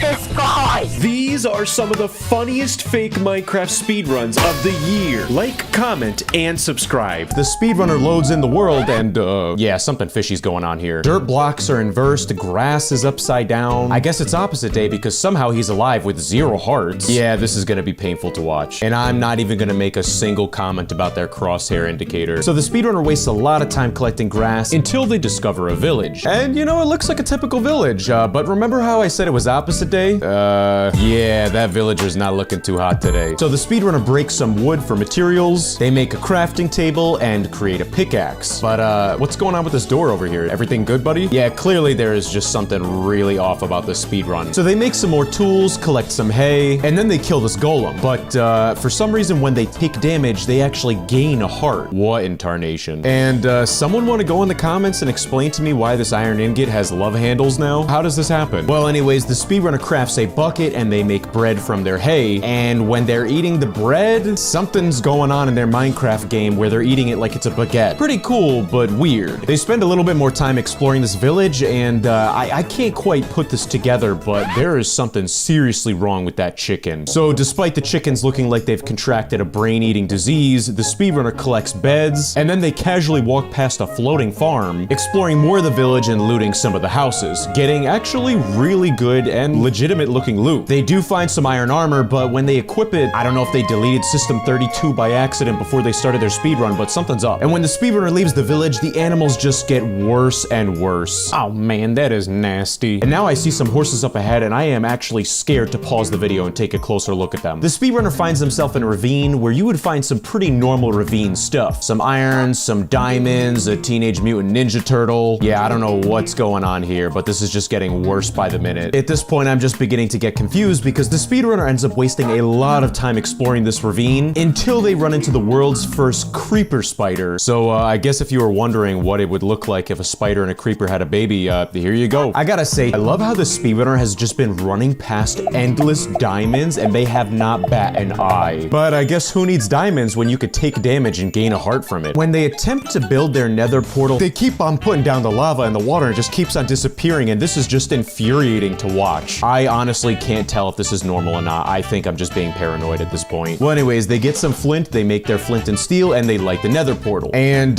this guy. These are some of the funniest fake Minecraft speedruns of the year. Like, comment, and subscribe. The speedrunner loads in the world and, yeah, something fishy's going on here. Dirt blocks are inversed, grass is upside down. I guess it's opposite day because somehow he's alive with 0 hearts. Yeah, this is gonna be painful to watch. And I'm not even gonna make a single comment about their crosshair indicator. So the speedrunner wastes a lot of time collecting grass until they discover a village. And you know, it looks like a typical village, but remember how I said it was opposite day? Yeah, that villager's not looking too hot today. So the speedrunner breaks some wood for materials, they make a crafting table, and create a pickaxe. But what's going on with this door over here? Everything good, buddy? Yeah, clearly there is just something really off about this speedrun. So they make some more tools, collect some hay, and then they kill this golem. But for some reason, when they take damage, they actually gain a heart. What in tarnation? And someone want to go in the comments and explain to me why this iron ingot has love handles now? How does this happen? Well, anyways, the speedrunner crafts a bucket and they make bread from their hay. And when they're eating the bread, something's going on in their Minecraft game where they're eating it like it's a baguette. Pretty cool, but weird. They spend a little bit more time exploring this village, and I can't quite put this together, but there is something seriously wrong with that chicken. So despite the chickens looking like they've contracted a brain-eating disease, the speedrunner collects beds, and then they casually walk past a floating farm, exploring more of the village and looting some of the houses, getting actually really good and legitimate looking loot. They do find some iron armor, but when they equip it, I don't know if they deleted System 32 by accident before they started their speedrun, but something's up. And when the speedrunner leaves the village, the animals just get worse and worse. Oh man, that is nasty. And now I see some horses up ahead, and I am actually scared to pause the video and take a closer look at them. The speedrunner finds himself in a ravine where you would find some pretty normal ravine stuff. Some iron, some diamonds, a Teenage Mutant Ninja Turtle. Yeah, I don't know what's going on here, but this is just getting worse by the minute. At this point, I'm just beginning to get confused because the speedrunner ends up wasting a lot of time exploring this ravine until they run into the world's first creeper spider. So I guess if you were wondering what it would look like if a spider and a creeper had a baby, here you go. I gotta say, I love how the speedrunner has just been running past endless diamonds and they have not bat an eye. But I guess who needs diamonds when you could take damage and gain a heart from it? When they attempt to build their nether portal, they keep on putting down the lava and the water and just keeps on disappearing, and this is just infuriating to watch. I honestly can't tell if this is normal or not. I think I'm just being paranoid at this point. Well, anyways, they get some flint, they make their flint and steel, and they light the nether portal. And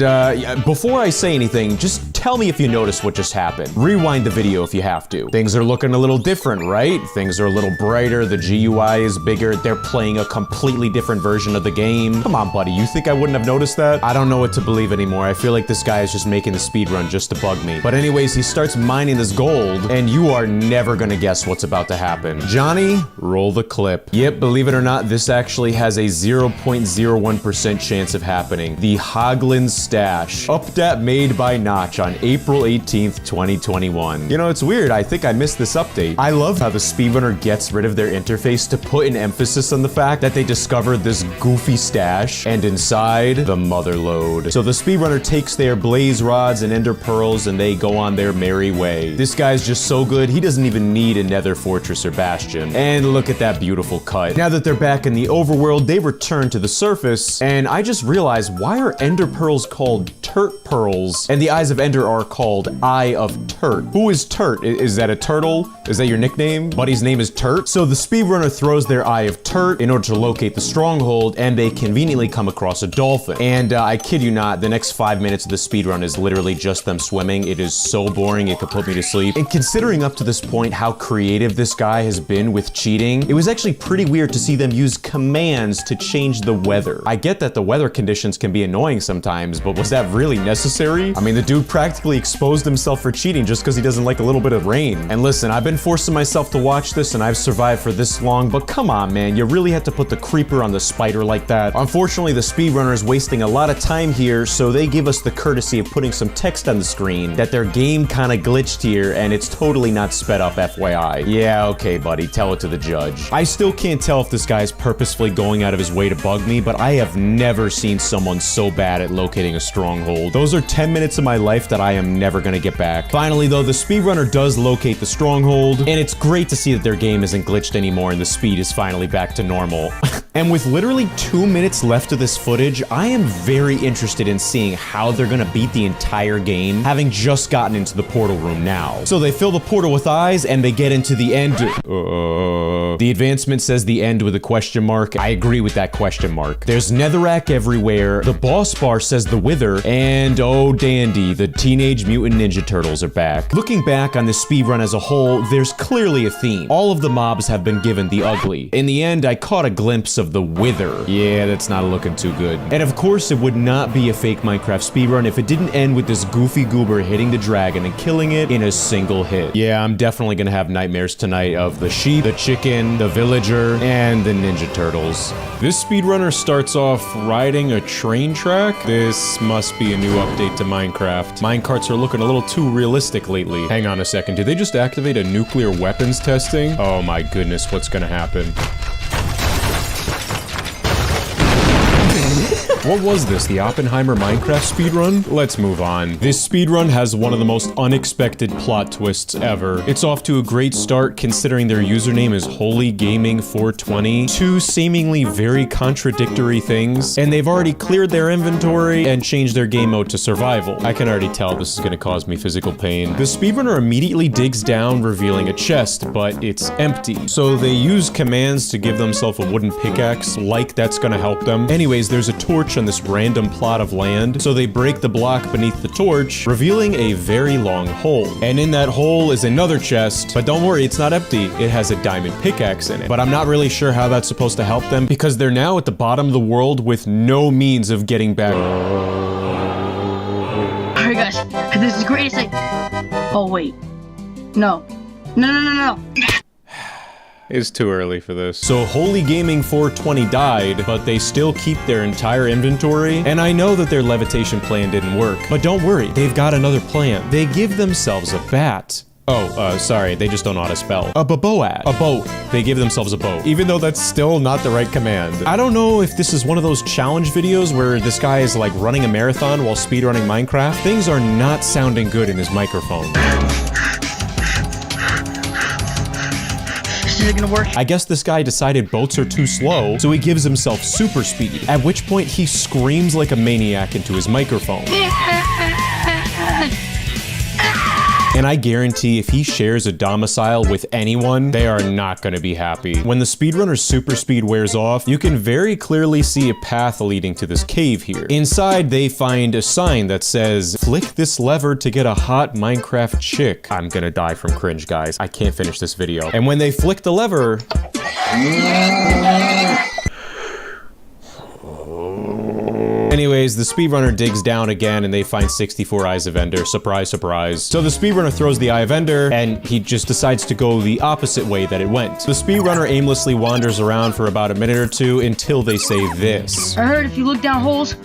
before I say anything, just tell me if you noticed what just happened. Rewind the video if you have to. Things are looking a little different, right? Things are a little brighter, the GUI is bigger, they're playing a completely different version of the game. Come on, buddy, you think I wouldn't have noticed that? I don't know what to believe anymore. I feel like this guy is just making the speedrun just to bug me. But anyways, he starts mining this gold, and you are never gonna guess what's about to happen. Johnny, roll the clip. Yep, believe it or not, this actually has a 0.01% chance of happening. The Hoglin Stash. Update made by Notch on April 18th, 2021. You know, it's weird. I think I missed this update. I love how the speedrunner gets rid of their interface to put an emphasis on the fact that they discovered this goofy stash, and inside, the mother lode. So the speedrunner takes their blaze rods and ender pearls and they go on their merry way. This guy's just so good, he doesn't even need a nether fortress or bastion. And look at that beautiful cut. Now that they're back in the overworld, they return to the surface, and I just realized, why are ender pearls called turt pearls? And the eyes of ender are called Eye of Turt. Who is Turt? Is that a turtle? Is that your nickname? Buddy's name is Turt? So the speedrunner throws their Eye of Turt in order to locate the stronghold, and they conveniently come across a dolphin. And I kid you not, the next 5 minutes of the speedrun is literally just them swimming. It is so boring, it could put me to sleep. And considering up to this point how creative this guy has been with cheating, it was actually pretty weird to see them use commands to change the weather. I get that the weather conditions can be annoying sometimes, but was that really necessary? I mean, the dude practically exposed himself for cheating just because he doesn't like a little bit of rain. And listen, I've been forcing myself to watch this and I've survived for this long, but come on, man, you really had to put the creeper on the spider like that. Unfortunately, the speedrunner is wasting a lot of time here, so they give us the courtesy of putting some text on the screen that their game kinda glitched here and it's totally not sped up, FYI. Yeah, okay, buddy, tell it to the judge. I still can't tell if this guy's purposefully going out of his way to bug me, but I have never seen someone so bad at locating a stronghold. Those are 10 minutes of my life that that I am never gonna get back. Finally though, the speedrunner does locate the stronghold, and it's great to see that their game isn't glitched anymore and the speed is finally back to normal. And with literally 2 minutes left of this footage, I am very interested in seeing how they're gonna beat the entire game, having just gotten into the portal room now. So they fill the portal with eyes and they get into the end. The advancement says the end with a question mark. I agree with that question mark. There's netherrack everywhere. The boss bar says the Wither, and oh dandy, the Teenage Mutant Ninja Turtles are back. Looking back on this speedrun as a whole, there's clearly a theme. All of the mobs have been given the ugly. In the end, I caught a glimpse of the Wither. Yeah, that's not looking too good. And of course, it would not be a fake Minecraft speedrun if it didn't end with this goofy goober hitting the dragon and killing it in a single hit. Yeah, I'm definitely gonna have nightmares tonight of the sheep, the chicken, the villager, and the Ninja Turtles. This speedrunner starts off riding a train track. This must be a new update to Minecraft. Minecarts are looking a little too realistic lately. Hang on a second, did they just activate a nuclear weapons testing? Oh my goodness, what's gonna happen? What was this, the Oppenheimer Minecraft speedrun? Let's move on. This speedrun has one of the most unexpected plot twists ever. It's off to a great start considering their username is holygaming420. Two seemingly very contradictory things, and they've already cleared their inventory and changed their game mode to survival. I can already tell this is gonna cause me physical pain. The speedrunner immediately digs down, revealing a chest, but it's empty. So they use commands to give themselves a wooden pickaxe, like that's gonna help them. Anyways, there's a torch on this random plot of land, so they break the block beneath the torch, revealing a very long hole. And in that hole is another chest, but don't worry, it's not empty. It has a diamond pickaxe in it. But I'm not really sure how that's supposed to help them, because they're now at the bottom of the world with no means of getting back. Alright guys, this is the greatest thing. Oh wait. No. No. It's too early for this. So Holy Gaming 420 died, but they still keep their entire inventory, and I know that their levitation plan didn't work. But don't worry, they've got another plan. They give themselves a bat. Oh, sorry, they just don't know how to spell. A baboat. A boat. They give themselves a boat. Even though that's still not the right command. I don't know if this is one of those challenge videos where this guy is like running a marathon while speedrunning Minecraft. Things are not sounding good in his microphone. Is it gonna work? I guess this guy decided boats are too slow, so he gives himself super speed, at which point he screams like a maniac into his microphone. And I guarantee if he shares a domicile with anyone, they are not gonna be happy. When the speedrunner's super speed wears off, you can very clearly see a path leading to this cave here. Inside, they find a sign that says, "Flick this lever to get a hot Minecraft chick." I'm gonna die from cringe, guys. I can't finish this video. And when they flick the lever... Anyways, the speedrunner digs down again and they find 64 Eyes of Ender. Surprise, surprise. So the speedrunner throws the Eye of Ender and he just decides to go the opposite way that it went. The speedrunner aimlessly wanders around for about a minute or two until they say this. I heard if you look down holes.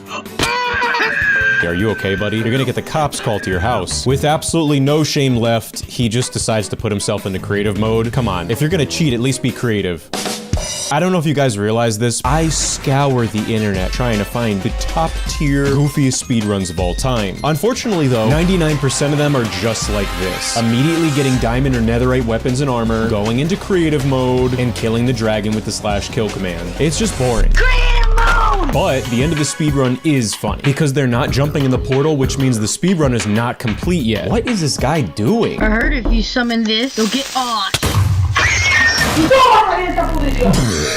Are you okay, buddy? You're gonna get the cops called to your house. With absolutely no shame left, he just decides to put himself into creative mode. Come on, if you're gonna cheat, at least be creative. I don't know if you guys realize this, I scour the internet trying to find the top tier, goofiest speedruns of all time. Unfortunately though, 99% of them are just like this. Immediately getting diamond or netherite weapons and armor, going into creative mode, and killing the dragon with the /kill command. It's just boring. Creative mode! But the end of the speedrun is funny, because they're not jumping in the portal, which means the speedrun is not complete yet. What is this guy doing? I heard if you summon this, you'll get off.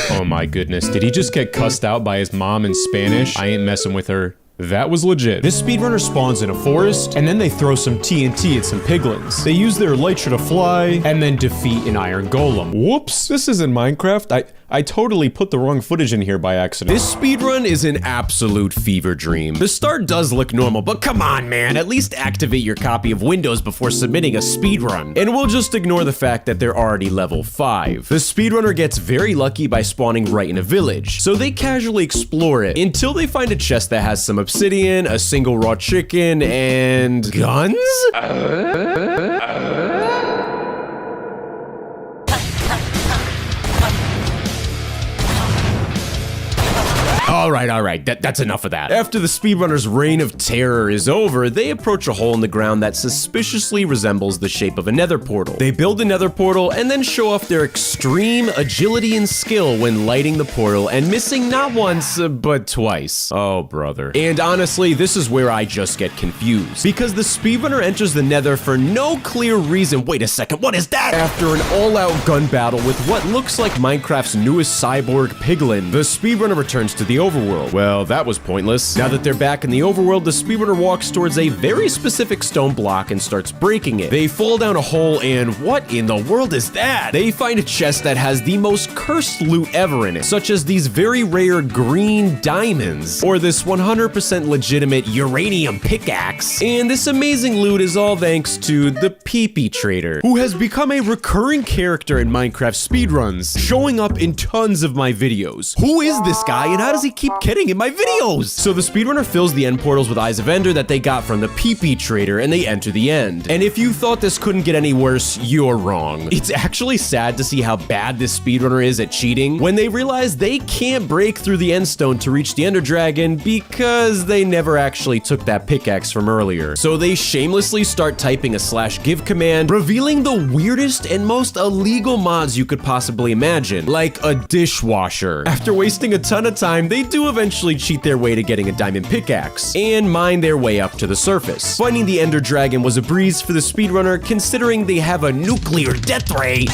Oh my goodness, did he just get cussed out by his mom in Spanish? I ain't messing with her. That was legit. This speedrunner spawns in a forest, and then they throw some TNT at some piglins. They use their elytra to fly, and then defeat an iron golem. Whoops, this isn't Minecraft. I totally put the wrong footage in here by accident. This speedrun is an absolute fever dream. The start does look normal, but come on, man. At least activate your copy of Windows before submitting a speedrun. And we'll just ignore the fact that they're already level 5. The speedrunner gets very lucky by spawning right in a village, so they casually explore it until they find a chest that has some obsidian, a single raw chicken, and guns? All right, that's enough of that. After the speedrunner's reign of terror is over, they approach a hole in the ground that suspiciously resembles the shape of a nether portal. They build a nether portal and then show off their extreme agility and skill when lighting the portal and missing not once, but twice. Oh, brother. And honestly, this is where I just get confused, because the speedrunner enters the nether for no clear reason. Wait a second, what is that? After an all-out gun battle with what looks like Minecraft's newest cyborg piglin, the speedrunner returns to the overworld. Well, that was pointless. Now that they're back in the overworld, the speedrunner walks towards a very specific stone block and starts breaking it. They fall down a hole, and what in the world is that? They find a chest that has the most cursed loot ever in it, such as these very rare green diamonds, or this 100% legitimate uranium pickaxe. And this amazing loot is all thanks to the Pee-Pee Trader, who has become a recurring character in Minecraft speedruns, showing up in tons of my videos. Who is this guy, and how does he keep getting in my videos? So the speedrunner fills the end portals with Eyes of Ender that they got from the Pee-Pee Trader, and they enter the end. And if you thought this couldn't get any worse, you're wrong. It's actually sad to see how bad this speedrunner is at cheating when they realize they can't break through the end stone to reach the Ender Dragon because they never actually took that pickaxe from earlier. So they shamelessly start typing a /give command, revealing the weirdest and most illegal mods you could possibly imagine, like a dishwasher. After wasting a ton of time, they do eventually cheat their way to getting a diamond pickaxe and mine their way up to the surface. Finding the Ender Dragon was a breeze for the speedrunner, considering they have a nuclear death ray.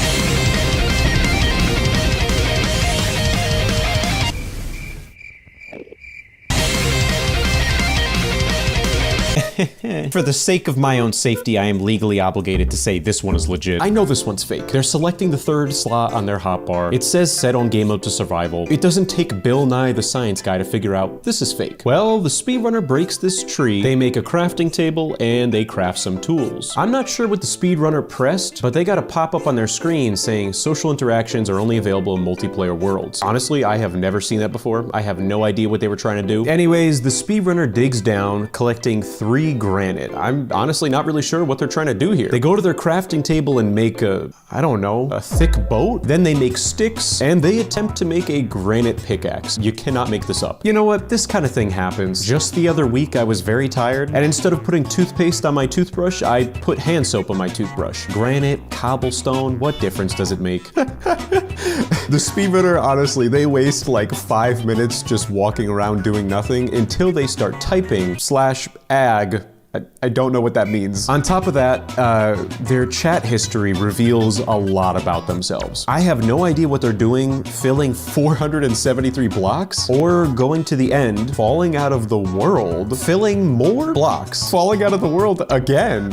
For the sake of my own safety, I am legally obligated to say this one is legit. I know this one's fake. They're selecting the third slot on their hotbar. It says set on game mode to survival. It doesn't take Bill Nye the Science Guy to figure out this is fake. Well, the speedrunner breaks this tree, they make a crafting table, and they craft some tools. I'm not sure what the speedrunner pressed, but they got a pop-up on their screen saying social interactions are only available in multiplayer worlds. Honestly, I have never seen that before. I have no idea what they were trying to do. Anyways, the speedrunner digs down, collecting 3 granite. I'm honestly not really sure what they're trying to do here. They go to their crafting table and make a thick boat. Then they make sticks, and they attempt to make a granite pickaxe. You cannot make this up. You know what? This kind of thing happens. Just the other week, I was very tired, and instead of putting toothpaste on my toothbrush, I put hand soap on my toothbrush. Granite, cobblestone, what difference does it make? The speedrunner, honestly, they waste like 5 minutes just walking around doing nothing until they start typing /ag. I don't know what that means. On top of that, their chat history reveals a lot about themselves. I have no idea what they're doing, filling 473 blocks, or going to the end, falling out of the world, filling more blocks, falling out of the world again.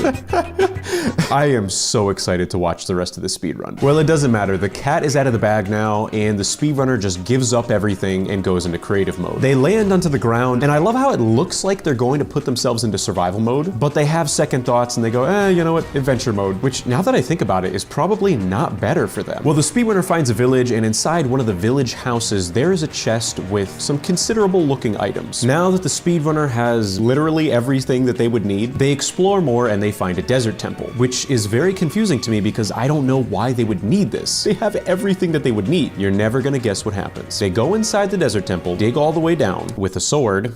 I am so excited to watch the rest of the speedrun. Well, it doesn't matter. The cat is out of the bag now, and the speedrunner just gives up everything and goes into creative mode. They land onto the ground, and I love how it looks like they're going to put themselves into survival mode, but they have second thoughts and they go, you know what, adventure mode, which now that I think about it is probably not better for them. Well, the speedrunner finds a village, and inside one of the village houses, there is a chest with some considerable looking items. Now that the speedrunner has literally everything that they would need, they explore more and they find a desert temple, which is very confusing to me because I don't know why they would need this. They have everything that they would need. You're never gonna guess what happens. They go inside the desert temple, dig all the way down with a sword,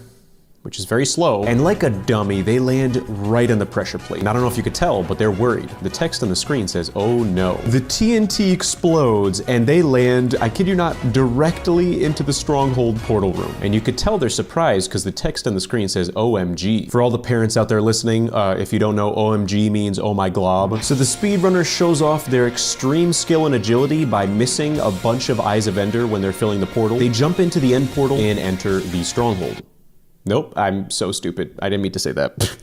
which is very slow, and like a dummy, they land right on the pressure plate. And I don't know if you could tell, but they're worried. The text on the screen says, oh no. The TNT explodes, and they land, I kid you not, directly into the stronghold portal room. And you could tell they're surprised because the text on the screen says OMG. For all the parents out there listening, if you don't know, OMG means oh my glob. So the speedrunner shows off their extreme skill and agility by missing a bunch of Eyes of Ender when they're filling the portal. They jump into the end portal and enter the stronghold. Nope, I'm so stupid. I didn't mean to say that.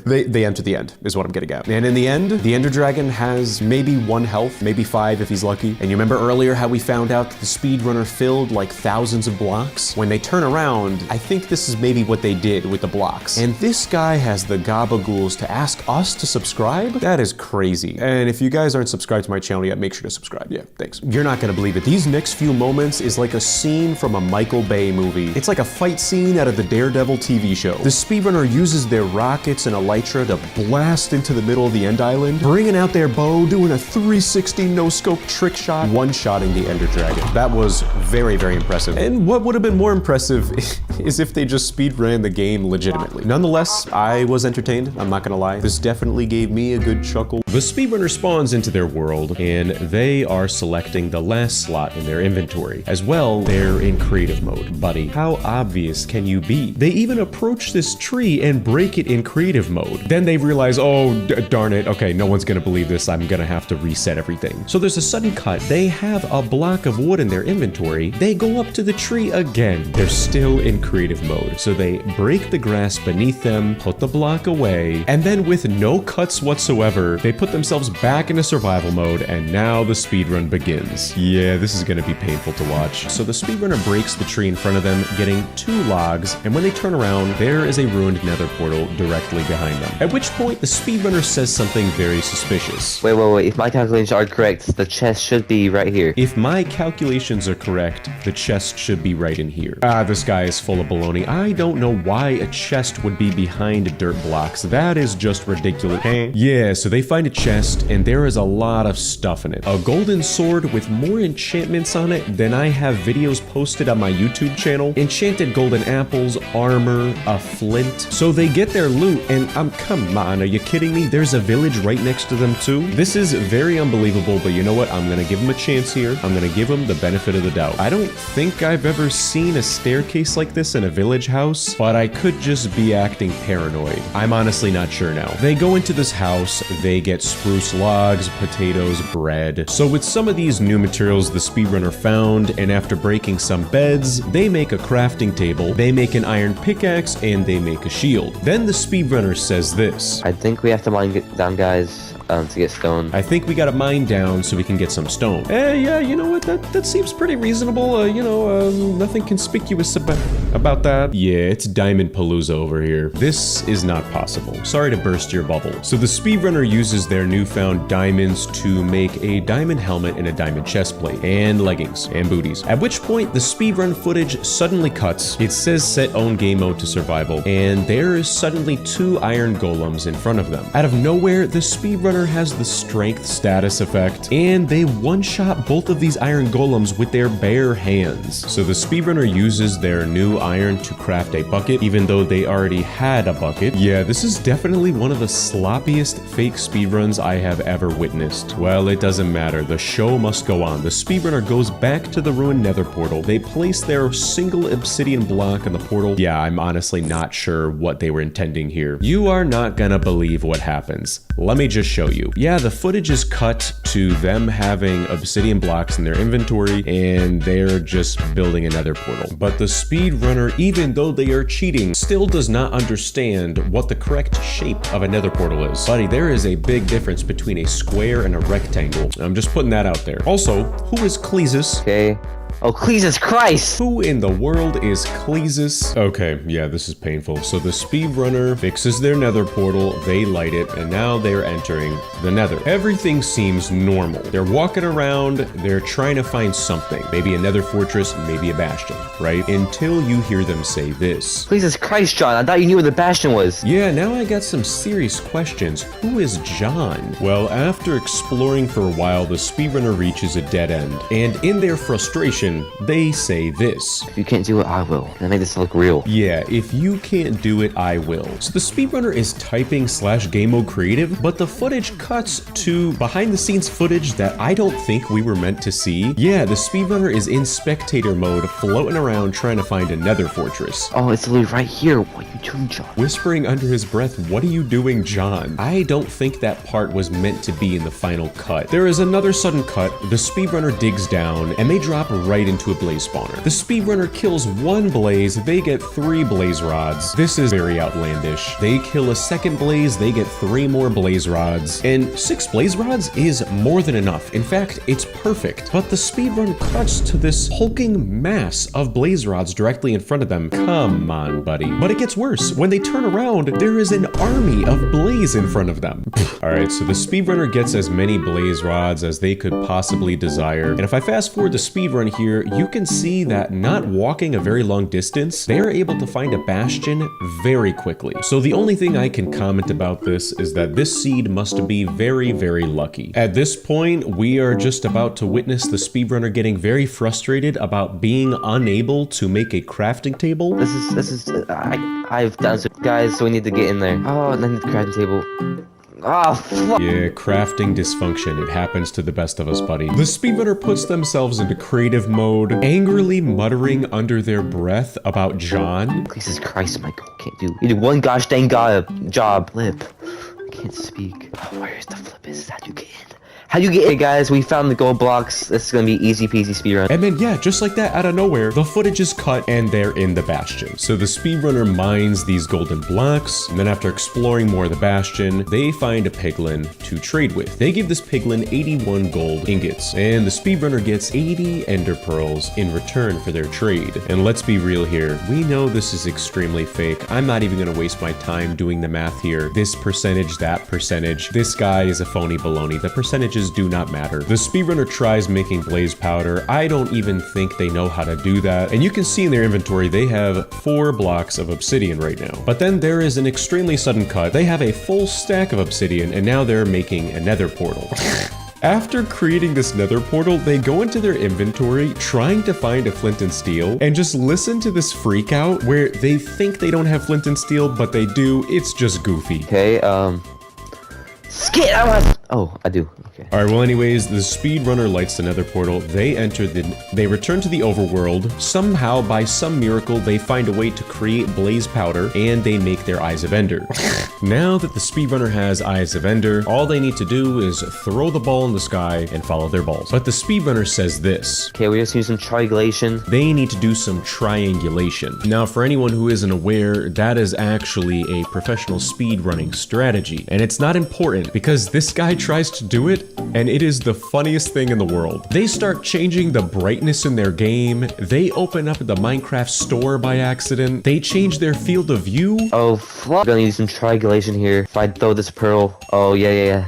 They enter the end, is what I'm getting at. And in the end, the Ender Dragon has maybe 1 health, maybe 5 if he's lucky. And you remember earlier how we found out that the speedrunner filled like thousands of blocks? When they turn around, I think this is maybe what they did with the blocks. And this guy has the gabagools to ask us to subscribe? That is crazy. And if you guys aren't subscribed to my channel yet, make sure to subscribe. Yeah, thanks. You're not gonna believe it. These next few moments is like a scene from a Michael Bay movie. It's like a fight scene out of the Daredevil TV show. The speedrunner uses their rockets and elytra to blast into the middle of the end island, bringing out their bow, doing a 360 no-scope trick shot, one-shotting the Ender Dragon. That was very, very impressive. And what would have been more impressive is if they just speedran the game legitimately. Nonetheless, I was entertained, I'm not gonna lie. This definitely gave me a good chuckle. The speedrunner spawns into their world, and they are selecting the last slot in their inventory. As well, they're in creative mode. Buddy, how obvious can you be? They even approach this tree and break it in creative mode. Then they realize, oh, darn it, okay, no one's gonna believe this, I'm gonna have to reset everything. So there's a sudden cut. They have a block of wood in their inventory. They go up to the tree again. They're still in creative mode. So they break the grass beneath them, put the block away, and then with no cuts whatsoever, they put themselves back into survival mode, and now the speedrun begins. Yeah, this is gonna be painful to watch. So the speedrunner breaks the tree in front of them, getting 2 logs, and when they turn around, there is a ruined nether portal directly behind them. At which point, the speedrunner says something very suspicious. Wait. If my calculations are correct, the chest should be right here. If my calculations are correct, the chest should be right in here. This guy is full of baloney. I don't know why a chest would be behind dirt blocks. That is just ridiculous. Yeah, so they find a chest, and there is a lot of stuff in it. A golden sword with more enchantments on it than I have videos posted on my YouTube channel. Enchanted golden apples, armor, a flint. So they get their loot, and come on, are you kidding me? There's a village right next to them too? This is very unbelievable, but you know what? I'm gonna give them a chance here. I'm gonna give them the benefit of the doubt. I don't think I've ever seen a staircase like this in a village house, but I could just be acting paranoid. I'm honestly not sure now. They go into this house, they get spruce logs, potatoes, bread. So with some of these new materials the speedrunner found, and after breaking some beds, they make a crafting table, they make an iron pickaxe, and they make a shield. Then the speedrunner says this. I think we have to mine down, guys, to get stone. I think we gotta mine down so we can get some stone. Yeah, you know what? That seems pretty reasonable. Nothing conspicuous about that. Yeah, it's Diamond Palooza over here. This is not possible. Sorry to burst your bubble. So the speedrunner uses their newfound diamonds to make a diamond helmet and a diamond chestplate, and leggings, and booties. At which point, the speedrun footage suddenly cuts. It says set own game mode to survival, and there is suddenly 2 iron golems in front of them. Out of nowhere, the speedrunner has the strength status effect, and they one-shot both of these iron golems with their bare hands. So the speedrunner uses their new iron to craft a bucket, even though they already had a bucket. Yeah, this is definitely one of the sloppiest fake speedruns I have ever witnessed. Well, it doesn't matter. The show must go on. The speedrunner goes back to the ruined nether portal. They place their single obsidian block in the portal. Yeah, I'm honestly not sure what they were intending here. You are not gonna believe what happens. Let me just show you. Yeah, the footage is cut to them having obsidian blocks in their inventory, and they're just building a nether portal. But the speedrunner, even though they are cheating, still does not understand what the correct shape of a nether portal is. Buddy, there is a big difference between a square and a rectangle. I'm just putting that out there. Also, who is Cleesus? Okay. Oh, Jesus Christ! Who in the world is Cleesus? Okay, yeah, this is painful. So the speedrunner fixes their nether portal, they light it, and now they're entering the nether. Everything seems normal. They're walking around, they're trying to find something. Maybe a nether fortress, maybe a bastion, right? Until you hear them say this. Jesus Christ, John, I thought you knew where the bastion was. Yeah, now I got some serious questions. Who is John? Well, after exploring for a while, the speedrunner reaches a dead end, and in their frustration, they say this. If you can't do it, I will. And make this look real. Yeah, if you can't do it, I will. So the speedrunner is typing /game mode creative, but the footage cuts to behind the scenes footage that I don't think we were meant to see. Yeah, the speedrunner is in spectator mode, floating around trying to find a nether fortress. Oh, it's literally right here. What are you doing, John? Whispering under his breath, what are you doing, John? I don't think that part was meant to be in the final cut. There is another sudden cut. The speedrunner digs down, and they drop right into a blaze spawner. The speedrunner kills 1 blaze, they get 3 blaze rods. This is very outlandish. They kill a second blaze, they get 3 more blaze rods. And 6 blaze rods is more than enough. In fact, it's perfect. But the speedrun cuts to this hulking mass of blaze rods directly in front of them. Come on, buddy. But it gets worse. When they turn around, there is an army of blaze in front of them. Alright, so the speedrunner gets as many blaze rods as they could possibly desire. And if I fast forward the speedrun here, here, you can see that not walking a very long distance, they are able to find a bastion very quickly. So the only thing I can comment about this is that this seed must be very, very lucky. At this point, we are just about to witness the speedrunner getting very frustrated about being unable to make a crafting table. I've done so, guys, so we need to get in there. Oh, and then the crafting table. Oh, fuck. Yeah, crafting dysfunction. It happens to the best of us, buddy. The speedrunner puts themselves into creative mode, angrily muttering under their breath about John. Jesus Christ, Michael, can't do. You did one gosh dang job. Flip. I can't speak. Oh, where's the flip? Is that you get in? How do you get in, guys? We found the gold blocks. This is gonna be easy peasy speedrun. And then, yeah, just like that, out of nowhere, the footage is cut and they're in the bastion. So the speedrunner mines these golden blocks, and then after exploring more of the bastion, they find a piglin to trade with. They give this piglin 81 gold ingots, and the speedrunner gets 80 ender pearls in return for their trade. And let's be real here, we know this is extremely fake. I'm not even gonna waste my time doing the math here. This percentage, that percentage, this guy is a phony baloney. The percentages do not matter. The speedrunner tries making blaze powder. I don't even think they know how to do that. And you can see in their inventory, they have 4 blocks of obsidian right now. But then there is an extremely sudden cut. They have a full stack of obsidian, and now they're making a nether portal. After creating this nether portal, they go into their inventory trying to find a flint and steel, and just listen to this freak out where they think they don't have flint and steel, but they do. It's just goofy. Okay, skit! Oh, I do. Okay. All right, well anyways, the speedrunner lights the nether portal. They return to the overworld. Somehow, by some miracle, they find a way to create blaze powder, and they make their eyes of ender. Now that the speedrunner has eyes of ender, all they need to do is throw the ball in the sky and follow their balls. But the speedrunner says this. Okay, we just need some triangulation. They need to do some triangulation. Now, for anyone who isn't aware, that is actually a professional speedrunning strategy. And it's not important because this guy tries to do it, and it is the funniest thing in the world. They start changing the brightness in their game. They open up the Minecraft store by accident. They change their field of view. Oh, fuck. I'm gonna use some triangulation here. If I throw this pearl. Oh, yeah.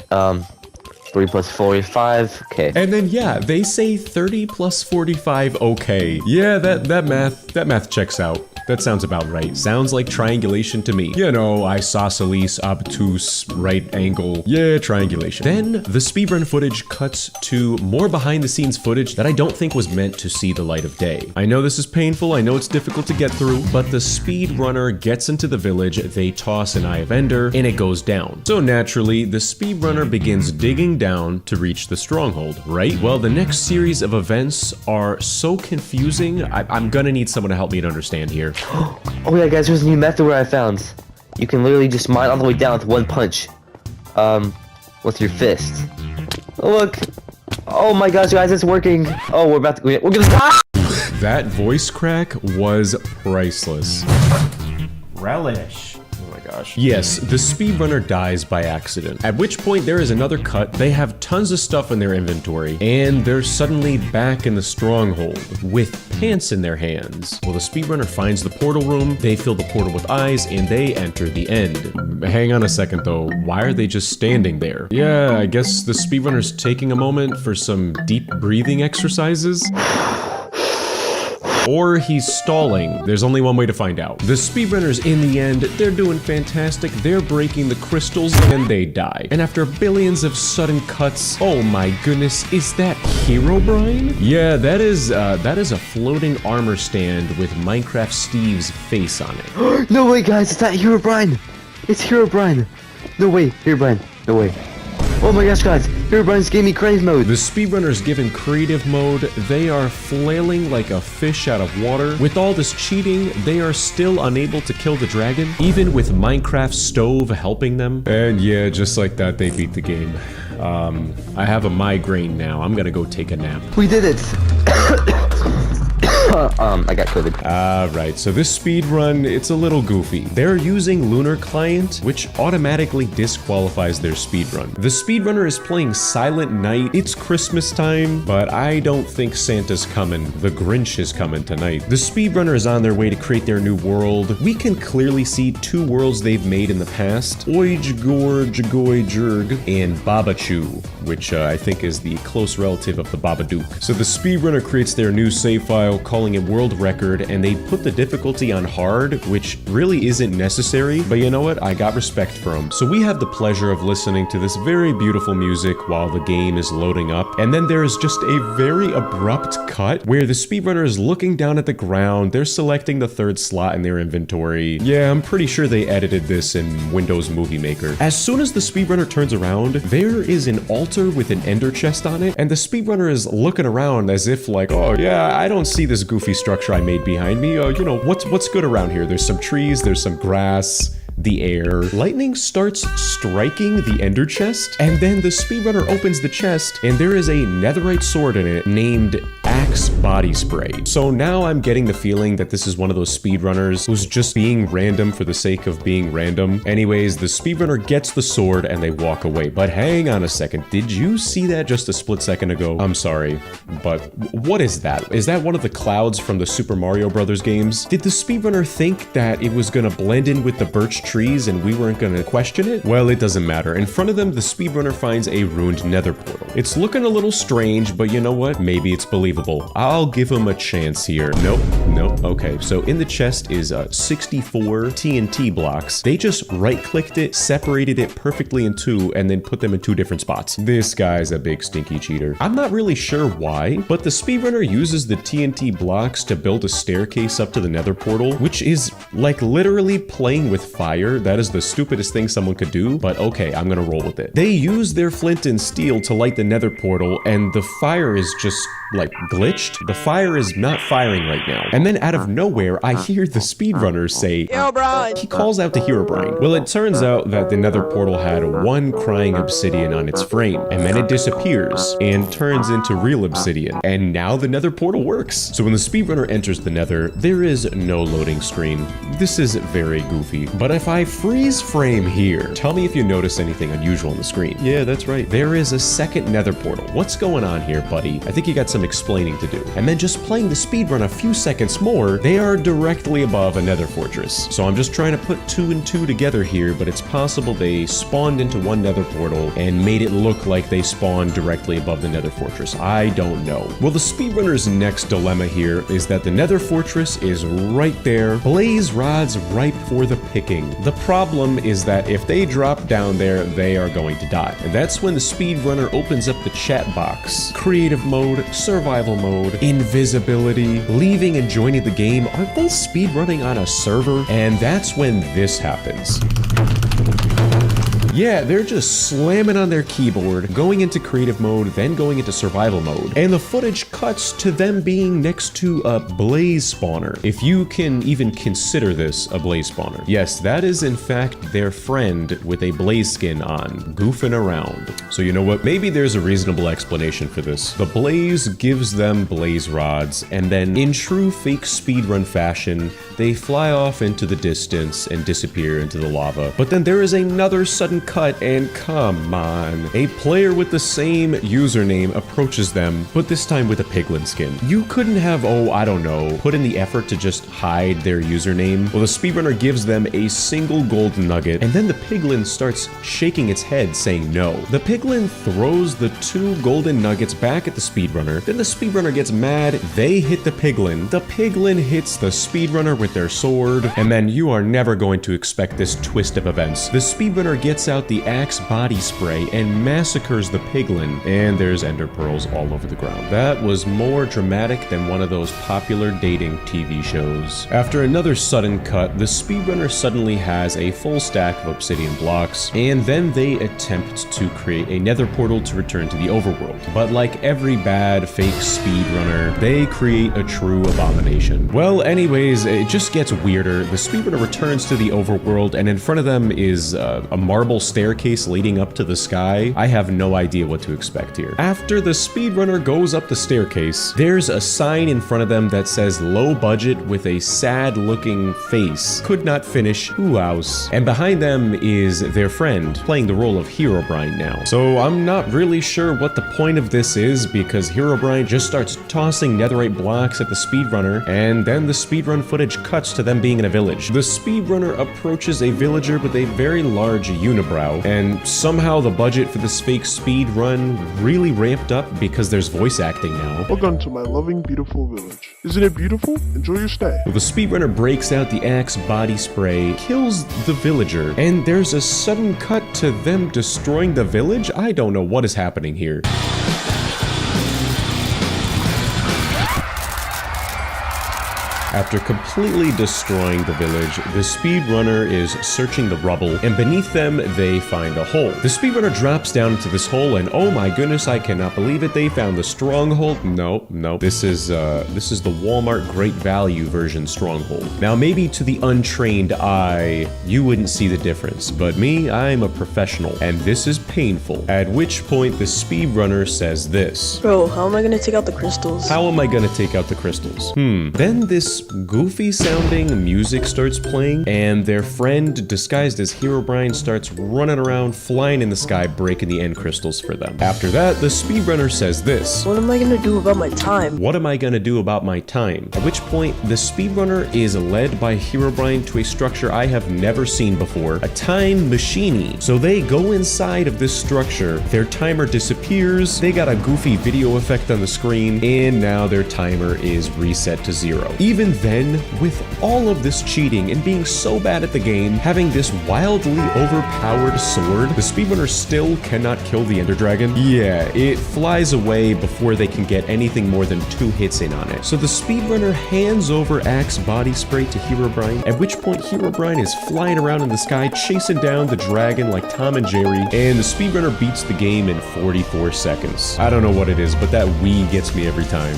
3 plus 45. Okay. And then, yeah, they say 30 plus 45. Okay. Yeah, that math checks out. That sounds about right. Sounds like triangulation to me. You know, isosceles, obtuse, right angle. Yeah, triangulation. Then the speedrun footage cuts to more behind the scenes footage that I don't think was meant to see the light of day. I know this is painful, I know it's difficult to get through, but the speedrunner gets into the village, they toss an eye of ender, and it goes down. So naturally, the speedrunner begins digging down to reach the stronghold, right? Well, the next series of events are so confusing, I'm gonna need someone to help me to understand here. Oh yeah, guys, there's a new method where I found. You can literally just mine all the way down with one punch. With your fist. Look. Oh my gosh, guys, it's working. Oh, we're gonna die. That voice crack was priceless. Relish. Oh my gosh. Yes, the speedrunner dies by accident, at which point there is another cut. They have tons of stuff in their inventory, and they're suddenly back in the stronghold with pants in their hands. Well, the speedrunner finds the portal room, they fill the portal with eyes, and they enter the end. Hang on a second though, why are they just standing there? Yeah, I guess the speedrunner's taking a moment for some deep breathing exercises? Or he's stalling. There's only one way to find out. The speedrunners, in the end, they're doing fantastic. They're breaking the crystals and they die. And after billions of sudden cuts, oh my goodness, is that Herobrine? Yeah, that is a floating armor stand with Minecraft Steve's face on it. No way, guys, it's not Herobrine. It's Herobrine. No way, Herobrine. No way. Oh my gosh, guys, Herobrine's gave me creative mode. The speedrunners given creative mode, they are flailing like a fish out of water. With all this cheating, they are still unable to kill the dragon, even with Minecraft Stove helping them. And yeah, just like that, they beat the game. I have a migraine now. I'm gonna go take a nap. We did it. I got COVID. Right, so this speed run, it's a little goofy. They're using Lunar Client, which automatically disqualifies their speed run. The speedrunner is playing Silent Night. It's Christmas time, but I don't think Santa's coming. The Grinch is coming tonight. The speedrunner is on their way to create their new world. We can clearly see two worlds they've made in the past, Oij Gorge Goy Jurg and Babachu, which I think is the close relative of the Babadook. So the speedrunner creates their new save file, calling it world record, and they put the difficulty on hard, which really isn't necessary, but you know what? I got respect for them. So we have the pleasure of listening to this very beautiful music while the game is loading up, and then there is just a very abrupt cut where the speedrunner is looking down at the ground. They're selecting the third slot in their inventory. Yeah, I'm pretty sure they edited this in Windows Movie Maker. As soon as the speedrunner turns around, there is an altar with an ender chest on it, and the speedrunner is looking around as if like, oh yeah, I don't see this goofy structure I made behind me. You know, what's good around here? There's some trees, there's some grass, the air. Lightning starts striking the ender chest, and then the speedrunner opens the chest, and there is a netherite sword in it named Axe Body Spray. So now I'm getting the feeling that this is one of those speedrunners who's just being random for the sake of being random. Anyways, the speedrunner gets the sword and they walk away. But hang on a second, did you see that just a split second ago? I'm sorry, but what is that? Is that one of the clouds from the Super Mario Brothers games? Did the speedrunner think that it was gonna blend in with the birch trees and we weren't gonna question it? Well, it doesn't matter. In front of them, the speedrunner finds a ruined nether portal. It's looking a little strange, but you know what? Maybe it's believable. I'll give him a chance here. Nope. Okay, so in the chest is 64 TNT blocks. They just right-clicked it, separated it perfectly in two, and then put them in two different spots. This guy's a big stinky cheater. I'm not really sure why, but the speedrunner uses the TNT blocks to build a staircase up to the nether portal, which is like literally playing with fire. That is the stupidest thing someone could do, but okay, I'm gonna roll with it. They use their flint and steel to light the nether portal, and the fire is just like glitched. The fire is not firing right now. And then out of nowhere, I hear the speedrunner say, Herobrine! He calls out to Herobrine. Well, it turns out that the nether portal had one crying obsidian on its frame, and then it disappears and turns into real obsidian. And now the nether portal works. So when the speedrunner enters the nether, there is no loading screen. This is very goofy. But if I freeze frame here, tell me if you notice anything unusual on the screen. Yeah, that's right. There is a second nether portal. What's going on here, buddy? I think you got some explaining to do. And then just playing the speedrun a few seconds more, they are directly above a nether fortress. So I'm just trying to put two and two together here, but it's possible they spawned into one nether portal and made it look like they spawned directly above the nether fortress. I don't know. Well, the speedrunner's next dilemma here is that the nether fortress is right there, blaze rods ripe for the picking. The problem is that if they drop down there, they are going to die. And that's when the speedrunner opens up the chat box. Creative mode, survival mode, invisibility, leaving and joining the game. Aren't they speedrunning on a server? And that's when this happens. Yeah, they're just slamming on their keyboard, going into creative mode, then going into survival mode. And the footage cuts to them being next to a blaze spawner. If you can even consider this a blaze spawner. Yes, that is in fact their friend with a blaze skin on, goofing around. So you know what? Maybe there's a reasonable explanation for this. The blaze gives them blaze rods, and then in true fake speedrun fashion, they fly off into the distance and disappear into the lava. But then there is another sudden cut, and come on. A player with the same username approaches them, but this time with a piglin skin. You couldn't have, I don't know, put in the effort to just hide their username. Well, the speedrunner gives them a single golden nugget, and then the piglin starts shaking its head, saying no. The piglin throws the two golden nuggets back at the speedrunner. Then the speedrunner gets mad. They hit the piglin. The piglin hits the speedrunner with their sword, and then you are never going to expect this twist of events. The speedrunner gets out the Axe Body Spray and massacres the piglin, and there's ender pearls all over the ground. That was more dramatic than one of those popular dating TV shows. After another sudden cut, the speedrunner suddenly has a full stack of obsidian blocks, and then they attempt to create a nether portal to return to the overworld. But like every bad fake speedrunner, they create a true abomination. Well, anyways, it just gets weirder. The speedrunner returns to the overworld, and in front of them is a marble spiral staircase leading up to the sky, I have no idea what to expect here. After the speedrunner goes up the staircase, there's a sign in front of them that says low budget with a sad looking face. Could not finish House. And behind them is their friend, playing the role of Herobrine now. So I'm not really sure what the point of this is, because Herobrine just starts tossing netherite blocks at the speedrunner, and then the speedrun footage cuts to them being in a village. The speedrunner approaches a villager with a very large unibrow, and somehow the budget for this fake speedrun really ramped up because there's voice acting now. Welcome to my loving, beautiful village. Isn't it beautiful? Enjoy your stay. Well, the speedrunner breaks out the Axe body spray, kills the villager, and there's a sudden cut to them destroying the village? I don't know what is happening here. After completely destroying the village, the speedrunner is searching the rubble, and beneath them, they find a hole. The speedrunner drops down into this hole, and oh my goodness, I cannot believe it, they found the stronghold. No, this is the Walmart Great Value version stronghold. Now, maybe to the untrained eye, you wouldn't see the difference, but me, I'm a professional, and this is painful. At which point, the speedrunner says this. Bro, how am I gonna take out the crystals? How am I gonna take out the crystals? Then this goofy sounding music starts playing, and their friend disguised as Herobrine starts running around, flying in the sky, breaking the end crystals for them. After that, the speedrunner says this. What am I gonna do about my time? What am I gonna do about my time? At which point, the speedrunner is led by Herobrine to a structure I have never seen before, a time machine. So they go inside of this structure, their timer disappears, they got a goofy video effect on the screen, and now their timer is reset to 0. Even then, with all of this cheating and being so bad at the game, having this wildly overpowered sword, the speedrunner still cannot kill the Ender Dragon. Yeah, it flies away before they can get anything more than 2 hits in on it. So the speedrunner hands over Axe body spray to Herobrine, at which point Herobrine is flying around in the sky, chasing down the dragon like Tom and Jerry, and the speedrunner beats the game in 44 seconds. I don't know what it is, but that wee gets me every time.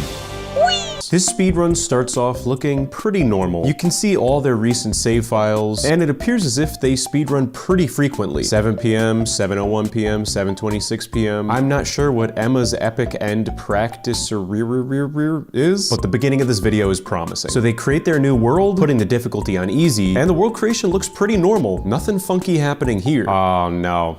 This speedrun starts off looking pretty normal. You can see all their recent save files, and it appears as if they speedrun pretty frequently. 7 p.m., 7:01 p.m., 7:26 p.m. I'm not sure what Emma's epic end practice is, but the beginning of this video is promising. So they create their new world, putting the difficulty on easy, and the world creation looks pretty normal. Nothing funky happening here. Oh, no.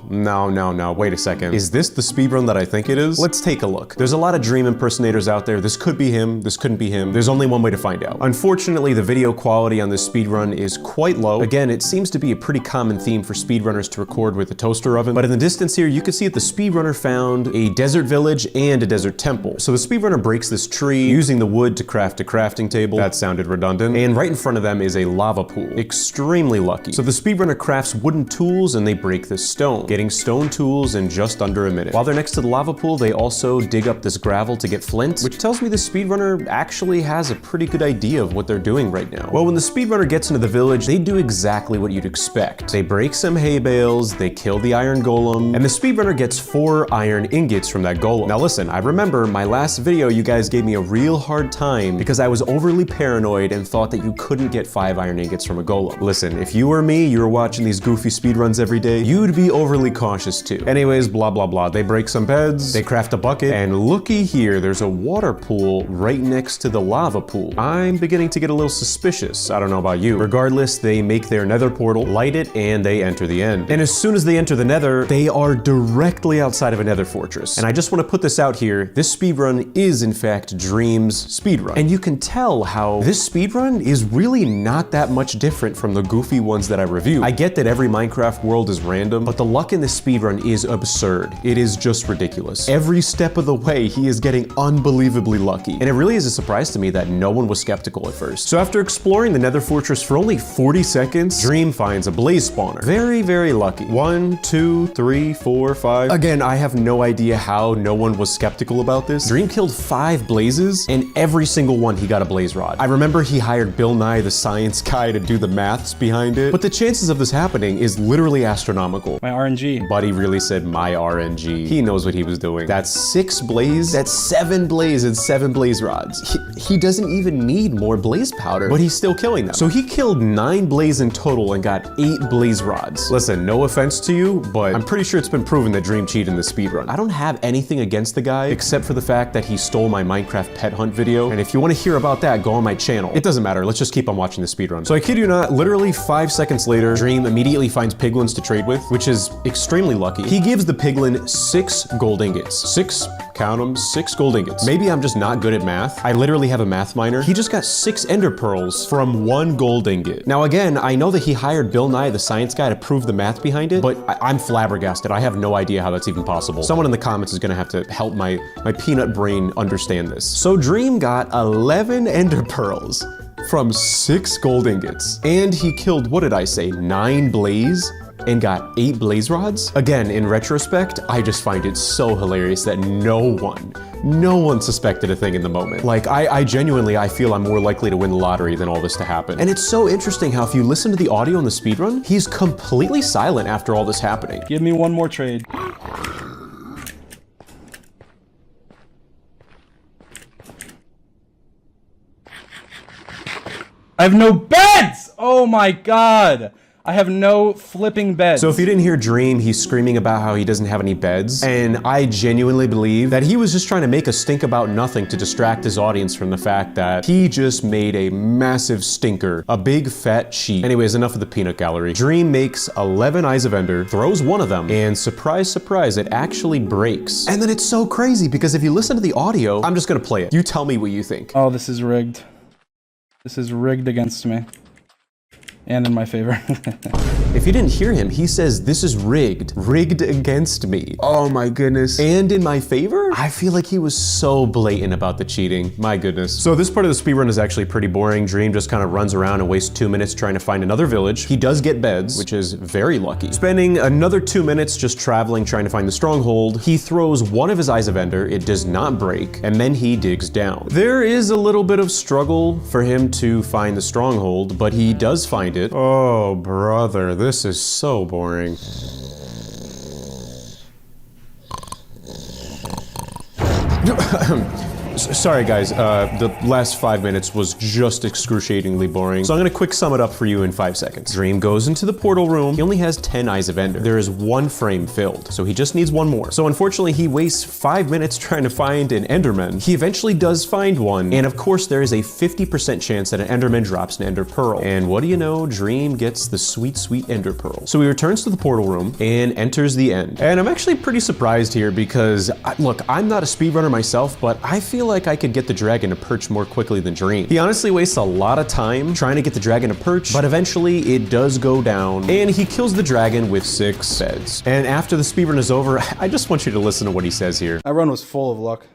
Wait a second. Is this the speedrun that I think it is? Let's take a look. There's a lot of dream impersonators out there. This could be him. This couldn't be him. There's only one way to find out. Unfortunately, the video quality on this speedrun is quite low. Again, it seems to be a pretty common theme for speedrunners to record with a toaster oven, but in the distance here, you can see that the speedrunner found a desert village and a desert temple. So the speedrunner breaks this tree, using the wood to craft a crafting table. That sounded redundant. And right in front of them is a lava pool. Extremely lucky. So the speedrunner crafts wooden tools and they break this stone, getting stone tools in just under a minute. While they're next to the lava pool, they also dig up this gravel to get flint, which tells me the speedrunner actually has a pretty good idea of what they're doing right now. Well, when the speedrunner gets into the village, they do exactly what you'd expect. They break some hay bales, they kill the iron golem, and the speedrunner gets 4 iron ingots from that golem. Now listen, I remember my last video, you guys gave me a real hard time because I was overly paranoid and thought that you couldn't get 5 iron ingots from a golem. Listen, if you were me, you were watching these goofy speedruns every day, you'd be overly cautious too. Anyways, blah blah blah. They break some beds, they craft a bucket, and looky here, there's a water pool right next to the lava pool. I'm beginning to get a little suspicious. I don't know about you. Regardless, they make their nether portal, light it, and they enter the end. And as soon as they enter the nether, they are directly outside of a nether fortress. And I just want to put this out here. This speedrun is in fact Dream's speedrun. And you can tell how this speedrun is really not that much different from the goofy ones that I review. I get that every Minecraft world is random, but the luck in this speedrun is absurd. It is just ridiculous. Every step of the way, he is getting unbelievably lucky. And it really is a surprise to me that no one was skeptical at first. So after exploring the nether fortress for only 40 seconds, Dream finds a blaze spawner. Very, very lucky. 1, 2, 3, 4, 5. Again, I have no idea how no one was skeptical about this. Dream killed 5 blazes, and every single one he got a blaze rod. I remember he hired Bill Nye the Science Guy to do the maths behind it, but the chances of this happening is literally astronomical. My RNG. Buddy really said my RNG. He knows what he was doing. That's 6 blaze, that's 7 blaze and 7 blaze rods. he doesn't even need more blaze powder, but he's still killing them. So he killed 9 blaze in total and got 8 blaze rods. Listen, no offense to you, but I'm pretty sure it's been proven that Dream cheated in the speedrun. I don't have anything against the guy, except for the fact that he stole my Minecraft pet hunt video, and if you want to hear about that, go on my channel. It doesn't matter, let's just keep on watching the speedrun. So I kid you not, literally 5 seconds later, Dream immediately finds piglins to trade with, which is extremely lucky. He gives the piglin 6 gold ingots. 6, count them, 6 gold ingots. Maybe I'm just not good at math. I literally have a math minor. He just got 6 ender pearls from 1 gold ingot. Now again, I know that he hired Bill Nye, the science guy, to prove the math behind it, but I'm flabbergasted. I have no idea how that's even possible. Someone in the comments is gonna have to help my peanut brain understand this. So Dream got 11 ender pearls from 6 gold ingots. And he killed, what did I say, 9 blaze? And got 8 blaze rods? Again, in retrospect, I just find it so hilarious that no one suspected a thing in the moment. Like, I genuinely feel I'm more likely to win the lottery than all this to happen. And it's so interesting how if you listen to the audio in the speedrun, he's completely silent after all this happening. Give me one more trade. I have no beds! Oh my god! I have no flipping beds. So if you didn't hear Dream, he's screaming about how he doesn't have any beds. And I genuinely believe that he was just trying to make a stink about nothing to distract his audience from the fact that he just made a massive stinker, a big fat cheat. Anyways, enough of the peanut gallery. Dream makes 11 Eyes of Ender, throws one of them, and surprise, surprise, it actually breaks. And then it's so crazy because if you listen to the audio, I'm just gonna play it. You tell me what you think. Oh, this is rigged. This is rigged against me. And in my favor. If you didn't hear him, he says this is rigged. Rigged against me. Oh my goodness. And in my favor? I feel like he was so blatant about the cheating. My goodness. So this part of the speedrun is actually pretty boring. Dream just kind of runs around and wastes 2 minutes trying to find another village. He does get beds, which is very lucky. Spending another 2 minutes just traveling trying to find the stronghold, he throws one of his Eyes of Ender, it does not break, and then he digs down. There is a little bit of struggle for him to find the stronghold, but he does find it. Oh, brother, this is so boring. Sorry guys, the last 5 minutes was just excruciatingly boring, so I'm gonna quick sum it up for you in 5 seconds. Dream goes into the portal room. He only has 10 Eyes of Ender. There is 1 frame filled, so he just needs 1 more. So unfortunately, he wastes 5 minutes trying to find an Enderman. He eventually does find one, and of course there is a 50% chance that an Enderman drops an Ender Pearl. And what do you know? Dream gets the sweet, sweet Ender Pearl. So he returns to the portal room and enters the end. And I'm actually pretty surprised here because, look, I'm not a speedrunner myself, but I feel like I could get the dragon to perch more quickly than Dream. He honestly wastes a lot of time trying to get the dragon to perch, but eventually it does go down, and he kills the dragon with 6 beds. And after the speedrun is over, I just want you to listen to what he says here. That run was full of luck.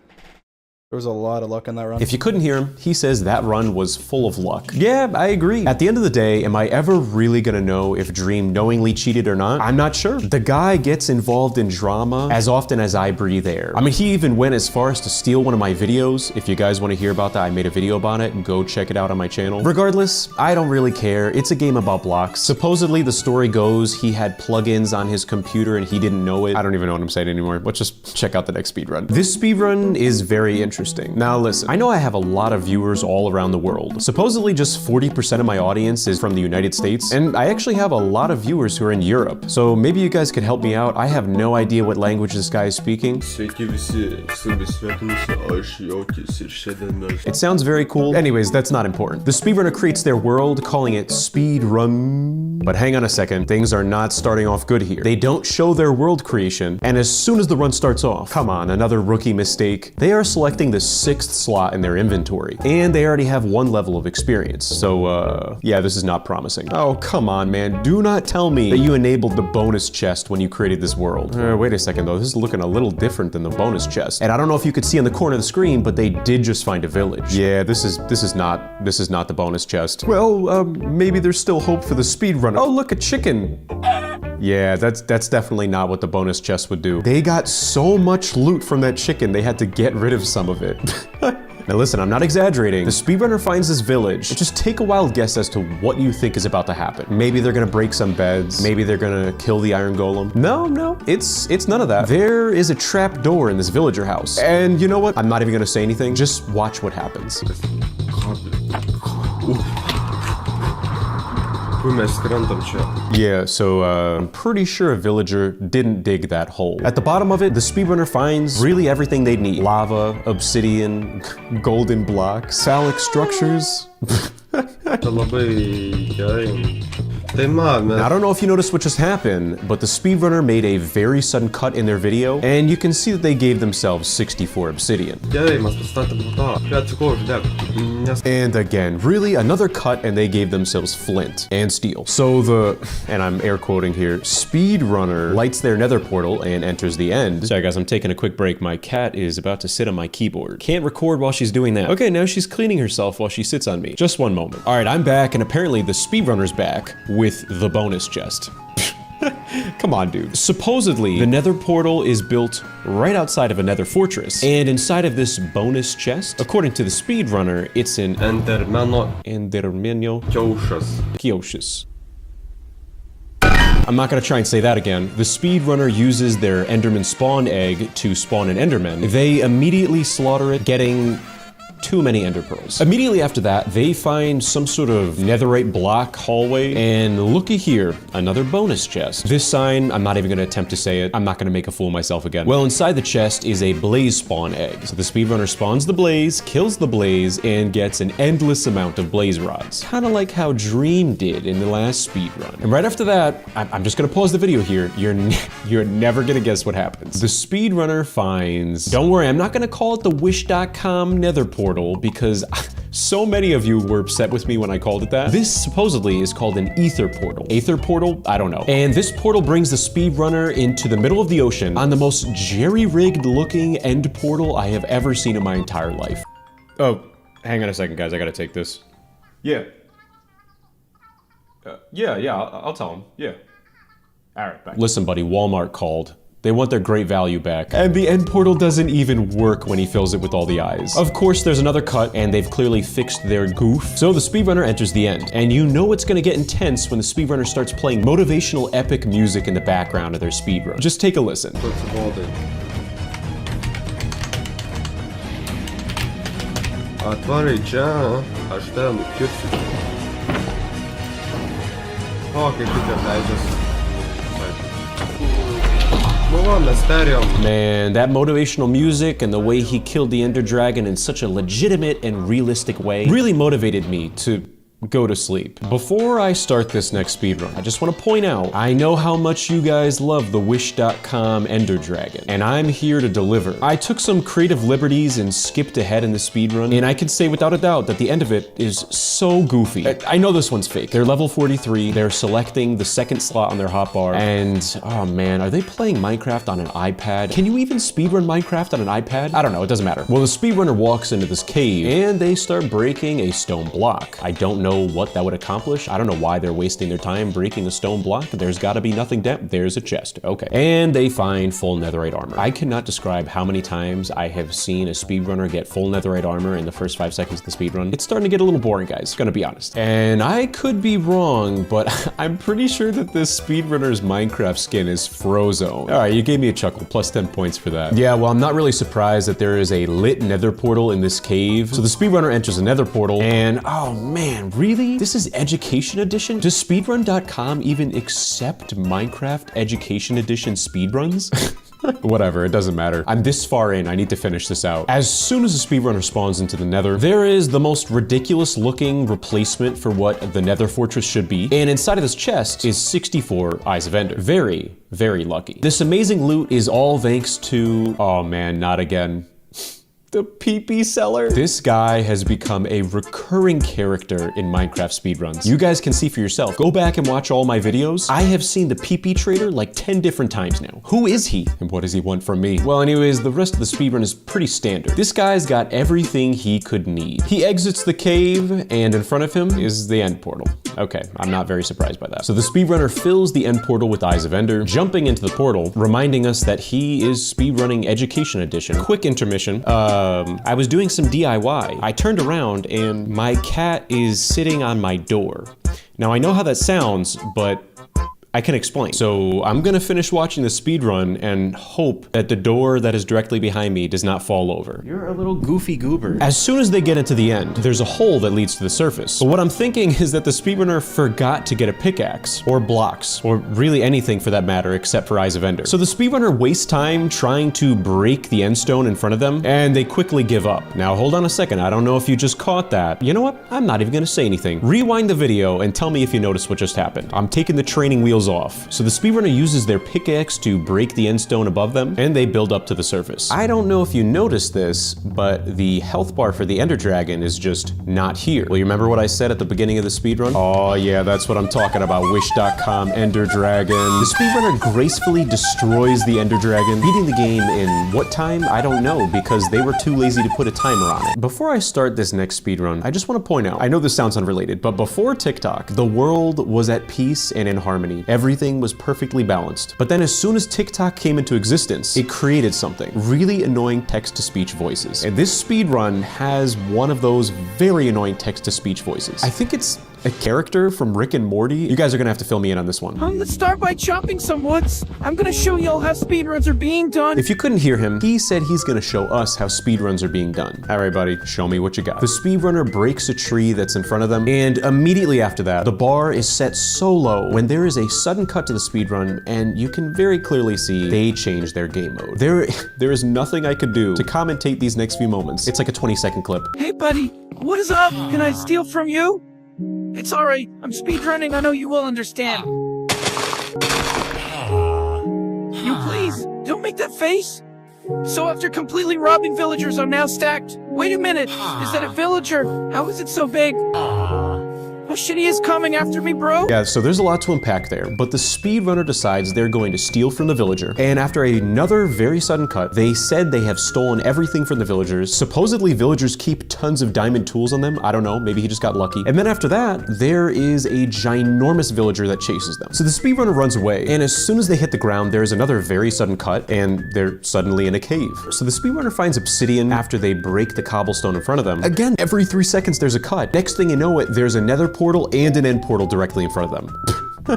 There was a lot of luck in that run. If you couldn't hear him, he says that run was full of luck. Yeah, I agree. At the end of the day, am I ever really gonna know if Dream knowingly cheated or not? I'm not sure. The guy gets involved in drama as often as I breathe air. I mean, he even went as far as to steal one of my videos. If you guys want to hear about that, I made a video about it. Go check it out on my channel. Regardless, I don't really care. It's a game about blocks. Supposedly, the story goes he had plugins on his computer and he didn't know it. I don't even know what I'm saying anymore. Let's just check out the next speedrun. This speedrun is very interesting. Now listen, I know I have a lot of viewers all around the world. Supposedly just 40% of my audience is from the United States, and I actually have a lot of viewers who are in Europe. So maybe you guys could help me out. I have no idea what language this guy is speaking. It sounds very cool. Anyways, that's not important. The speedrunner creates their world, calling it Speedrun. But hang on a second, things are not starting off good here. They don't show their world creation, and as soon as the run starts off, come on, another rookie mistake. They are selecting the 6th slot in their inventory, and they already have 1 level of experience. So, yeah, this is not promising. Oh, come on, man. Do not tell me that you enabled the bonus chest when you created this world. Wait a second, though. This is looking a little different than the bonus chest. And I don't know if you could see in the corner of the screen, but they did just find a village. Yeah, this is not the bonus chest. Well, maybe there's still hope for the speedrunner. Oh, look, a chicken. Yeah, that's definitely not what the bonus chest would do. They got so much loot from that chicken, they had to get rid of some of it. Now listen, I'm not exaggerating. The speedrunner finds this village. Just take a wild guess as to what you think is about to happen. Maybe they're gonna break some beds. Maybe they're gonna kill the iron golem. No, it's none of that. There is a trap door in this villager house. And you know what? I'm not even gonna say anything. Just watch what happens. Yeah, so I'm pretty sure a villager didn't dig that hole. At the bottom of it, the speedrunner finds really everything they need. Lava, obsidian, golden blocks, phallic structures. I don't know if you noticed what just happened, but the speedrunner made a very sudden cut in their video, and you can see that they gave themselves 64 obsidian. And again, really another cut, and they gave themselves flint and steel. So and I'm air quoting here, speedrunner lights their nether portal and enters the end. Sorry guys, I'm taking a quick break. My cat is about to sit on my keyboard. Can't record while she's doing that. Okay, now she's cleaning herself while she sits on me. Just one moment. All right, I'm back, and apparently the speedrunner's back with the bonus chest. Come on, dude. Supposedly, the nether portal is built right outside of a nether fortress, and inside of this bonus chest, according to the speedrunner, it's an Endermano Kioshus. I'm not gonna try and say that again. The speedrunner uses their Enderman spawn egg to spawn an Enderman. They immediately slaughter it, getting too many ender pearls. Immediately after that, they find some sort of netherite block hallway, and looky here, another bonus chest. This sign, I'm not even gonna attempt to say it. I'm not gonna make a fool of myself again. Well, inside the chest is a blaze spawn egg. So the speedrunner spawns the blaze, kills the blaze, and gets an endless amount of blaze rods. Kinda like how Dream did in the last speedrun. And right after that, I'm just gonna pause the video here. You're never gonna guess what happens. The speedrunner finds, don't worry, I'm not gonna call it the wish.com nether portal, because so many of you were upset with me when I called it that. This supposedly is called an ether portal. Aether portal? I don't know. And this portal brings the speedrunner into the middle of the ocean on the most jerry-rigged looking end portal I have ever seen in my entire life. Oh, hang on a second, guys. I gotta take this. Yeah. I'll tell him. Yeah. All right, bye. Listen, buddy, Walmart called. They want their great value back. And the end portal doesn't even work when he fills it with all the eyes. Of course, there's another cut, and they've clearly fixed their goof. So the speedrunner enters the end. And you know it's gonna get intense when the speedrunner starts playing motivational epic music in the background of their speedrun. Just take a listen. Man, that motivational music and the way he killed the Ender Dragon in such a legitimate and realistic way really motivated me to go to sleep. Before I start this next speedrun, I just want to point out, I know how much you guys love the wish.com Ender Dragon, and I'm here to deliver. I took some creative liberties and skipped ahead in the speedrun, and I can say without a doubt that the end of it is so goofy. I know this one's fake. They're level 43, they're selecting the second slot on their hotbar, and oh man, are they playing Minecraft on an iPad? Can you even speedrun Minecraft on an iPad? I don't know, it doesn't matter. Well, the speedrunner walks into this cave, and they start breaking a stone block. I don't know what that would accomplish. I don't know why they're wasting their time breaking a stone block. There's gotta be nothing down. There's a chest. Okay. And they find full netherite armor. I cannot describe how many times I have seen a speedrunner get full netherite armor in the first 5 seconds of the speedrun. It's starting to get a little boring, guys. Gonna be honest. And I could be wrong, but I'm pretty sure that this speedrunner's Minecraft skin is Frozone. All right, you gave me a chuckle. Plus 10 points for that. Yeah, well, I'm not really surprised that there is a lit nether portal in this cave. So the speedrunner enters a nether portal, and oh man, really? This is Education Edition? Does speedrun.com even accept Minecraft Education Edition speedruns? Whatever, it doesn't matter. I'm this far in, I need to finish this out. As soon as the speedrunner spawns into the nether, there is the most ridiculous looking replacement for what the nether fortress should be. And inside of this chest is 64 Eyes of Ender. Very, very lucky. This amazing loot is all thanks to, oh man, not again. The PP seller. This guy has become a recurring character in Minecraft speedruns. You guys can see for yourself. Go back and watch all my videos. I have seen the PP trader like 10 different times now. Who is he? And what does he want from me? Well, anyways, the rest of the speedrun is pretty standard. This guy's got everything he could need. He exits the cave, and in front of him is the end portal. Okay, I'm not very surprised by that. So the speedrunner fills the end portal with Eyes of Ender, jumping into the portal, reminding us that he is speedrunning Education Edition. Quick intermission. I was doing some DIY. I turned around and my cat is sitting on my door. Now I know how that sounds, but I can explain. So I'm gonna finish watching the speedrun and hope that the door that is directly behind me does not fall over. You're a little goofy goober. As soon as they get into the end, there's a hole that leads to the surface. But what I'm thinking is that the speedrunner forgot to get a pickaxe, or blocks, or really anything for that matter except for Eyes of Ender. So the speedrunner wastes time trying to break the end stone in front of them, and they quickly give up. Now hold on a second, I don't know if you just caught that. You know what? I'm not even gonna say anything. Rewind the video and tell me if you noticed what just happened. I'm taking the training wheels off. So the speedrunner uses their pickaxe to break the end stone above them, and they build up to the surface. I don't know if you noticed this, but the health bar for the Ender Dragon is just not here. Well, you remember what I said at the beginning of the speedrun? Oh yeah, that's what I'm talking about. Wish.com Ender Dragon. The speedrunner gracefully destroys the Ender Dragon, beating the game in what time? I don't know, because they were too lazy to put a timer on it. Before I start this next speedrun, I just want to point out, I know this sounds unrelated, but before TikTok, the world was at peace and in harmony. Everything was perfectly balanced. But then as soon as TikTok came into existence, it created something. Really annoying text-to-speech voices. And this speedrun has one of those very annoying text-to-speech voices. I think it's a character from Rick and Morty. You guys are gonna have to fill me in on this one. Let's start by chopping some woods. I'm gonna show y'all how speedruns are being done. If you couldn't hear him, he said he's gonna show us how speedruns are being done. All right, buddy, show me what you got. The speedrunner breaks a tree that's in front of them, and immediately after that, the bar is set so low when there is a sudden cut to the speedrun, and you can very clearly see they changed their game mode. There is nothing I could do to commentate these next few moments. It's like a 20-second clip. Hey, buddy, what is up? Can I steal from you? It's alright, I'm speedrunning, I know you will understand. You please, don't make that face. So after completely robbing villagers, I'm now stacked. Wait a minute, is that a villager? How is it so big? Oh shit, he is coming after me, bro. Yeah, so there's a lot to unpack there, but the speedrunner decides they're going to steal from the villager, and after another very sudden cut, they said they have stolen everything from the villagers. Supposedly villagers keep tons of diamond tools on them. I don't know, maybe he just got lucky. And then after that, there is a ginormous villager that chases them. So the speedrunner runs away, and as soon as they hit the ground, there's another very sudden cut, and they're suddenly in a cave. So the speedrunner finds obsidian after they break the cobblestone in front of them. Again, every 3 seconds there's a cut. Next thing you know it, there's a nether portal and an end portal directly in front of them.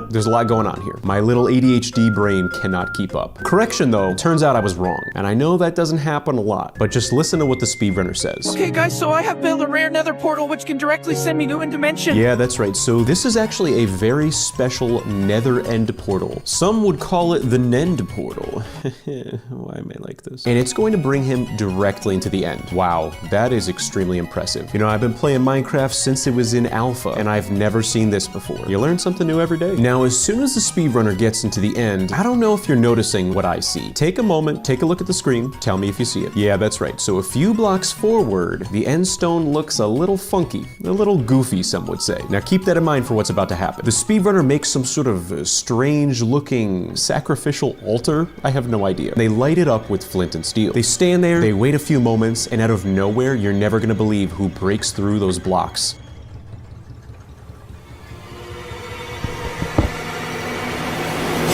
There's a lot going on here. My little ADHD brain cannot keep up. Correction though, turns out I was wrong. And I know that doesn't happen a lot, but just listen to what the speedrunner says. Okay guys, so I have built a rare nether portal which can directly send me to a dimension. Yeah, that's right. So this is actually a very special nether end portal. Some would call it the Nend portal. Why am I like this? And it's going to bring him directly into the end. Wow, that is extremely impressive. You know, I've been playing Minecraft since it was in alpha, and I've never seen this before. You learn something new every day. Now, as soon as the speedrunner gets into the end, I don't know if you're noticing what I see. Take a moment, take a look at the screen, tell me if you see it. Yeah, that's right. So a few blocks forward, the end stone looks a little funky, a little goofy, some would say. Now keep that in mind for what's about to happen. The speedrunner makes some sort of strange looking sacrificial altar. I have no idea. They light it up with flint and steel. They stand there, they wait a few moments, and out of nowhere, you're never gonna believe who breaks through those blocks.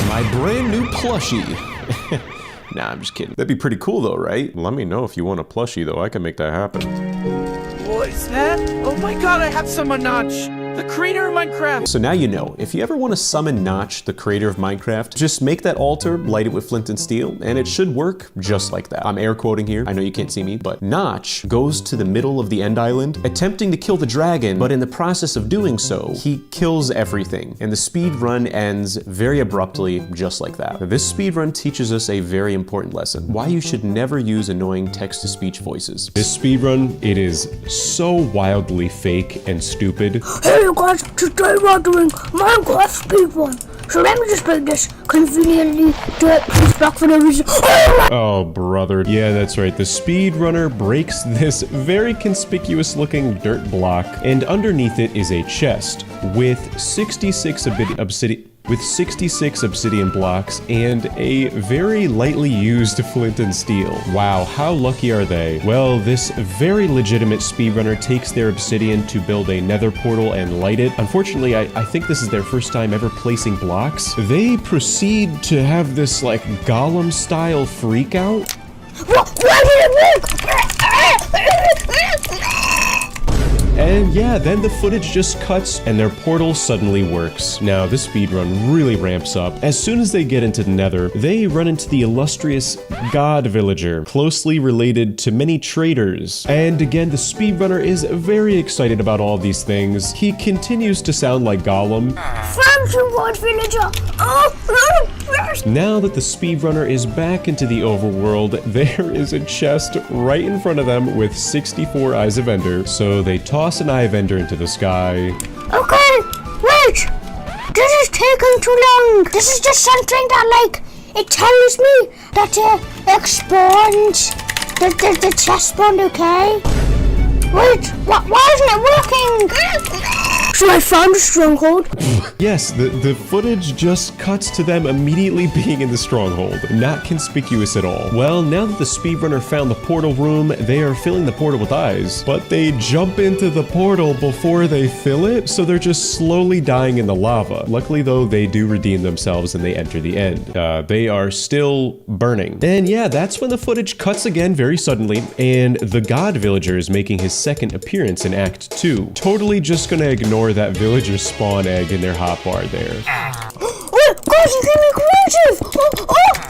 My brand new plushie. Nah, I'm just kidding. That'd be pretty cool though, right? Let me know if you want a plushie though. I can make that happen. What is that? Oh my god, I have some Notch, the creator of Minecraft. So now you know, if you ever want to summon Notch, the creator of Minecraft, just make that altar, light it with flint and steel, and it should work just like that. I'm air quoting here. I know you can't see me, but Notch goes to the middle of the end island, attempting to kill the dragon, but in the process of doing so, he kills everything, and the speed run ends very abruptly, just like that. Now, this speed run teaches us a very important lesson: why you should never use annoying text-to-speech voices. This speed run, it is so wildly fake and stupid. Hey you guys, today we're doing Minecraft speedrun. So let me just break this conveniently to it. Please back for the reason. Oh, brother. Yeah, that's right. The speedrunner breaks this very conspicuous looking dirt block, and underneath it is a chest with 66 obsidian blocks and a very lightly used flint and steel. Wow, how lucky are they? Well, this very legitimate speedrunner takes their obsidian to build a nether portal and light it. Unfortunately, I think this is their first time ever placing blocks. They proceed to have this like Gollum style freak out. What did it work? yeah, then the footage just cuts and their portal suddenly works. Now, this speedrun really ramps up. As soon as they get into the Nether, they run into the illustrious God Villager, closely related to many traders. And again, the speedrunner is very excited about all these things. He continues to sound like Gollum. Thank you, God Villager. Now that the speedrunner is back into the overworld, there is a chest right in front of them with 64 Eyes of Ender. So they toss an Eye of Ender into the sky. Okay, wait. This is taking too long. This is just something that, like, it tells me that it spawns. The chest spawned, okay? Wait, why isn't it working? So I found a stronghold. Yes, the footage just cuts to them immediately being in the stronghold. Not conspicuous at all. Well, now that the speedrunner found the portal room, they are filling the portal with eyes, but they jump into the portal before they fill it, so they're just slowly dying in the lava. Luckily though, they do redeem themselves and they enter the end. They are still burning. And yeah, that's when the footage cuts again very suddenly, and the God Villager is making his second appearance in Act 2. Totally just gonna ignore that villager spawn egg in their hotbar there. Oh, guys, you can be creative!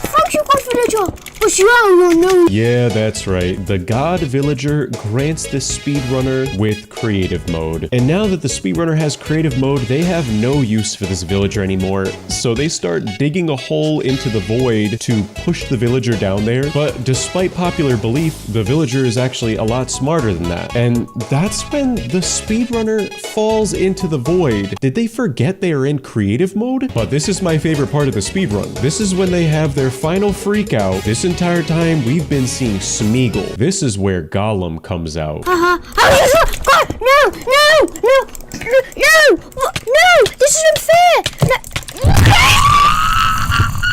Thank you, God Villager! But you don't know. Yeah, that's right. The God Villager grants the speedrunner with creative mode. And now that the speedrunner has creative mode, they have no use for this villager anymore. So they start digging a hole into the void to push the villager down there. But despite popular belief, the villager is actually a lot smarter than that. And that's when the speedrunner falls into the void. Did they forget they are in creative mode? But this is my favorite part of the speedrun. This is when they have their final freak out. This entire time we've been seeing Smeagol. This is where Gollum comes out. God, no, this is unfair.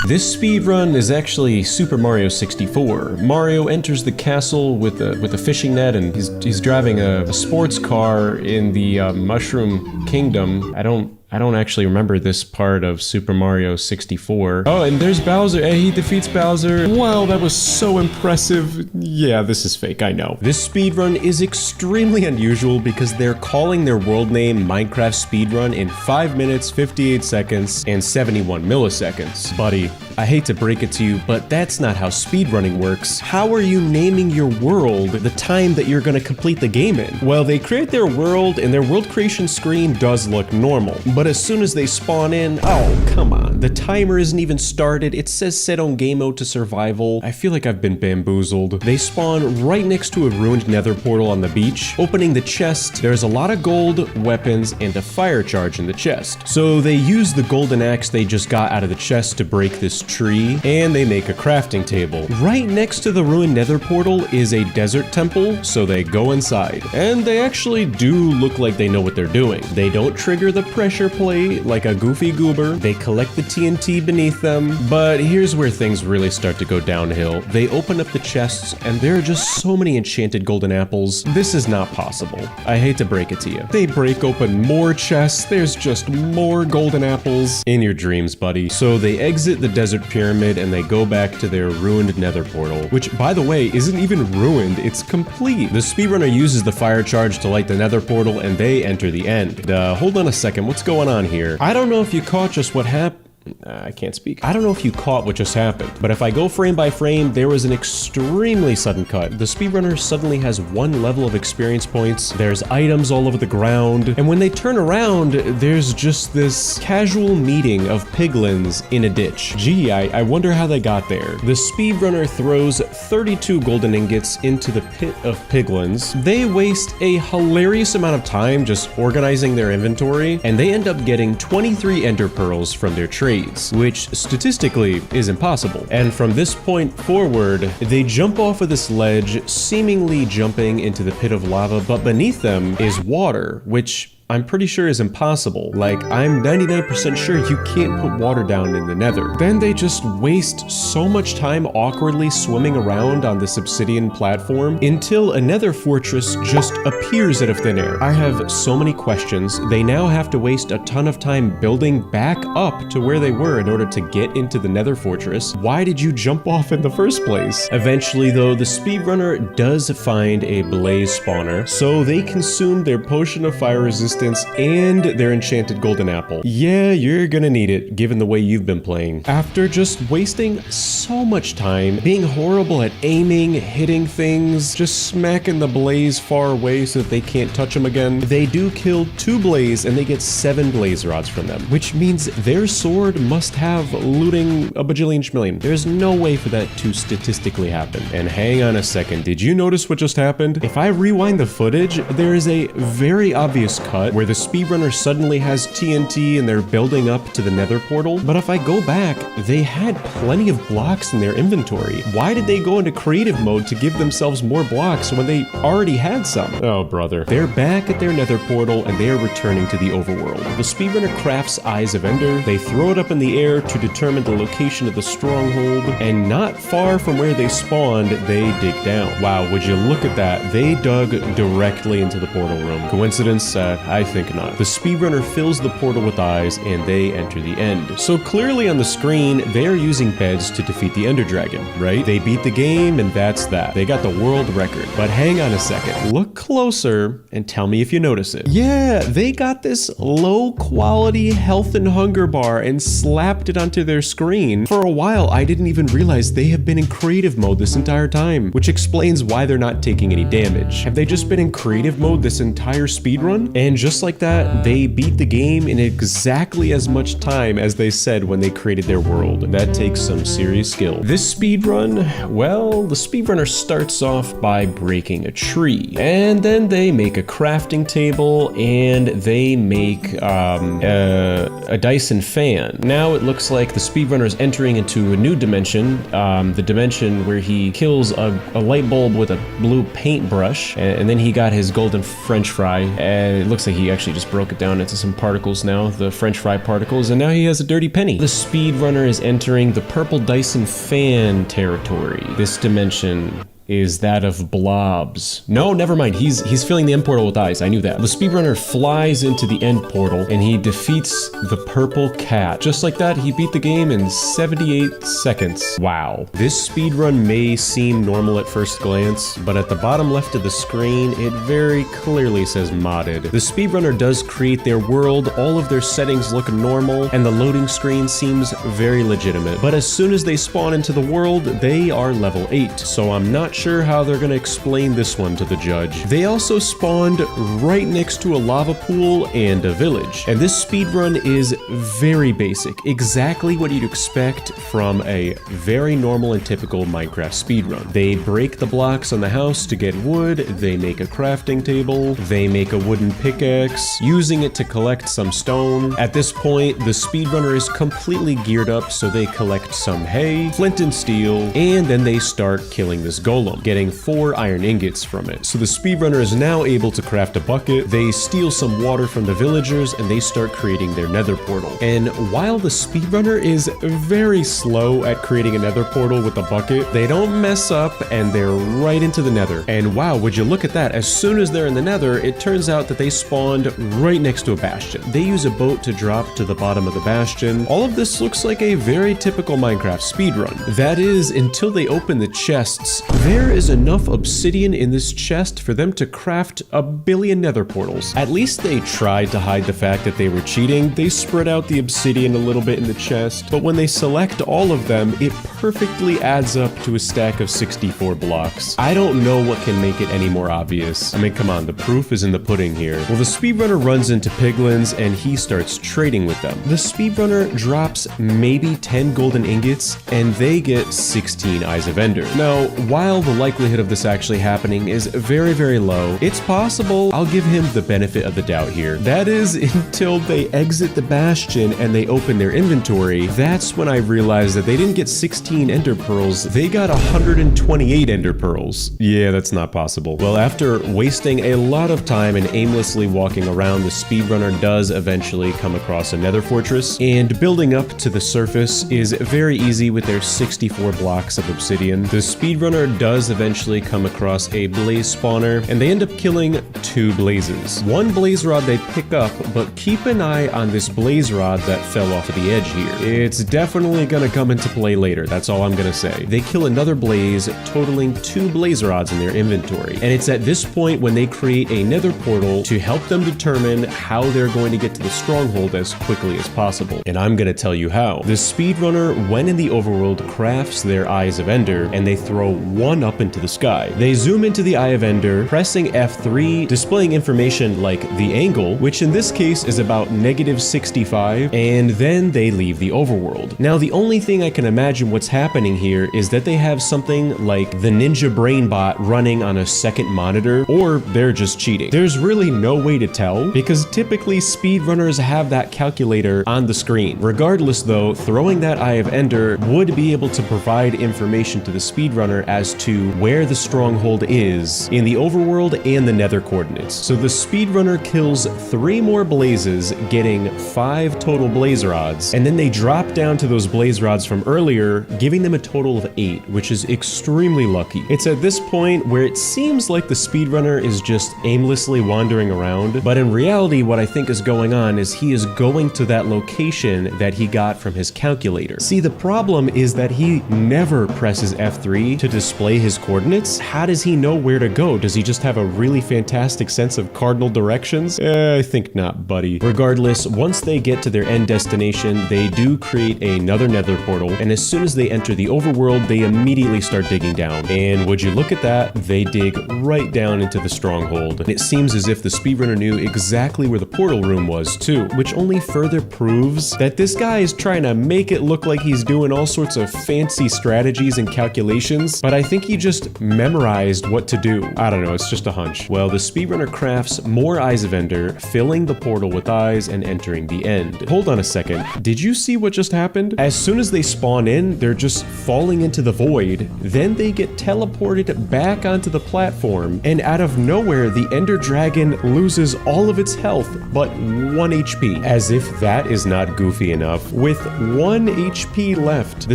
This speedrun is actually Super Mario 64. Mario enters the castle with a fishing net, and he's driving a sports car in the Mushroom Kingdom. I don't actually remember this part of Super Mario 64. Oh, and there's Bowser. Hey, he defeats Bowser. Wow, that was so impressive. Yeah, this is fake, I know. This speedrun is extremely unusual because they're calling their world name Minecraft Speedrun in 5 minutes, 58 seconds, and 71 milliseconds. Buddy, I hate to break it to you, but that's not how speedrunning works. How are you naming your world the time that you're gonna complete the game in? Well, they create their world, and their world creation screen does look normal. But as soon as they spawn in, oh, come on. The timer isn't even started. It says set on game mode to survival. I feel like I've been bamboozled. They spawn right next to a ruined nether portal on the beach. Opening the chest, there's a lot of gold, weapons, and a fire charge in the chest. So they use the golden axe they just got out of the chest to break this tree, and they make a crafting table. Right next to the ruined nether portal is a desert temple, so they go inside. And they actually do look like they know what they're doing. They don't trigger the pressure play like a goofy goober. They collect the TNT beneath them, but here's where things really start to go downhill. They open up the chests, and there are just so many enchanted golden apples. This is not possible. I hate to break it to you. They break open more chests. There's just more golden apples. In your dreams, buddy. So they exit the desert pyramid, and they go back to their ruined nether portal, which, by the way, isn't even ruined. It's complete. The speedrunner uses the fire charge to light the nether portal, and they enter the end. Hold on a second. What's going on here? I don't know if you caught just what happened. I can't speak. I don't know if you caught what just happened, but if I go frame by frame, there was an extremely sudden cut. The speedrunner suddenly has 1 level of experience points, there's items all over the ground, and when they turn around, there's just this casual meeting of piglins in a ditch. Gee, I wonder how they got there. The speedrunner throws 32 golden ingots into the pit of piglins. They waste a hilarious amount of time just organizing their inventory, and they end up getting 23 ender pearls from their trade, which statistically is impossible. And from this point forward, they jump off of this ledge, seemingly jumping into the pit of lava, but beneath them is water, which I'm pretty sure is impossible. Like, I'm 99% sure you can't put water down in the nether. Then they just waste so much time awkwardly swimming around on this obsidian platform until a nether fortress just appears out of thin air. I have so many questions. They now have to waste a ton of time building back up to where they were in order to get into the nether fortress. Why did you jump off in the first place? Eventually though, the speedrunner does find a blaze spawner, so they consume their potion of fire resistance and their enchanted golden apple. Yeah, you're gonna need it, given the way you've been playing. After just wasting so much time, being horrible at aiming, hitting things, just smacking the blaze far away so that they can't touch them again, they do kill 2 blaze and they get 7 blaze rods from them, which means their sword must have looting a bajillion schmillion. There's no way for that to statistically happen. And hang on a second, did you notice what just happened? If I rewind the footage, there is a very obvious cut where the speedrunner suddenly has TNT and they're building up to the nether portal. But if I go back, they had plenty of blocks in their inventory. Why did they go into creative mode to give themselves more blocks when they already had some? Oh, brother. They're back at their nether portal and they are returning to the overworld. The speedrunner crafts Eyes of Ender. They throw it up in the air to determine the location of the stronghold, and not far from where they spawned, they dig down. Wow, would you look at that? They dug directly into the portal room. Coincidence? I think not. The speedrunner fills the portal with eyes and they enter the end. So clearly on the screen, they're using beds to defeat the Ender Dragon, right? They beat the game and that's that. They got the world record. But hang on a second. Look closer and tell me if you notice it. Yeah, they got this low quality health and hunger bar and slapped it onto their screen. For a while, I didn't even realize they have been in creative mode this entire time, which explains why they're not taking any damage. Have they just been in creative mode this entire speedrun? And just like that, they beat the game in exactly as much time as they said when they created their world. That takes some serious skill. This speedrun, well, the speedrunner starts off by breaking a tree, and then they make a crafting table, and they make a Dyson fan. Now it looks like the speedrunner is entering into a new dimension, the dimension where he kills a light bulb with a blue paintbrush, and then he got his golden french fry, and it looks like he actually just broke it down into some particles now, the french fry particles, and now he has a dirty penny. The speedrunner is entering the purple Dyson fan territory. This dimension is that of blobs. No, never mind. He's filling the end portal with eyes. I knew that. The speedrunner flies into the end portal and he defeats the purple cat. Just like that, he beat the game in 78 seconds. Wow. This speedrun may seem normal at first glance, but at the bottom left of the screen, it very clearly says modded. The speedrunner does create their world, all of their settings look normal, and the loading screen seems very legitimate. But as soon as they spawn into the world, they are level 8, so I'm not sure how they're gonna explain this one to the judge. They also spawned right next to a lava pool and a village. And this speedrun is very basic, exactly what you'd expect from a very normal and typical Minecraft speedrun. They break the blocks on the house to get wood, they make a crafting table, they make a wooden pickaxe, using it to collect some stone. At this point, the speedrunner is completely geared up, so they collect some hay, flint and steel, and then they start killing this golem, getting 4 iron ingots from it. So the speedrunner is now able to craft a bucket, they steal some water from the villagers, and they start creating their nether portal. And while the speedrunner is very slow at creating a nether portal with a bucket, they don't mess up and they're right into the nether. And wow, would you look at that, as soon as they're in the nether, it turns out that they spawned right next to a bastion. They use a boat to drop to the bottom of the bastion. All of this looks like a very typical Minecraft speedrun. That is, until they open the chests. There is enough obsidian in this chest for them to craft a billion nether portals. At least they tried to hide the fact that they were cheating. They spread out the obsidian a little bit in the chest, but when they select all of them, it perfectly adds up to a stack of 64 blocks. I don't know what can make it any more obvious. I mean, come on, the proof is in the pudding here. Well, the speedrunner runs into piglins and he starts trading with them. The speedrunner drops maybe 10 golden ingots and they get 16 Eyes of Ender. Now, while the likelihood of this actually happening is very, very low. It's possible. I'll give him the benefit of the doubt here. That is until they exit the bastion and they open their inventory. That's when I realized that they didn't get 16 ender pearls. They got 128 ender pearls. Yeah, that's not possible. Well, after wasting a lot of time and aimlessly walking around, the speedrunner does eventually come across a nether fortress, and building up to the surface is very easy with their 64 blocks of obsidian. The speedrunner does eventually come across a blaze spawner, and they end up killing 2 blazes. One blaze rod they pick up, but keep an eye on this blaze rod that fell off of the edge here. It's definitely gonna come into play later, that's all I'm gonna say. They kill another blaze, totaling 2 blaze rods in their inventory. And it's at this point when they create a nether portal to help them determine how they're going to get to the stronghold as quickly as possible. And I'm gonna tell you how. The speedrunner, when in the overworld, crafts their Eyes of Ender, and they throw one up into the sky. They zoom into the Eye of Ender, pressing F3, displaying information like the angle, which in this case is about -65, and then they leave the overworld. Now, the only thing I can imagine what's happening here is that they have something like the Ninja Brain Bot running on a second monitor, or they're just cheating. There's really no way to tell, because typically speedrunners have that calculator on the screen. Regardless though, throwing that Eye of Ender would be able to provide information to the speedrunner as to where the stronghold is in the overworld and the nether coordinates. So the speedrunner kills 3 more blazes, getting 5 total blaze rods, and then they drop down to those blaze rods from earlier, giving them a total of 8, which is extremely lucky. It's at this point where it seems like the speedrunner is just aimlessly wandering around, but in reality what I think is going on is he is going to that location that he got from his calculator. See, the problem is that he never presses F3 to display his coordinates. How does he know where to go? Does he just have a really fantastic sense of cardinal directions? I think not, buddy. Regardless, once they get to their end destination, they do create another nether portal, and as soon as they enter the overworld, they immediately start digging down. And would you look at that, they dig right down into the stronghold. And it seems as if the speedrunner knew exactly where the portal room was too, which only further proves that this guy is trying to make it look like he's doing all sorts of fancy strategies and calculations, but I think he just memorized what to do. I don't know, it's just a hunch. Well, the speedrunner crafts more Eyes of Ender, filling the portal with eyes and entering the end. Hold on a second, did you see what just happened? As soon as they spawn in, they're just falling into the void, then they get teleported back onto the platform, and out of nowhere, the Ender Dragon loses all of its health, but 1 HP. As if that is not goofy enough. With 1 HP left, the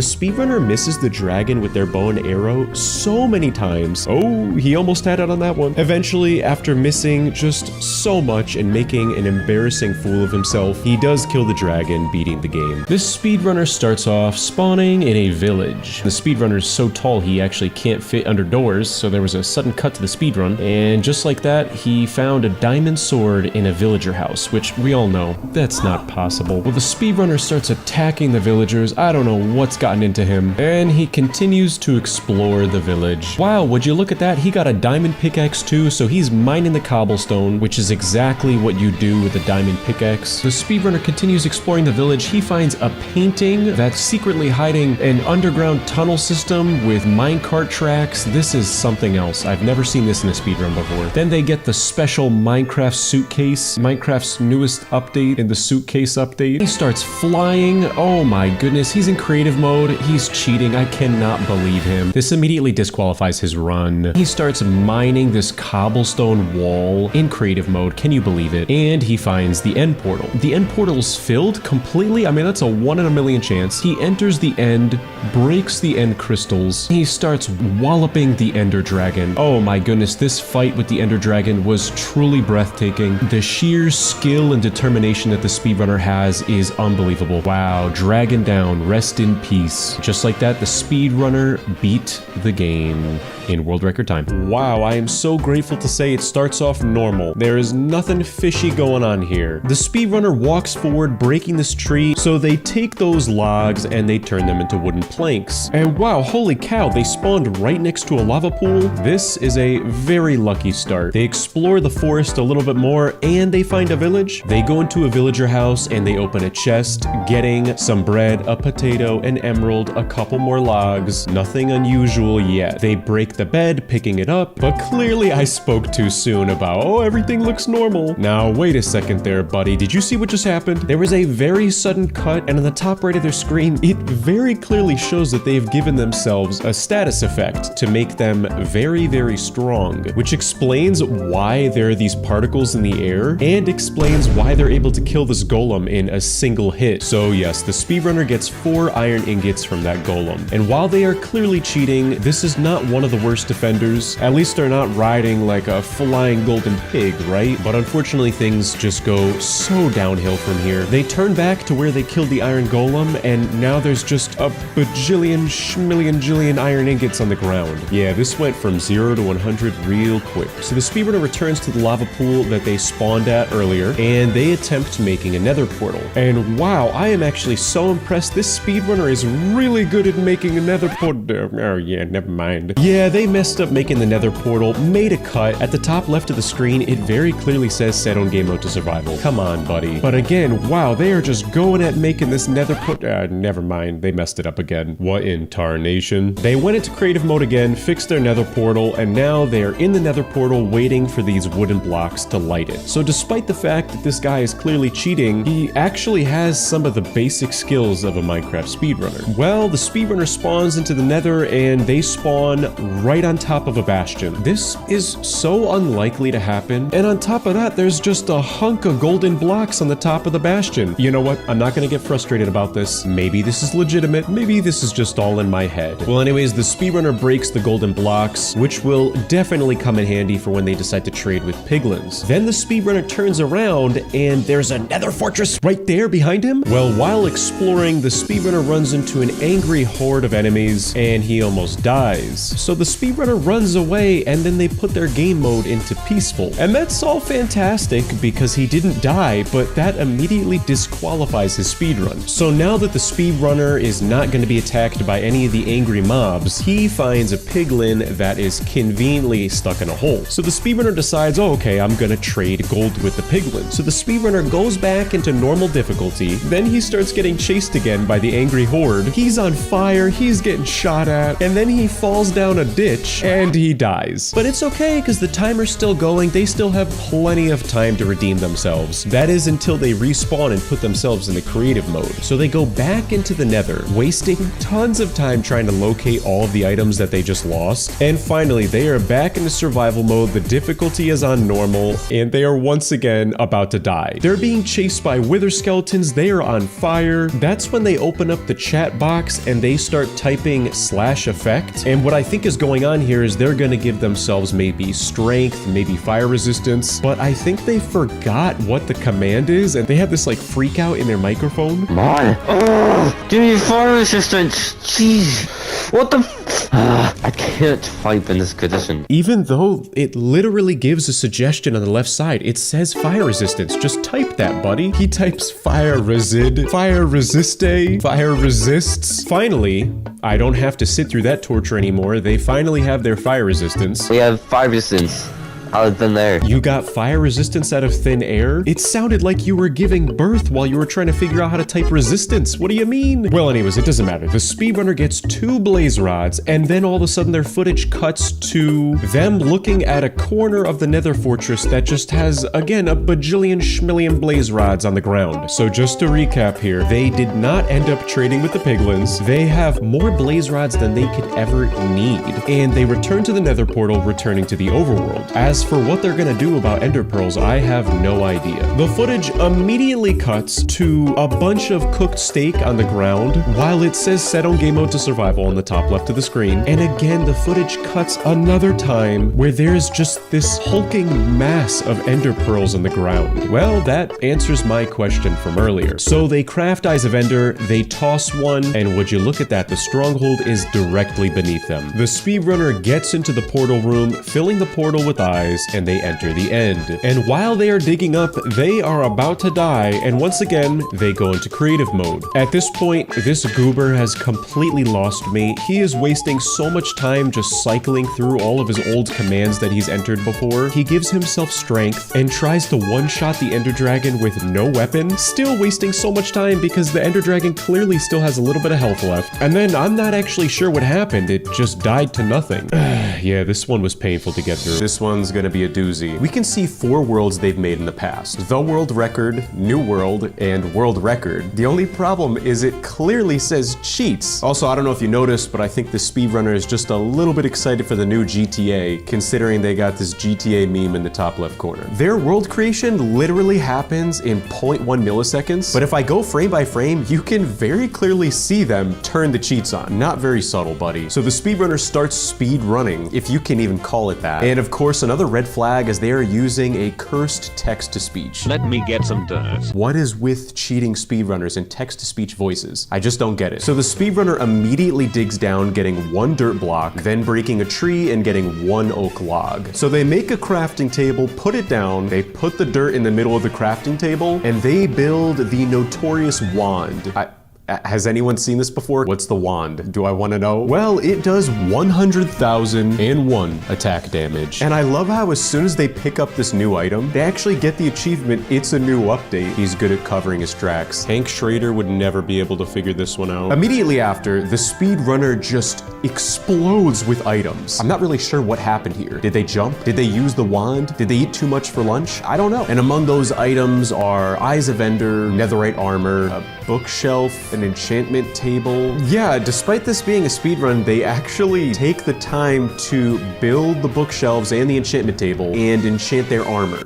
speedrunner misses the dragon with their bow and arrow so many times. Oh, he almost had it on that one. Eventually, after missing just so much and making an embarrassing fool of himself, he does kill the dragon, beating the game. This speedrunner starts off spawning in a village. The speedrunner is so tall he actually can't fit under doors, so there was a sudden cut to the speedrun, and just like that, he found a diamond sword in a villager house, which we all know, that's not possible. Well, the speedrunner starts attacking the villagers. I don't know what's gotten into him, and he continues to explore the village. Wow, would you look at that? He got a diamond pickaxe too, so he's mining the cobblestone, which is exactly what you do with a diamond pickaxe. The speedrunner continues exploring the village. He finds a painting that's secretly hiding an underground tunnel system with minecart tracks. This is something else. I've never seen this in a speedrun before. Then they get the special Minecraft suitcase, Minecraft's newest update in the suitcase update. He starts flying. Oh my goodness, he's in creative mode. He's cheating. I cannot believe him. This immediately disqualifies his run. He starts mining this cobblestone wall in creative mode. Can you believe it? And he finds the end portal. The end portal's filled completely. I mean, that's a 1 in a million chance. He enters the end, breaks the end crystals. He starts walloping the Ender Dragon. Oh my goodness, this fight with the Ender Dragon was truly breathtaking. The sheer skill and determination that the speedrunner has is unbelievable. Wow, dragon down, rest in peace. Just like that, the speedrunner beat the game in world record time. Wow, I am so grateful to say it starts off normal. There is nothing fishy going on here. The speedrunner walks forward, breaking this tree, so they take those logs and they turn them into wooden planks. And wow, holy cow, they spawned right next to a lava pool. This is a very lucky start. They explore the forest a little bit more and they find a village. They go into a villager house and they open a chest, getting some bread, a potato, an emerald, a couple more logs. Nothing unusual yet. They break the bed, picking it up, but clearly I spoke too soon about, oh, everything looks normal. Now, wait a second there, buddy. Did you see what just happened? There was a very sudden cut, and on the top right of their screen, it very clearly shows that they've given themselves a status effect to make them very, very strong, which explains why there are these particles in the air and explains why they're able to kill this golem in a single hit. So yes, the speedrunner gets 4 iron ingots from that golem. And while they are clearly cheating, this is not one of the worst defenders. At least they're not riding like a flying golden pig, right? But unfortunately, things just go so downhill from here. They turn back to where they killed the iron golem, and now there's just a bajillion, schmillion, jillion iron ingots on the ground. Yeah, this went from 0 to 100 real quick. So the speedrunner returns to the lava pool that they spawned at earlier, and they attempt making a nether portal. And wow, I am actually so impressed. This speedrunner is really good at making a nether portal. Oh yeah, never mind. Yeah, they messed up making the nether portal, made a cut. At the top left of the screen, it very clearly says set on game mode to survival. Come on, buddy. But again, wow, they are just going at making this nether portal. Never mind, they messed it up again. What in tarnation? They went into creative mode again, fixed their nether portal, and now they are in the nether portal waiting for these wooden blocks to light it. So despite the fact that this guy is clearly cheating, he actually has some of the basic skills of a Minecraft speedrunner. Well, the speedrunner spawns into the nether and they spawn right on top of a bastion. This is so unlikely to happen. And on top of that, there's just a hunk of golden blocks on the top of the bastion. You know what? I'm not gonna get frustrated about this. Maybe this is legitimate. Maybe this is just all in my head. Well, anyways, the speedrunner breaks the golden blocks, which will definitely come in handy for when they decide to trade with piglins. Then the speedrunner turns around and there's a nether fortress right there behind him. Well, while exploring, the speedrunner runs into an angry horde of enemies and he almost dies. So the speedrunner runs away and then they put their game mode into peaceful. And that's all fantastic because he didn't die, but that immediately disqualifies his speedrun. So now that the speedrunner is not going to be attacked by any of the angry mobs, he finds a piglin that is conveniently stuck in a hole. So the speedrunner decides, oh, okay, I'm gonna trade gold with the piglin. So the speedrunner goes back into normal difficulty, then he starts getting chased again by the angry horde. He's on fire, he's getting shot at, and then he falls down a ditch and he dies. But it's okay because the timer's still going, they still have plenty of time to redeem themselves. That is until they respawn and put themselves in the creative mode. So they go back into the nether, wasting tons of time trying to locate all of the items that they just lost. And finally, they are back into survival mode, the difficulty is on normal, and they are once again about to die. They're being chased by wither skeletons, they are on fire. That's when they open up the chat box and they start typing /effect. And what I think is going on here is they're gonna give themselves maybe strength, maybe fire resistance, but I think they forgot what the command is and they have this like freak out in their microphone. Come on. Oh, give me fire resistance. Jeez. What the I can't fight in this condition. Even though it literally gives a suggestion on the left side, it says fire resistance. Just type that, buddy. He types fire resid, fire resiste, fire resists. Finally, I don't have to sit through that torture anymore. They finally have their fire resistance. We have fire resistance. Out of thin air. You got fire resistance out of thin air? It sounded like you were giving birth while you were trying to figure out how to type resistance. What do you mean? Well, anyways, it doesn't matter. The speedrunner gets 2 blaze rods, and then all of a sudden their footage cuts to them looking at a corner of the nether fortress that just has, again, a bajillion schmillion blaze rods on the ground. So just to recap here, they did not end up trading with the piglins. They have more blaze rods than they could ever need. And they return to the nether portal, returning to the overworld. As for what they're gonna do about ender pearls, I have no idea. The footage immediately cuts to a bunch of cooked steak on the ground, while it says set on game mode to survival on the top left of the screen. And again, the footage cuts another time where there's just this hulking mass of ender pearls on the ground. Well, that answers my question from earlier. So they craft Eyes of Ender, they toss one, and would you look at that, the stronghold is directly beneath them. The speedrunner gets into the portal room, filling the portal with eyes, and they enter the end. And while they are digging up, they are about to die, and once again, they go into creative mode. At this point, this goober has completely lost me. He is wasting so much time just cycling through all of his old commands that he's entered before. He gives himself strength and tries to one-shot the Ender Dragon with no weapon, still wasting so much time because the Ender Dragon clearly still has a little bit of health left. And then I'm not actually sure what happened, it just died to nothing. Yeah, this one was painful to get through. This one's gonna be a doozy. We can see 4 worlds they've made in the past. The world record, new world, and world record. The only problem is it clearly says cheats. Also, I don't know if you noticed, but I think the speedrunner is just a little bit excited for the new GTA, considering they got this GTA meme in the top left corner. Their world creation literally happens in 0.1 milliseconds, but if I go frame by frame, you can very clearly see them turn the cheats on. Not very subtle, buddy. So the speedrunner starts speed running, if you can even call it that. And of course, another red flag is they are using a cursed text-to-speech. Let me get some dirt. What is with cheating speedrunners and text-to-speech voices? I just don't get it. So the speedrunner immediately digs down, getting 1 dirt block, then breaking a tree and getting 1 oak log. So they make a crafting table, put it down, they put the dirt in the middle of the crafting table, and they build the notorious wand. Has anyone seen this before? What's the wand? Do I want to know? Well, it does 100,001 attack damage. And I love how as soon as they pick up this new item, they actually get the achievement, it's a new update. He's good at covering his tracks. Hank Schrader would never be able to figure this one out. Immediately after, the speedrunner just explodes with items. I'm not really sure what happened here. Did they jump? Did they use the wand? Did they eat too much for lunch? I don't know. And among those items are Eyes of Ender, netherite armor, a bookshelf, an enchantment table. Yeah, despite this being a speedrun, they actually take the time to build the bookshelves and the enchantment table and enchant their armor.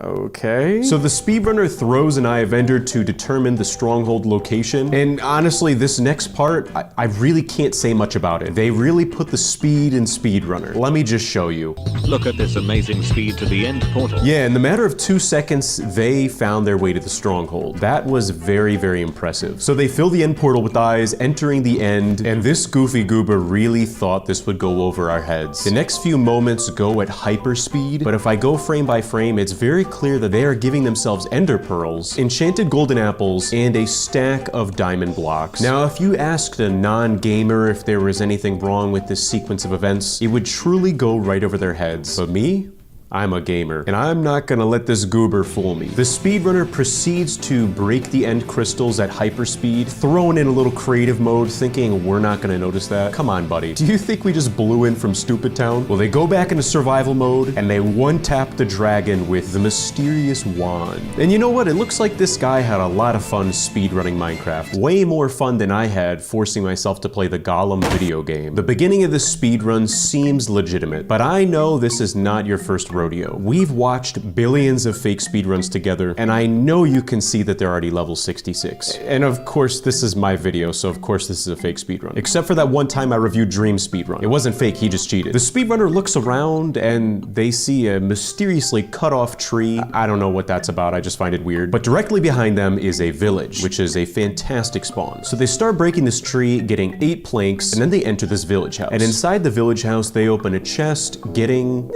Okay. So the speedrunner throws an Eye of Ender to determine the stronghold location. And honestly, this next part, I really can't say much about it. They really put the speed in speedrunner. Let me just show you. Look at this amazing speed to the end portal. Yeah, in the matter of 2 seconds, they found their way to the stronghold. That was very, very impressive. So they fill the end portal with eyes, entering the end, and this goofy goober really thought this would go over our heads. The next few moments go at hyper speed, but if I go frame by frame, it's very clear that they are giving themselves ender pearls, enchanted golden apples, and a stack of diamond blocks. Now, if you asked a non-gamer if there was anything wrong with this sequence of events, it would truly go right over their heads. But me? I'm a gamer, and I'm not gonna let this goober fool me. The speedrunner proceeds to break the end crystals at hyperspeed, throwing in a little creative mode, thinking we're not gonna notice that. Come on, buddy. Do you think we just blew in from Stupid Town? Well, they go back into survival mode, and they one-tap the dragon with the mysterious wand. And you know what? It looks like this guy had a lot of fun speedrunning Minecraft. Way more fun than I had forcing myself to play the Gollum video game. The beginning of this speedrun seems legitimate, but I know this is not your first rodeo. We've watched billions of fake speedruns together, and I know you can see that they're already level 66. And of course, this is my video, so of course this is a fake speedrun. Except for that one time I reviewed Dream speedrun. It wasn't fake, he just cheated. The speedrunner looks around and they see a mysteriously cut off tree. I don't know what that's about, I just find it weird. But directly behind them is a village, which is a fantastic spawn. So they start breaking this tree, getting 8 planks, and then they enter this village house. And inside the village house, they open a chest, getting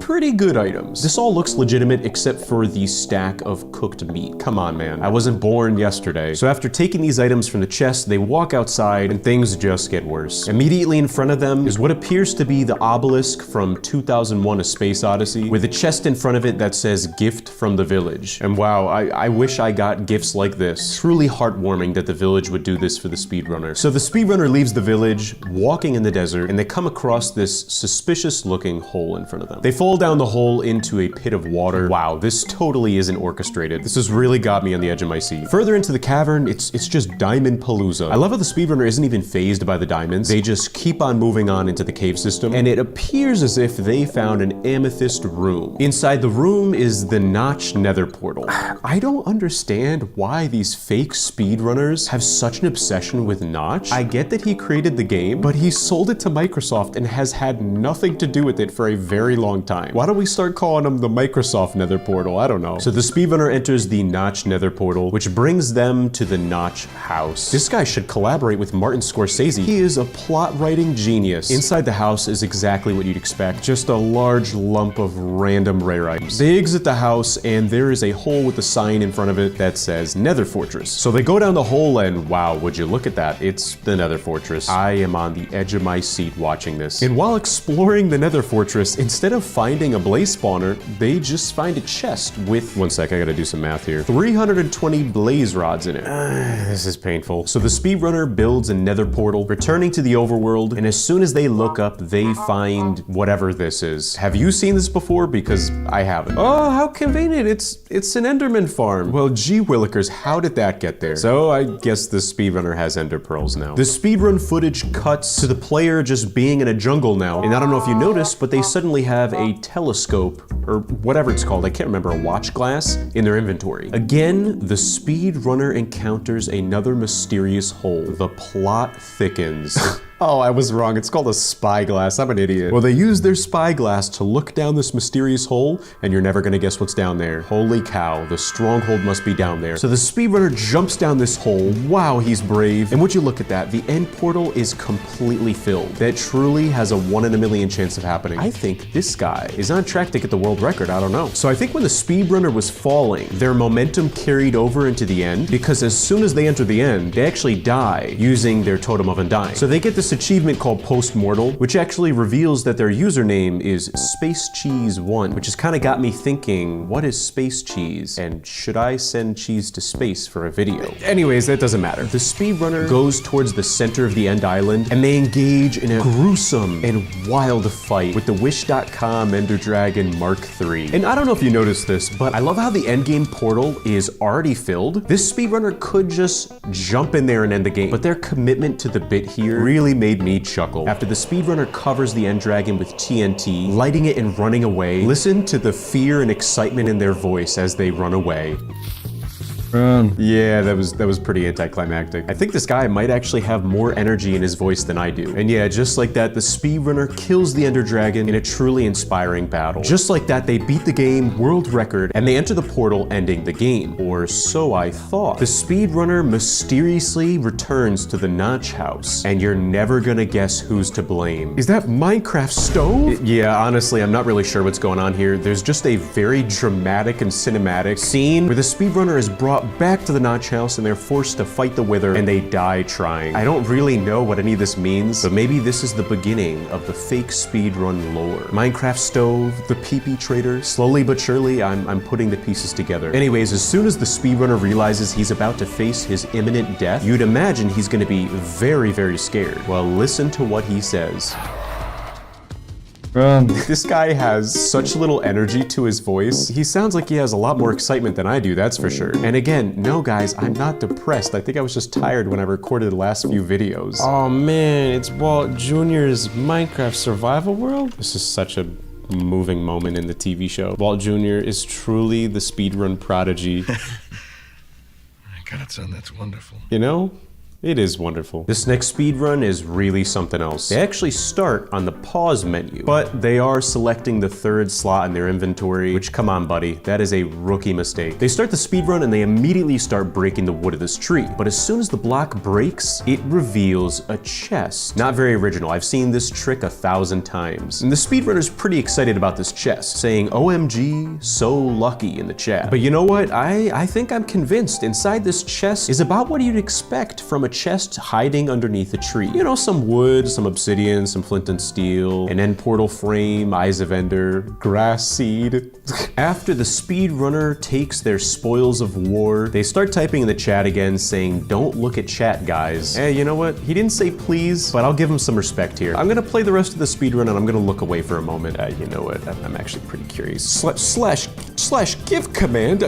pretty good items. This all looks legitimate except for the stack of cooked meat. Come on, man. I wasn't born yesterday. So after taking these items from the chest, they walk outside and things just get worse. Immediately in front of them is what appears to be the obelisk from 2001: A Space Odyssey, with a chest in front of it that says gift from the village. And wow, I wish I got gifts like this. Truly heartwarming that the village would do this for the speedrunner. So the speedrunner leaves the village, walking in the desert, and they come across this suspicious looking hole in front of them. They fall down the hole into a pit of water. Wow, this totally isn't orchestrated. This has really got me on the edge of my seat. Further into the cavern, it's just diamond palooza. I love how the speedrunner isn't even phased by the diamonds. They just keep on moving on into the cave system, and it appears as if they found an amethyst room. Inside the room is the Notch nether portal. I don't understand why these fake speedrunners have such an obsession with Notch. I get that he created the game, but he sold it to Microsoft and has had nothing to do with it for a very long time. Why don't we start calling them the Microsoft nether portal? I don't know. So the speedrunner enters the Notch nether portal, which brings them to the Notch house. This guy should collaborate with Martin Scorsese. He is a plot writing genius. Inside the house is exactly what you'd expect. Just a large lump of random rare items. They exit the house and there is a hole with a sign in front of it that says Nether Fortress. So they go down the hole and wow, would you look at that? It's the Nether Fortress. I am on the edge of my seat watching this. And while exploring the Nether Fortress, instead of finding finding a blaze spawner, they just find a chest with, one sec, I gotta do some math here, 320 blaze rods in it. This is painful. So the speedrunner builds a nether portal, returning to the overworld, and as soon as they look up, they find whatever this is. Have you seen this before? Because I haven't. Oh, how convenient. It's an Enderman farm. Well, gee willikers, how did that get there? So I guess the speedrunner has ender pearls now. The speedrun footage cuts to the player just being in a jungle now. And I don't know if you noticed, but they suddenly have a telescope, or whatever it's called, I can't remember, a watch glass, in their inventory. Again, the speedrunner encounters another mysterious hole. The plot thickens. Oh, I was wrong. It's called a spyglass. I'm an idiot. Well, they use their spyglass to look down this mysterious hole, and you're never gonna guess what's down there. Holy cow, the stronghold must be down there. So the speedrunner jumps down this hole. Wow, he's brave. And would you look at that? The end portal is completely filled. That truly has a 1 in a million chance of happening. I think this guy is on track to get the world record. I don't know. So I think when the speedrunner was falling, their momentum carried over into the end, because as soon as they enter the end, they actually die using their totem of undying. So they get this achievement called Post-Mortal, which actually reveals that their username is Space Cheese 1, which has kind of got me thinking, what is Space Cheese? And should I send cheese to space for a video? Anyways, that doesn't matter. The speedrunner goes towards the center of the end island, and they engage in a gruesome and wild fight with the Wish.com Ender Dragon Mark III. And I don't know if you noticed this, but I love how the endgame portal is already filled. This speedrunner could just jump in there and end the game, but their commitment to the bit here really made me chuckle. After the speedrunner covers the end dragon with TNT, lighting it and running away, listen to the fear and excitement in their voice as they run away. Run. Yeah, that was pretty anticlimactic. I think this guy might actually have more energy in his voice than I do. And yeah, just like that, the speedrunner kills the Ender Dragon in a truly inspiring battle. Just like that, they beat the game world record, and they enter the portal, ending the game. Or so I thought. The speedrunner mysteriously returns to the Notch house, and you're never gonna guess who's to blame. Is that Minecraft stove? Yeah, honestly, I'm not really sure what's going on here. There's just a very dramatic and cinematic scene where the speedrunner is brought back to the Notch house and they're forced to fight the Wither, and they die trying. I don't really know what any of this means, but maybe this is the beginning of the fake speedrun lore. Minecraft stove, the PP trader, slowly but surely I'm putting the pieces together. Anyways, as soon as the speedrunner realizes he's about to face his imminent death, you'd imagine he's gonna be very, very scared. Well, listen to what he says. Run. This guy has such little energy to his voice. He sounds like he has a lot more excitement than I do, that's for sure. And again, no guys, I'm not depressed. I think I was just tired when I recorded the last few videos. Oh man, it's Walt Jr.'s Minecraft survival world? This is such a moving moment in the TV show. Walt Jr. is truly the speedrun prodigy. God, son, that's wonderful. You know? It is wonderful. This next speedrun is really something else. They actually start on the pause menu, but they are selecting the third slot in their inventory, which, come on buddy, that is a rookie mistake. They start the speedrun and they immediately start breaking the wood of this tree, but as soon as the block breaks, it reveals a chest. Not very original, I've seen this trick 1,000 times. And the speedrunner's pretty excited about this chest, saying OMG, so lucky in the chat. But you know what, I think I'm convinced inside this chest is about what you'd expect from a chest hiding underneath a tree. You know, some wood, some obsidian, some flint and steel, an end portal frame, eyes of ender, grass seed. After the speedrunner takes their spoils of war, they start typing in the chat again saying, don't look at chat, guys. Hey, you know what? He didn't say please, but I'll give him some respect here. I'm gonna play the rest of the speedrun and I'm gonna look away for a moment. You know what? I'm actually pretty curious. Slash give command.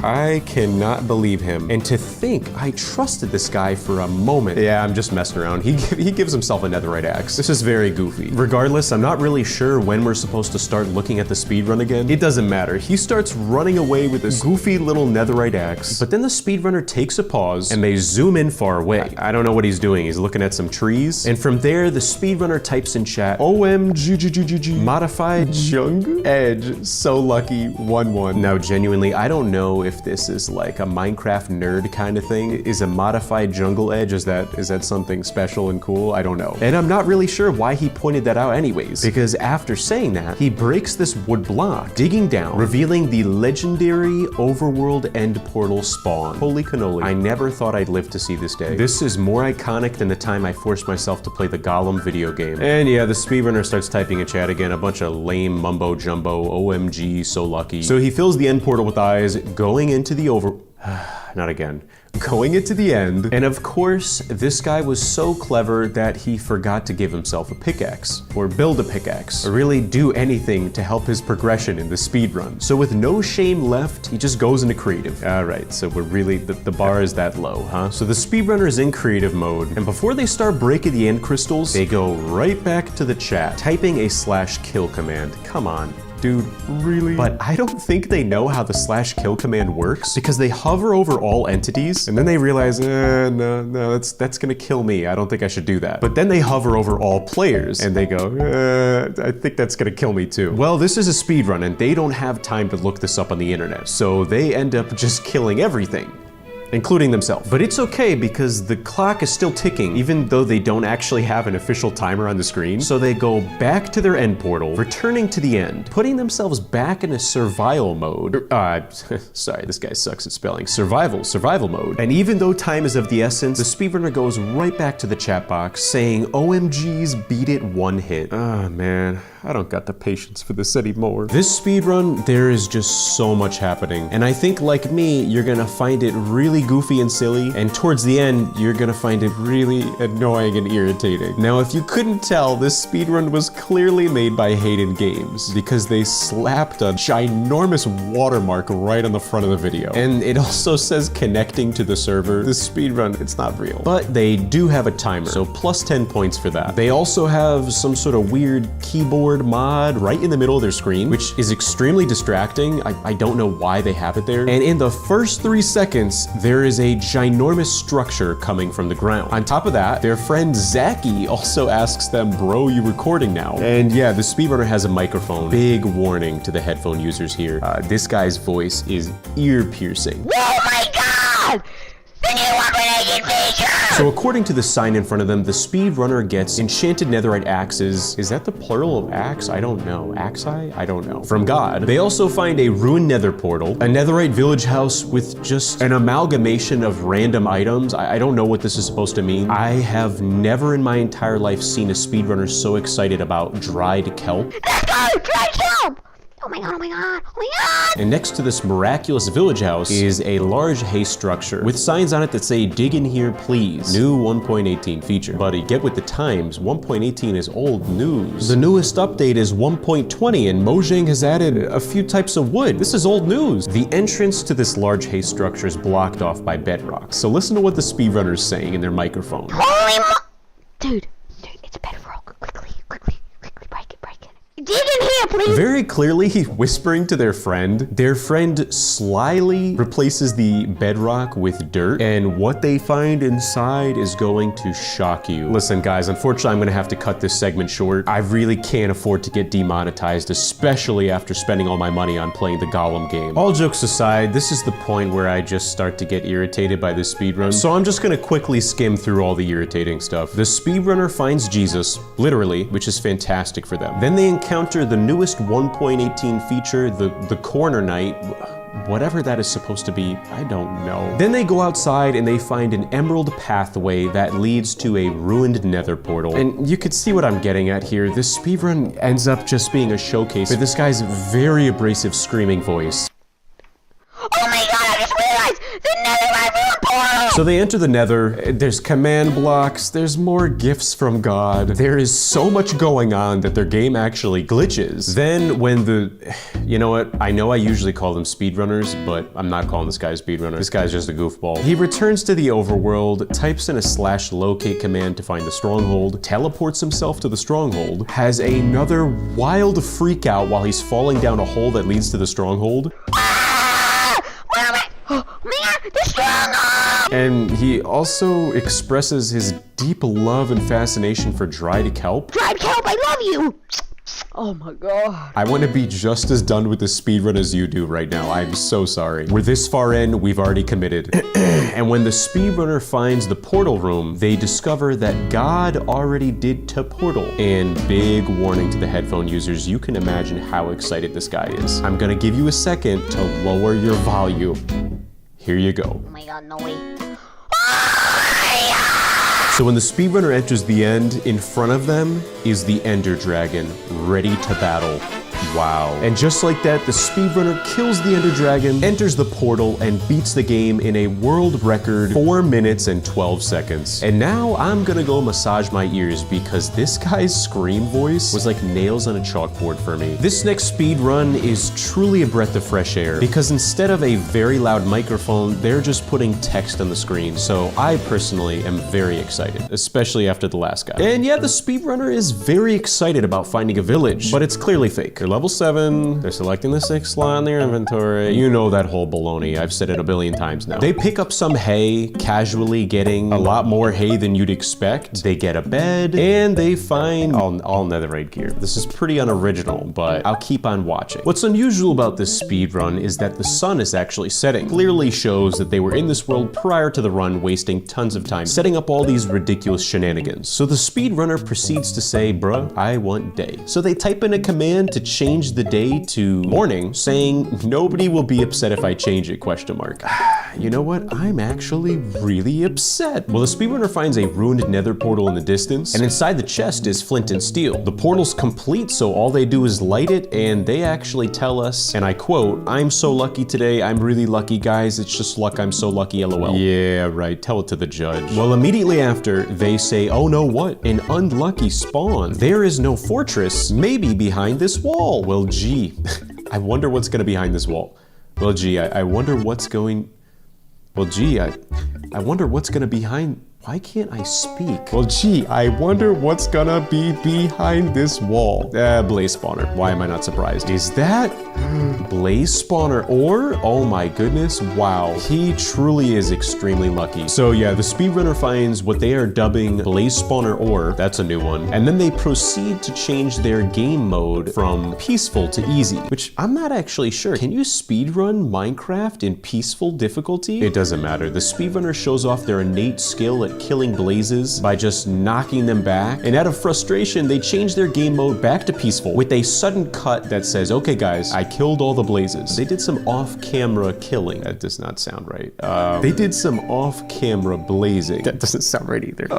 I cannot believe him. And to think I trusted this guy for a moment. Yeah, I'm just messing around. He gives himself a netherite axe. This is very goofy. Regardless, I'm not really sure when we're supposed to start looking at the speedrun again. It doesn't matter. He starts running away with this goofy little netherite axe, but then the speedrunner takes a pause and they zoom in far away. I don't know what he's doing. He's looking at some trees. And from there, the speedrunner types in chat, OMG, modified jungle edge, so lucky, 1-1. Now, genuinely, I don't know know if this is like a Minecraft nerd kind of thing. Is a modified jungle edge, is that something special and cool? I don't know. And I'm not really sure why he pointed that out anyways, because after saying that, he breaks this wood block, digging down, revealing the legendary overworld end portal spawn. Holy cannoli. I never thought I'd live to see this day. This is more iconic than the time I forced myself to play the Gollum video game. And yeah, the speedrunner starts typing in chat again, a bunch of lame mumbo jumbo, OMG, so lucky. So he fills the end portal with eyes, going into the not again. Going into the end. And of course, this guy was so clever that he forgot to give himself a pickaxe, or build a pickaxe, or really do anything to help his progression in the speedrun. So with no shame left, he just goes into creative. All right, so we're really, the bar is that low, huh? So the speedrunner is in creative mode, and before they start breaking the end crystals, they go right back to the chat, typing a /kill command. Come on. Dude, really? But I don't think they know how the /kill command works, because they hover over all entities and then they realize, no, that's gonna kill me. I don't think I should do that. But then they hover over all players and they go, I think that's gonna kill me too. Well, this is a speedrun and they don't have time to look this up on the internet, so they end up just killing everything, including themselves. But it's okay because the clock is still ticking, even though they don't actually have an official timer on the screen. So they go back to their end portal, returning to the end, putting themselves back in a survival mode. Sorry, this guy sucks at spelling. Survival mode. And even though time is of the essence, the speedrunner goes right back to the chat box saying, OMGs, beat it one hit. Ah, man, I don't got the patience for this anymore. This speedrun, there is just so much happening. And I think like me, you're gonna find it really goofy and silly, and towards the end, you're gonna find it really annoying and irritating. Now, if you couldn't tell, this speedrun was clearly made by Hayden Games, because they slapped a ginormous watermark right on the front of the video. And it also says connecting to the server. This speedrun, it's not real. But they do have a timer, so plus 10 points for that. They also have some sort of weird keyboard mod right in the middle of their screen, which is extremely distracting. I don't know why they have it there. And in the first 3 seconds, there is a ginormous structure coming from the ground. On top of that, their friend Zachy also asks them, bro, you recording now? And yeah, the speedrunner has a microphone. Big warning to the headphone users here. This guy's voice is ear-piercing. Oh my god! The new upgraded feature! So according to the sign in front of them, the speedrunner gets enchanted netherite axes. Is that the plural of axe? I don't know. Axi? I don't know. From God. They also find a ruined nether portal, a netherite village house with just an amalgamation of random items. I don't know what this is supposed to mean. I have never in my entire life seen a speedrunner so excited about dried kelp. Let's go! Dried kelp! Oh my god, oh my god, oh my god! And next to this miraculous village house is a large hay structure with signs on it that say, dig in here please. New 1.18 feature. Buddy, get with the times. 1.18 is old news. The newest update is 1.20 and Mojang has added a few types of wood. This is old news. The entrance to this large hay structure is blocked off by bedrock. So listen to what the speedrunner's saying in their microphone. Holy Dude, it's bedrock. Quickly, break it. Dig in here, please! Very clearly whispering to their friend. Their friend slyly replaces the bedrock with dirt, and what they find inside is going to shock you. Listen guys, unfortunately I'm gonna have to cut this segment short. I really can't afford to get demonetized, especially after spending all my money on playing the Gollum game. All jokes aside, this is the point where I just start to get irritated by this speedrun, so I'm just gonna quickly skim through all the irritating stuff. The speedrunner finds Jesus, literally, which is fantastic for them. Then they encounter the newest 1.18 feature, the corner night, whatever that is supposed to be, I don't know. Then they go outside and they find an emerald pathway that leads to a ruined nether portal. And you can see what I'm getting at here. This speedrun ends up just being a showcase for this guy's very abrasive screaming voice. Oh my god, I just realized the netherite portal! So they enter the nether, there's command blocks, there's more gifts from God. There is so much going on that their game actually glitches. Then when you know what, I know I usually call them speedrunners, but I'm not calling this guy a speedrunner. This guy's just a goofball. He returns to the overworld, types in a /locate command to find the stronghold, teleports himself to the stronghold, has another wild freak out while he's falling down a hole that leads to the stronghold. And he also expresses his deep love and fascination for dried kelp. Dried kelp, I love you! Oh my god. I want to be just as done with the speedrun as you do right now. I'm so sorry. We're this far in, we've already committed. And when the speedrunner finds the portal room, they discover that God already did to portal. And big warning to the headphone users, you can imagine how excited this guy is. I'm gonna give you a second to lower your volume. Here you go. Oh my god, no way. So when the speedrunner enters the end, in front of them is the Ender Dragon, ready to battle. Wow. And just like that, the speedrunner kills the Ender Dragon, enters the portal, and beats the game in a world record 4 minutes and 12 seconds. And now I'm gonna go massage my ears because this guy's scream voice was like nails on a chalkboard for me. This next speedrun is truly a breath of fresh air because instead of a very loud microphone, they're just putting text on the screen. So I personally am very excited, especially after the last guy. And yeah, the speedrunner is very excited about finding a village, but it's clearly fake. They're level 7, they're selecting the 6th slot in their inventory. You know that whole baloney, I've said it a billion times now. They pick up some hay, casually getting a lot more hay than you'd expect. They get a bed, and they find all netherite gear. This is pretty unoriginal, but I'll keep on watching. What's unusual about this speedrun is that the sun is actually setting. Clearly shows that they were in this world prior to the run, wasting tons of time setting up all these ridiculous shenanigans. So the speedrunner proceeds to say, bruh, I want day. So they type in a command to change the day to morning, saying nobody will be upset if I change it, question mark. You know what? I'm actually really upset. Well, the speedrunner finds a ruined nether portal in the distance, and inside the chest is flint and steel. The portal's complete, so all they do is light it, and they actually tell us, and I quote, I'm so lucky today, I'm really lucky, guys, it's just luck, I'm so lucky, lol. Yeah, right, tell it to the judge. Well, immediately after, they say, oh no, what? An unlucky spawn. There is no fortress, maybe behind this wall. Well, gee, I wonder what's gonna be behind this wall. Well, gee, I wonder what's going... Well, gee, I wonder what's gonna be behind... Why can't I speak? Well, gee, I wonder what's gonna be behind this wall. Blaze spawner. Why am I not surprised? Is that Blaze spawner or? Oh my goodness, wow. He truly is extremely lucky. So yeah, the speedrunner finds what they are dubbing Blaze spawner ore. That's a new one. And then they proceed to change their game mode from peaceful to easy, which I'm not actually sure. Can you speedrun Minecraft in peaceful difficulty? It doesn't matter. The speedrunner shows off their innate skill at killing blazes by just knocking them back, and out of frustration they change their game mode back to peaceful with a sudden cut that says, okay guys, I killed all the blazes. They did some off-camera killing. That does not sound right. They did some off-camera blazing. That doesn't sound right either.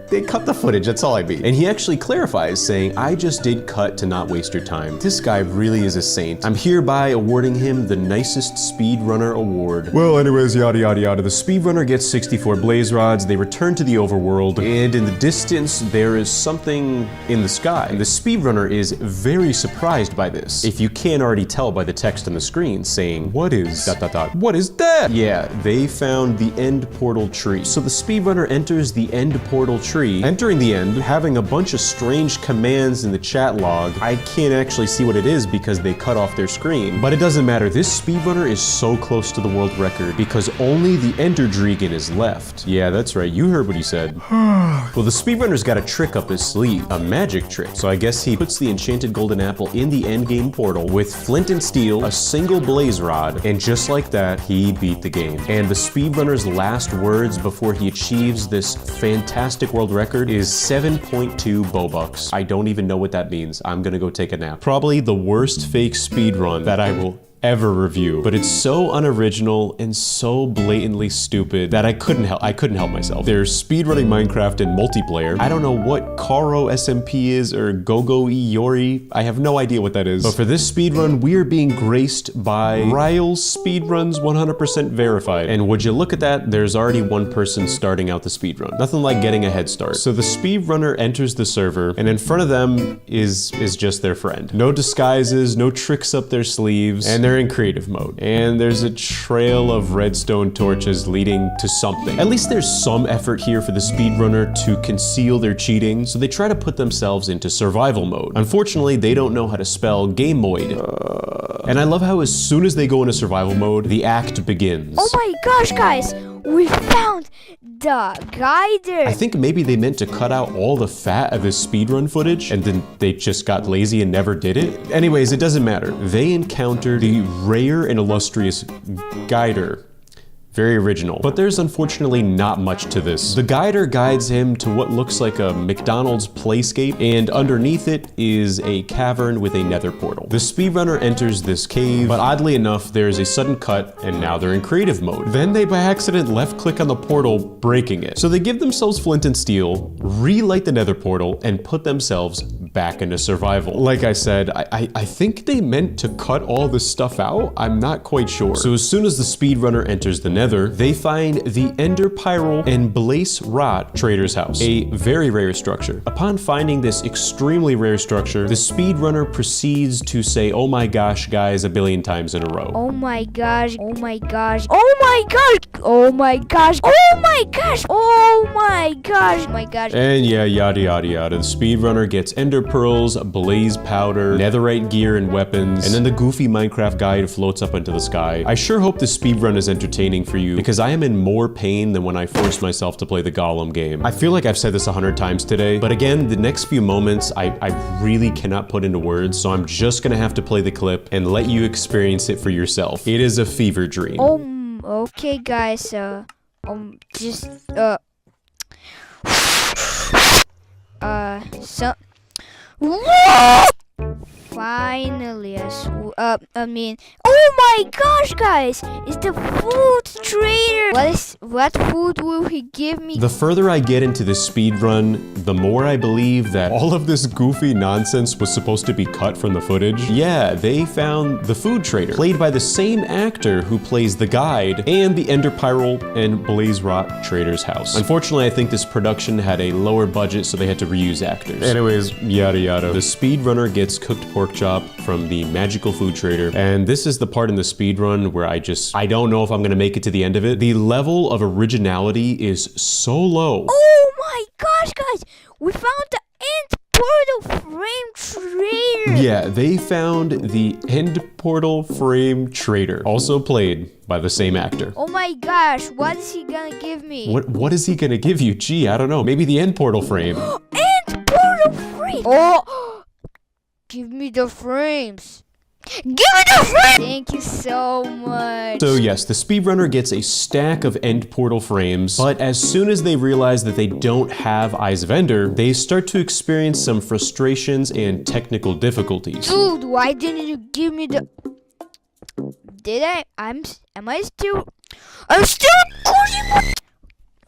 They cut the footage, that's all I mean. And he actually clarifies, saying, I just did cut to not waste your time. This guy really is a saint. I'm hereby awarding him the nicest speedrunner award. Well, anyways, yada yada yada. The speedrunner gets 64 blaze rods, they return to the overworld, and in the distance, there is something in the sky. And the speedrunner is very surprised by this. If you can't already tell by the text on the screen saying, what is ... What is that? Yeah, they found the end portal tree. So the speedrunner enters the end portal tree, entering the end, having a bunch of strange commands in the chat log. I can't actually see what it is because they cut off their screen, but it doesn't matter. This speedrunner is so close to the world record because only the Ender Dragon is left. Yeah, that's right, you heard what he said. Well, the speedrunner's got a trick up his sleeve, a magic trick. So I guess he puts the enchanted golden apple in the endgame portal with flint and steel, a single blaze rod, and just like that, he beat the game. And the speedrunner's last words before he achieves this fantastic world record is 7.2 Bobucks. I don't even know what that means. I'm gonna go take a nap. Probably the worst fake speedrun that I will ever review, but it's so unoriginal and so blatantly stupid that I couldn't help myself. There's speedrunning Minecraft in multiplayer. I don't know what Karo SMP is or Gogo Iori. I have no idea what that is. But for this speedrun, we are being graced by Ryle's Speedruns 100% verified. And would you look at that, there's already one person starting out the speedrun. Nothing like getting a head start. So the speedrunner enters the server, and in front of them is just their friend. No disguises, no tricks up their sleeves, and they're in creative mode. And there's a trail of redstone torches leading to something. At least there's some effort here for the speedrunner to conceal their cheating, so they try to put themselves into survival mode. Unfortunately, they don't know how to spell gameoid. And I love how as soon as they go into survival mode, the act begins. Oh my gosh, guys! We found Guider. I think maybe they meant to cut out all the fat of this speedrun footage and then they just got lazy and never did it. Anyways, it doesn't matter. They encounter the rare and illustrious Guider. Very original. But there's unfortunately not much to this. The guider guides him to what looks like a McDonald's playscape, and underneath it is a cavern with a nether portal. The speedrunner enters this cave, but oddly enough, there's a sudden cut, and now they're in creative mode. Then they by accident left click on the portal, breaking it. So they give themselves flint and steel, relight the nether portal, and put themselves back into survival. Like I said, I think they meant to cut all this stuff out. I'm not quite sure. So as soon as the speedrunner enters the nether, they find the Ender Pyrrole and Blaze Rot Trader's House, a very rare structure. Upon finding this extremely rare structure, the speedrunner proceeds to say, "Oh my gosh, guys," a billion times in a row. Oh my gosh, oh my gosh, oh my gosh, oh my gosh, oh my gosh, oh my gosh, oh my gosh. And yeah, yada yada yada. The speedrunner gets Ender Pearls, Blaze Powder, Netherite gear and weapons, and then the goofy Minecraft guide floats up into the sky. I sure hope this speedrun is entertaining for you, because I am in more pain than when I forced myself to play the Golem game. I feel like I've said this 100 times today, but again, the next few moments I really cannot put into words, so I'm just gonna have to play the clip and let you experience it for yourself. It is a fever dream. Okay guys, so finally, oh my gosh, guys, it's the food trader. What food will he give me? The further I get into this speedrun, the more I believe that all of this goofy nonsense was supposed to be cut from the footage. Yeah, they found the food trader, played by the same actor who plays the guide and the Ender Pyrrole and Blaze Rot Trader's House. Unfortunately, I think this production had a lower budget, so they had to reuse actors. Anyways, yada yada. The speedrunner gets cooked pork chop from the magical food trader, and this is the part in the speedrun where I don't know if I'm gonna make it to the end of it. The level of originality is so low. Oh my gosh, guys, we found the end portal frame trader. Yeah, they found the end portal frame trader, also played by the same actor. Oh my gosh, what is he gonna give me? What is he gonna give you? Gee, I don't know. Maybe the end portal frame. End portal frame. Oh, give me the frames. Give me the frame! Thank you so much. So yes, the speedrunner gets a stack of end portal frames, but as soon as they realize that they don't have Eyes of Ender, they start to experience some frustrations and technical difficulties. Dude, why didn't you give me the... I'm still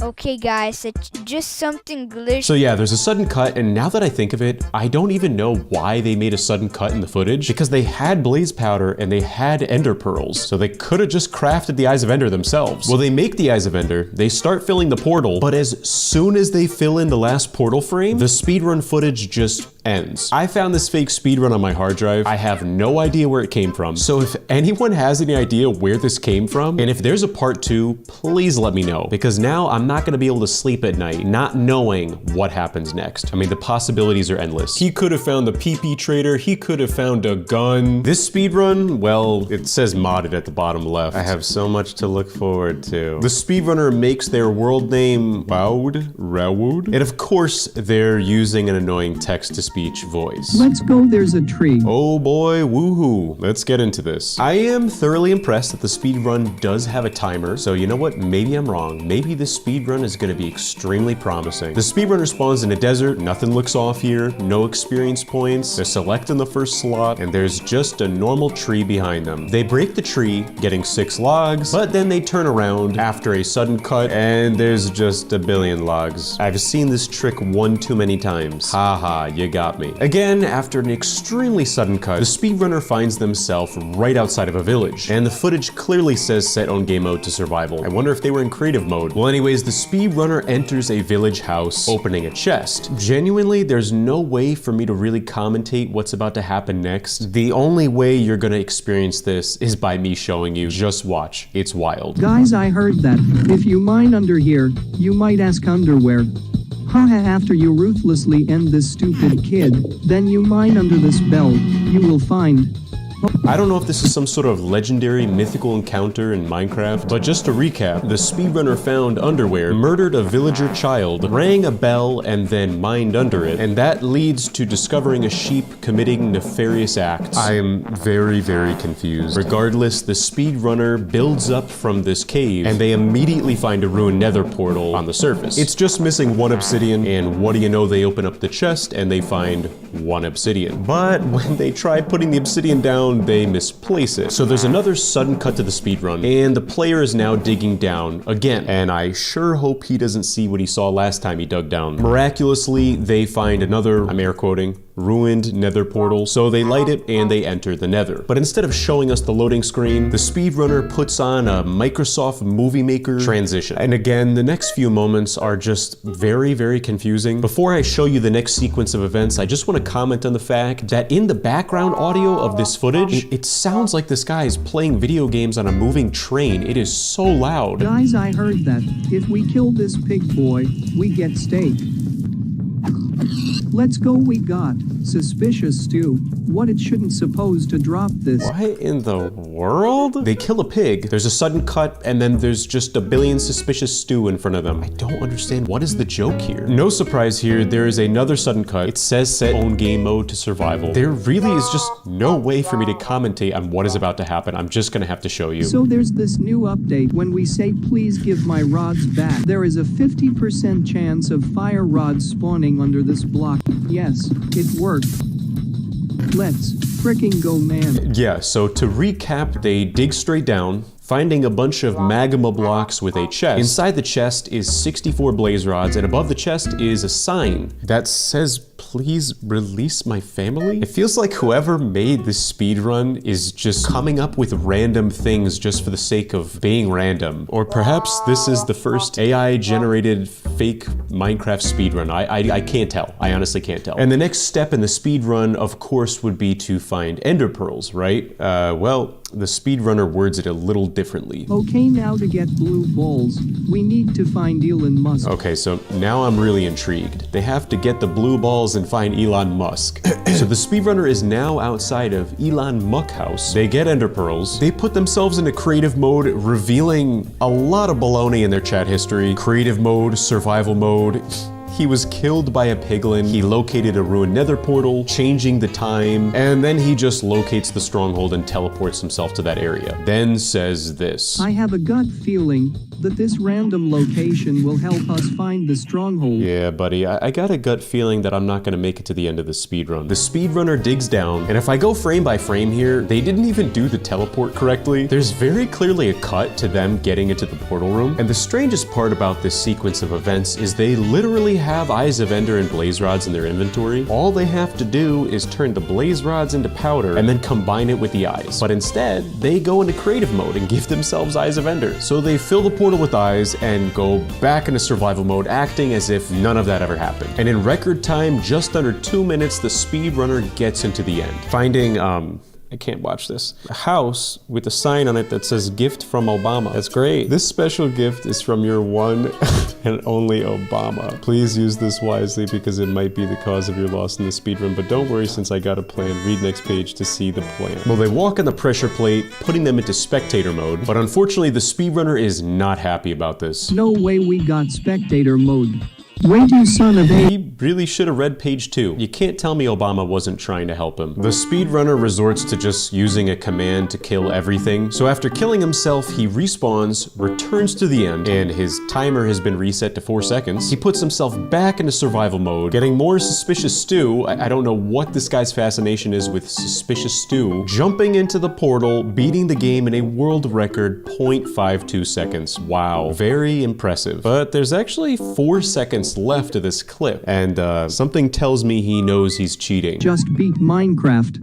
Okay guys, it's just something glitched. So yeah, there's a sudden cut, and now that I think of it, I don't even know why they made a sudden cut in the footage, because they had Blaze Powder and they had Ender Pearls, so they could have just crafted the Eyes of Ender themselves. Well, they make the Eyes of Ender, they start filling the portal, but as soon as they fill in the last portal frame, the speedrun footage just ends. I found this fake speedrun on my hard drive. I have no idea where it came from, so if anyone has any idea where this came from, and if there's a part 2, please let me know, because now I'm not gonna be able to sleep at night not knowing what happens next. I mean, the possibilities are endless. He could have found the PP trader, he could have found a gun. This speedrun, well, it says modded at the bottom left. I have so much to look forward to. The speedrunner makes their world name Rawood, and of course, they're using an annoying text-to-speech voice. Let's go, there's a tree. Oh boy, woohoo. Let's get into this. I am thoroughly impressed that the speedrun does have a timer, so you know what? Maybe I'm wrong. Maybe this speedrun is going to be extremely promising. The speedrunner spawns in a desert, nothing looks off here, no experience points, they're selecting the first slot, and there's just a normal tree behind them. They break the tree, getting 6 logs, but then they turn around after a sudden cut, and there's just a billion logs. I've seen this trick one too many times. Haha, you got me. Again, after an extremely sudden cut, the speedrunner finds themselves right outside of a village, and the footage clearly says set on game mode to survival. I wonder if they were in creative mode. Well anyways, the speedrunner enters a village house, opening a chest. Genuinely, there's no way for me to really commentate what's about to happen next. The only way you're gonna experience this is by me showing you. Just watch. It's wild. Guys, I heard that if you mine under here, you might ask underwear. Haha, after you ruthlessly end this stupid kid, then you mine under this belt, you will find... I don't know if this is some sort of legendary mythical encounter in Minecraft, but just to recap, the speedrunner found underwear, murdered a villager child, rang a bell, and then mined under it, and that leads to discovering a sheep committing nefarious acts. I am very, very confused. Regardless, the speedrunner builds up from this cave, and they immediately find a ruined nether portal on the surface. It's just missing one obsidian, and what do you know, they open up the chest and they find one obsidian. But when they try putting the obsidian down, they misplace it. So there's another sudden cut to the speedrun, and the player is now digging down again. And I sure hope he doesn't see what he saw last time he dug down. Miraculously, they find another, I'm air quoting, ruined nether portal, so they light it and they enter the nether. But instead of showing us the loading screen, the speedrunner puts on a Microsoft Movie Maker transition. And again, the next few moments are just very, very confusing. Before I show you the next sequence of events, I just want to comment on the fact that in the background audio of this footage, it sounds like this guy is playing video games on a moving train. It is so loud. Guys, I heard that if we kill this pig boy, we get steak. Let's go, we got suspicious stew. What, it shouldn't supposed to drop this. What in the world? They kill a pig, there's a sudden cut, and then there's just a billion suspicious stew in front of them. I don't understand, what is the joke here? No surprise here, there is another sudden cut. It says set own game mode to survival. There really is just no way for me to commentate on what is about to happen. I'm just gonna have to show you. So there's this new update. When we say please give my rods back, there is a 50% chance of fire rods spawning under this block. Yes, it worked. Let's fricking go, man. Yeah, so to recap, they dig straight down, finding a bunch of magma blocks with a chest. Inside the chest is 64 blaze rods, and above the chest is a sign that says, please release my family? It feels like whoever made this speedrun is just coming up with random things just for the sake of being random. Or perhaps this is the first AI-generated fake Minecraft speedrun. I can't tell. I honestly can't tell. And the next step in the speedrun, of course, would be to find ender pearls, right? Well, the speedrunner words it a little differently. Okay, now to get blue balls, we need to find Elon Musk. Okay, so now I'm really intrigued. They have to get the blue balls and find Elon Musk. So the speedrunner is now outside of Elon Musk house. They get ender pearls. They put themselves into creative mode, revealing a lot of baloney in their chat history. Creative mode, survival mode. He was killed by a piglin, he located a ruined nether portal, changing the time, and then he just locates the stronghold and teleports himself to that area. Then says this. I have a gut feeling that this random location will help us find the stronghold. Yeah, buddy, I got a gut feeling that I'm not gonna make it to the end of the speedrun. The speedrunner digs down, and if I go frame by frame here, they didn't even do the teleport correctly. There's very clearly a cut to them getting into the portal room, and the strangest part about this sequence of events is they literally have Eyes of Ender and blaze rods in their inventory. All they have to do is turn the blaze rods into powder and then combine it with the eyes. But instead, they go into creative mode and give themselves Eyes of Ender. So they fill the portal with eyes and go back into survival mode, acting as if none of that ever happened. And in record time, just under 2 minutes, the speedrunner gets into the end, finding, I can't watch this. A house with a sign on it that says gift from Obama. That's great. This special gift is from your one and only Obama. Please use this wisely because it might be the cause of your loss in the speedrun, but don't worry since I got a plan. Read next page to see the plan. Well, they walk on the pressure plate, putting them into spectator mode, but unfortunately the speedrunner is not happy about this. No way we got spectator mode. Way too son of a... He really should have read page 2. You can't tell me Obama wasn't trying to help him. The speedrunner resorts to just using a command to kill everything. So after killing himself, he respawns, returns to the end, and his timer has been reset to 4 seconds. He puts himself back into survival mode, getting more suspicious stew. I don't know what this guy's fascination is with suspicious stew. Jumping into the portal, beating the game in a world record 0.52 seconds. Wow, very impressive. But there's actually 4 seconds left of this clip, and something tells me he knows he's cheating. Just beat Minecraft.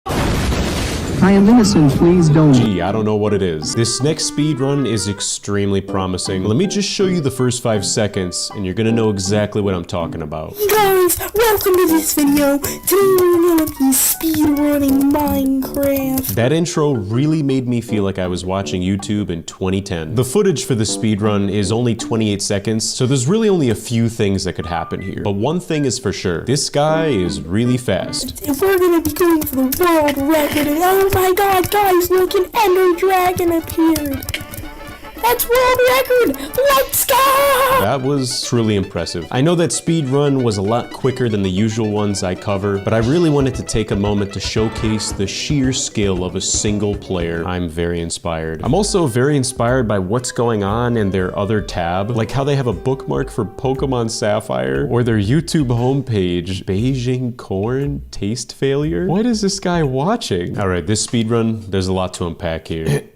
I am innocent, please don't. Gee, I don't know what it is. This next speedrun is extremely promising. Let me just show you the first 5 seconds, and you're gonna know exactly what I'm talking about. Hey guys, welcome to this video. Today we're gonna be speedrunning Minecraft. Minecraft. That intro really made me feel like I was watching YouTube in 2010. The footage for the speedrun is only 28 seconds, so there's really only a few things that could happen here. But one thing is for sure, this guy is really fast. If we're gonna be going for the world record, and oh my god, guys, look, an ender dragon appeared. That's world record! Let's go! That was truly impressive. I know that speedrun was a lot quicker than the usual ones I cover, but I really wanted to take a moment to showcase the sheer skill of a single player. I'm very inspired. I'm also very inspired by what's going on in their other tab, like how they have a bookmark for Pokemon Sapphire, or their YouTube homepage, Beijing Corn Taste Failure? What is this guy watching? All right, this speedrun, there's a lot to unpack here.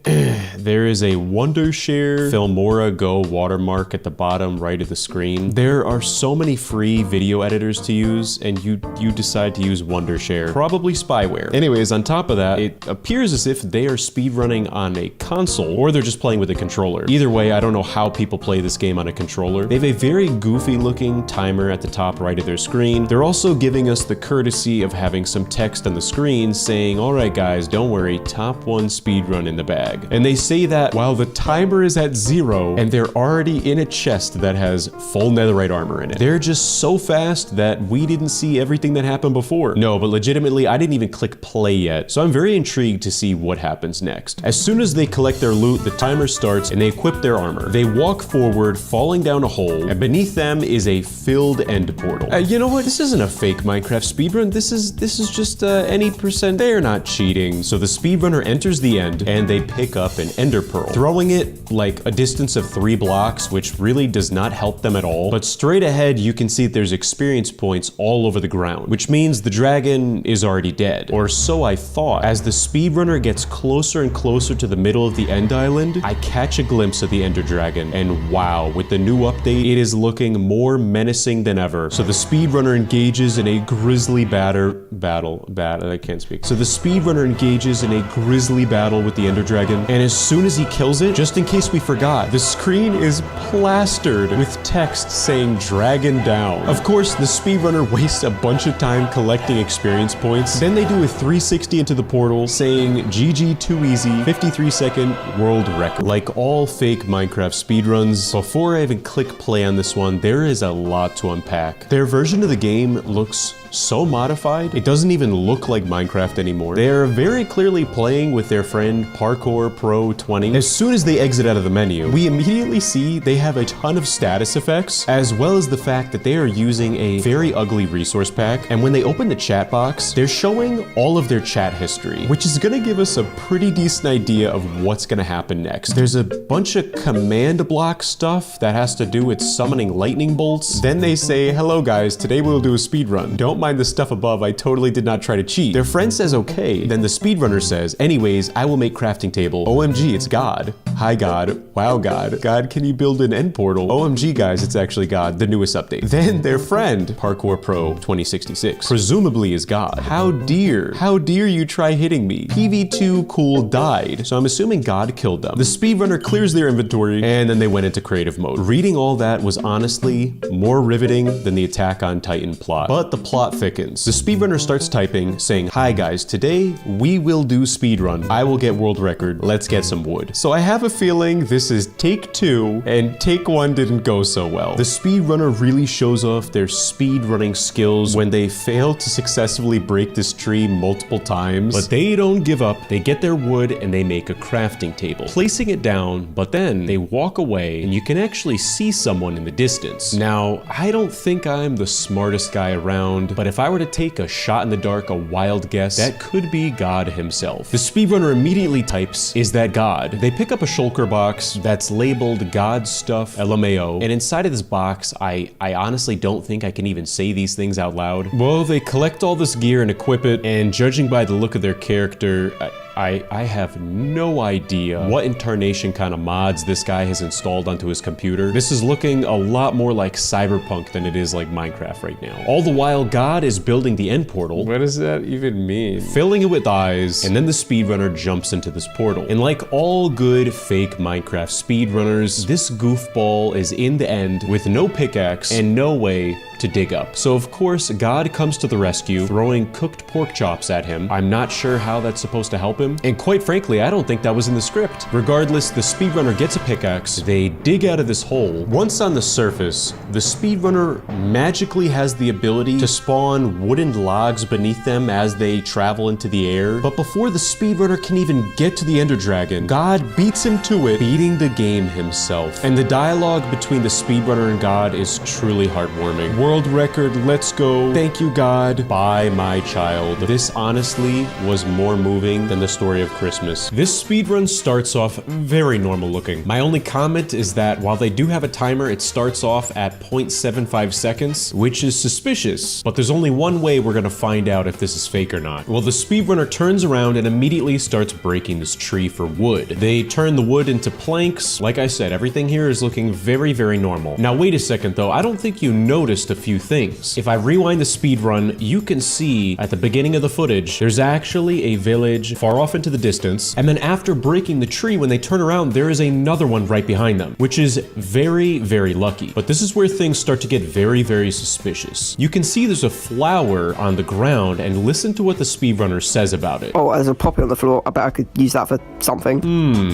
There is a Wondershare Filmora Go watermark at the bottom right of the screen. There are so many free video editors to use, and you decide to use Wondershare. Probably spyware. Anyways, on top of that, it appears as if they are speedrunning on a console, or they're just playing with a controller. Either way, I don't know how people play this game on a controller. They have a very goofy looking timer at the top right of their screen. They're also giving us the courtesy of having some text on the screen saying, all right guys, don't worry, top 1 speedrun in the bag. And they say that while the timer is at 0 and they're already in a chest that has full netherite armor in it. They're just so fast that we didn't see everything that happened before. No, but legitimately, I didn't even click play yet, so I'm very intrigued to see what happens next. As soon as they collect their loot, the timer starts and they equip their armor. They walk forward, falling down a hole, and beneath them is a filled end portal. You know what? This isn't a fake Minecraft speedrun. This is just any percent. They're not cheating. So the speedrunner enters the end and they pick up an ender pearl, throwing it like a distance of 3 blocks, which really does not help them at all. But straight ahead, you can see there's experience points all over the ground, which means the dragon is already dead. Or so I thought. As the speedrunner gets closer and closer to the middle of the end island, I catch a glimpse of the ender dragon, and wow, with the new update, it is looking more menacing than ever. So the speedrunner engages in a grisly I can't speak. So the speedrunner engages in a grisly battle with the ender dragon, and as soon as he kills it, just in case we forgot, the screen is plastered with text saying dragon down. Of course, the speedrunner wastes a bunch of time collecting experience points. Then they do a 360 into the portal saying GG too easy, 53-second world record. Like all fake Minecraft speedruns, before I even click play on this one, there is a lot to unpack. Their version of the game looks so modified, it doesn't even look like Minecraft anymore. They are very clearly playing with their friend Parkour Pro 20. As soon as they exit out of the menu, we immediately see they have a ton of status effects, as well as the fact that they are using a very ugly resource pack, and when they open the chat box, they're showing all of their chat history, which is gonna give us a pretty decent idea of what's gonna happen next. There's a bunch of command block stuff that has to do with summoning lightning bolts. Then they say, hello guys, today we'll do a speedrun. Don't mind the stuff above, I totally did not try to cheat. Their friend says okay, then the speedrunner says, anyways, I will make crafting table. OMG, it's God. Hi God. Wow God. God, can you build an end portal? OMG guys, it's actually God, the newest update. Then their friend, Parkour Pro 2066, presumably is God. How dare you try hitting me? PV2 Cool died, so I'm assuming God killed them. The speedrunner clears their inventory, and then they went into creative mode. Reading all that was honestly more riveting than the Attack on Titan plot. But the plot thickens. The speedrunner starts typing, saying, hi guys, today we will do speedrun. I will get world record. Let's get some wood. So I have a feeling this is take 2, and take 1 didn't go so well. The speedrunner really shows off their speedrunning skills when they fail to successfully break this tree multiple times. But they don't give up. They get their wood and they make a crafting table, placing it down, but then they walk away and you can actually see someone in the distance. Now, I don't think I'm the smartest guy around, but if I were to take a shot in the dark, a wild guess, that could be God himself. The speedrunner immediately types, is that God? They pick up a shulker box that's labeled God Stuff LMAO, and inside of this box, I honestly don't think I can even say these things out loud. Well, they collect all this gear and equip it, and judging by the look of their character, I have no idea what incarnation kind of mods this guy has installed onto his computer. This is looking a lot more like Cyberpunk than it is like Minecraft right now. All the while, God is building the end portal. What does that even mean? Filling it with eyes, and then the speedrunner jumps into this portal. And like all good fake Minecraft speedrunners, this goofball is in the end with no pickaxe and no way to dig up. So of course, God comes to the rescue, throwing cooked pork chops at him. I'm not sure how that's supposed to help him, and quite frankly, I don't think that was in the script. Regardless, the speedrunner gets a pickaxe, they dig out of this hole. Once on the surface, the speedrunner magically has the ability to spawn wooden logs beneath them as they travel into the air. But before the speedrunner can even get to the Ender Dragon, God beats him to it, beating the game himself. And the dialogue between the speedrunner and God is truly heartwarming. World record, let's go. Thank you, God. Bye, my child. This honestly was more moving than the story of Christmas. This speedrun starts off very normal looking. My only comment is that while they do have a timer, it starts off at 0.75 seconds, which is suspicious, but there's only one way we're gonna find out if this is fake or not. Well, the speedrunner turns around and immediately starts breaking this tree for wood. They turn the wood into planks. Like I said, everything here is looking very, very normal. Now, wait a second though. I don't think you noticed a few things. If I rewind the speedrun, you can see at the beginning of the footage, there's actually a village far off into the distance. And then after breaking the tree, when they turn around, there is another one right behind them, which is very, very lucky. But this is where things start to get very, very suspicious. You can see there's a flower on the ground, and listen to what the speedrunner says about it. Oh, there's a poppy on the floor. I bet I could use that for something.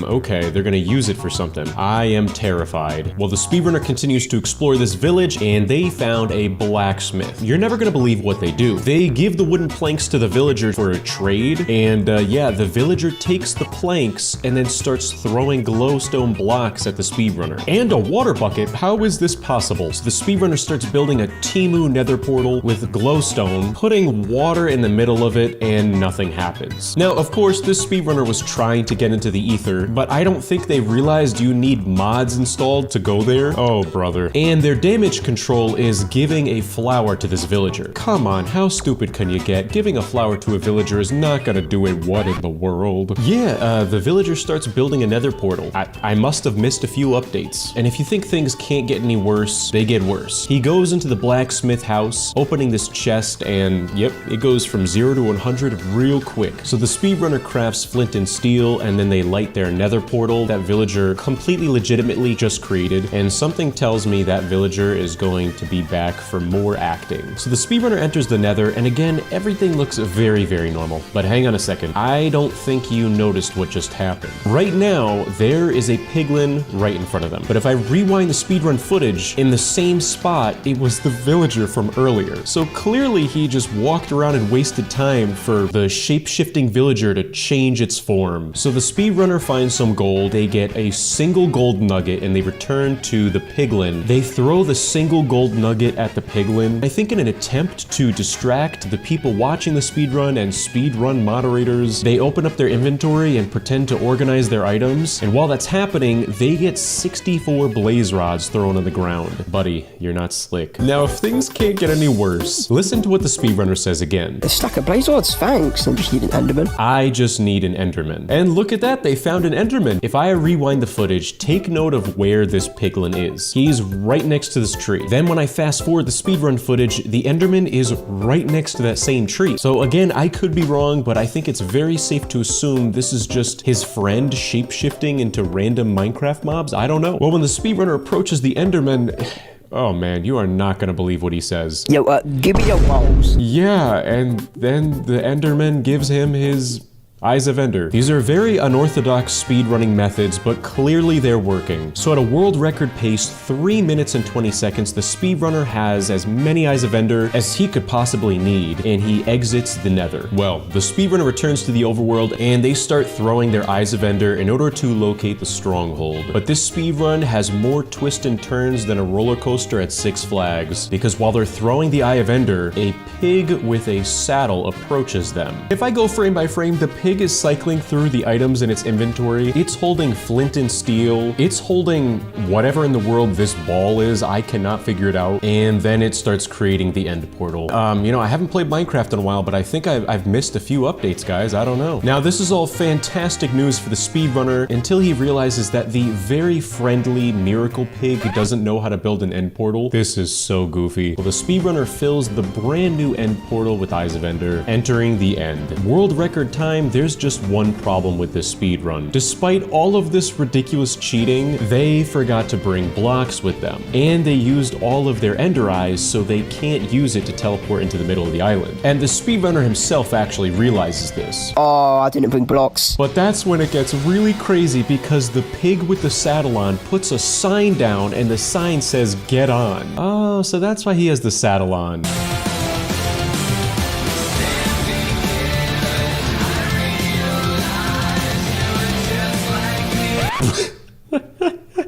Okay, they're gonna use it for something. I am terrified. Well, the speedrunner continues to explore this village, and they found a blacksmith. You're never gonna believe what they do. They give the wooden planks to the villager for a trade, and yeah, the villager takes the planks and then starts throwing glowstone blocks at the speedrunner. And a water bucket? How is this possible? So the speedrunner starts building a Timu nether portal with glowstone, putting water in the middle of it, and nothing happens. Now, of course, this speedrunner was trying to get into the ether, but I don't think they realized you need mods installed to go there. Oh, brother. And their damage control is giving a flower to this villager. Come on, how stupid can you get? Giving a flower to a villager is not gonna do it. What in the world? Yeah, the villager starts building a nether portal. I must have missed a few updates. And if you think things can't get any worse, they get worse. He goes into the blacksmith house, opening this chest, and yep, it goes from 0 to 100 real quick. So the speedrunner crafts flint and steel, and then they light their nether portal that villager completely legitimately just created, and something tells me that villager is going to be back for more acting. So the speedrunner enters the nether, and again, everything looks very, very normal. But hang on a second, I don't think you noticed what just happened. Right now, there is a piglin right in front of them. But if I rewind the speedrun footage, in the same spot, it was the villager from earlier. So clearly he just walked around and wasted time for the shape-shifting villager to change its form. So the speedrunner finds some gold, they get a single gold nugget, and they return to the piglin. They throw the single gold nugget at the piglin, I think in an attempt to distract the people watching the speedrun and speedrun moderators. They open up their inventory and pretend to organize their items, and while that's happening, they get 64 blaze rods thrown on the ground. Buddy, you're not slick. Now, if things can't get any worse, listen to what the speedrunner says again. A stack of blaze rods, thanks. I just need an enderman. I just need an enderman. And look at that, they found an enderman. If I rewind the footage, take note of where this piglin is. He's right next to this tree. Then when I fast forward the speedrun footage, the enderman is right next to that same tree. So again, I could be wrong, but I think it's very safe to assume this is just his friend shape-shifting into random Minecraft mobs. I don't know. Well, when the speedrunner approaches the enderman, oh man, you are not gonna believe what he says. Yo, give me your balls. Yeah, and then the enderman gives him his Eyes of Ender. These are very unorthodox speedrunning methods, but clearly they're working. So at a world record pace, 3 minutes and 20 seconds, the speedrunner has as many Eyes of Ender as he could possibly need, and he exits the nether. Well, the speedrunner returns to the overworld, and they start throwing their Eyes of Ender in order to locate the stronghold. But this speedrun has more twists and turns than a roller coaster at Six Flags, because while they're throwing the Eye of Ender, a pig with a saddle approaches them. If I go frame by frame, the pig pig is cycling through the items in its inventory. It's holding flint and steel. It's holding whatever in the world this ball is. I cannot figure it out. And then it starts creating the end portal. You know, I haven't played Minecraft in a while, but I think I've missed a few updates, guys. I don't know. Now, this is all fantastic news for the speedrunner until he realizes that the very friendly miracle pig doesn't know how to build an end portal. This is so goofy. Well, the speedrunner fills the brand new end portal with Eyes of Ender, entering the end. World record time, there's just one problem with this speedrun. Despite all of this ridiculous cheating, they forgot to bring blocks with them. And they used all of their Ender Eyes, so they can't use it to teleport into the middle of the island. And the speedrunner himself actually realizes this. Oh, I didn't bring blocks. But that's when it gets really crazy because the pig with the saddle on puts a sign down and the sign says, "Get on." Oh, so that's why he has the saddle on.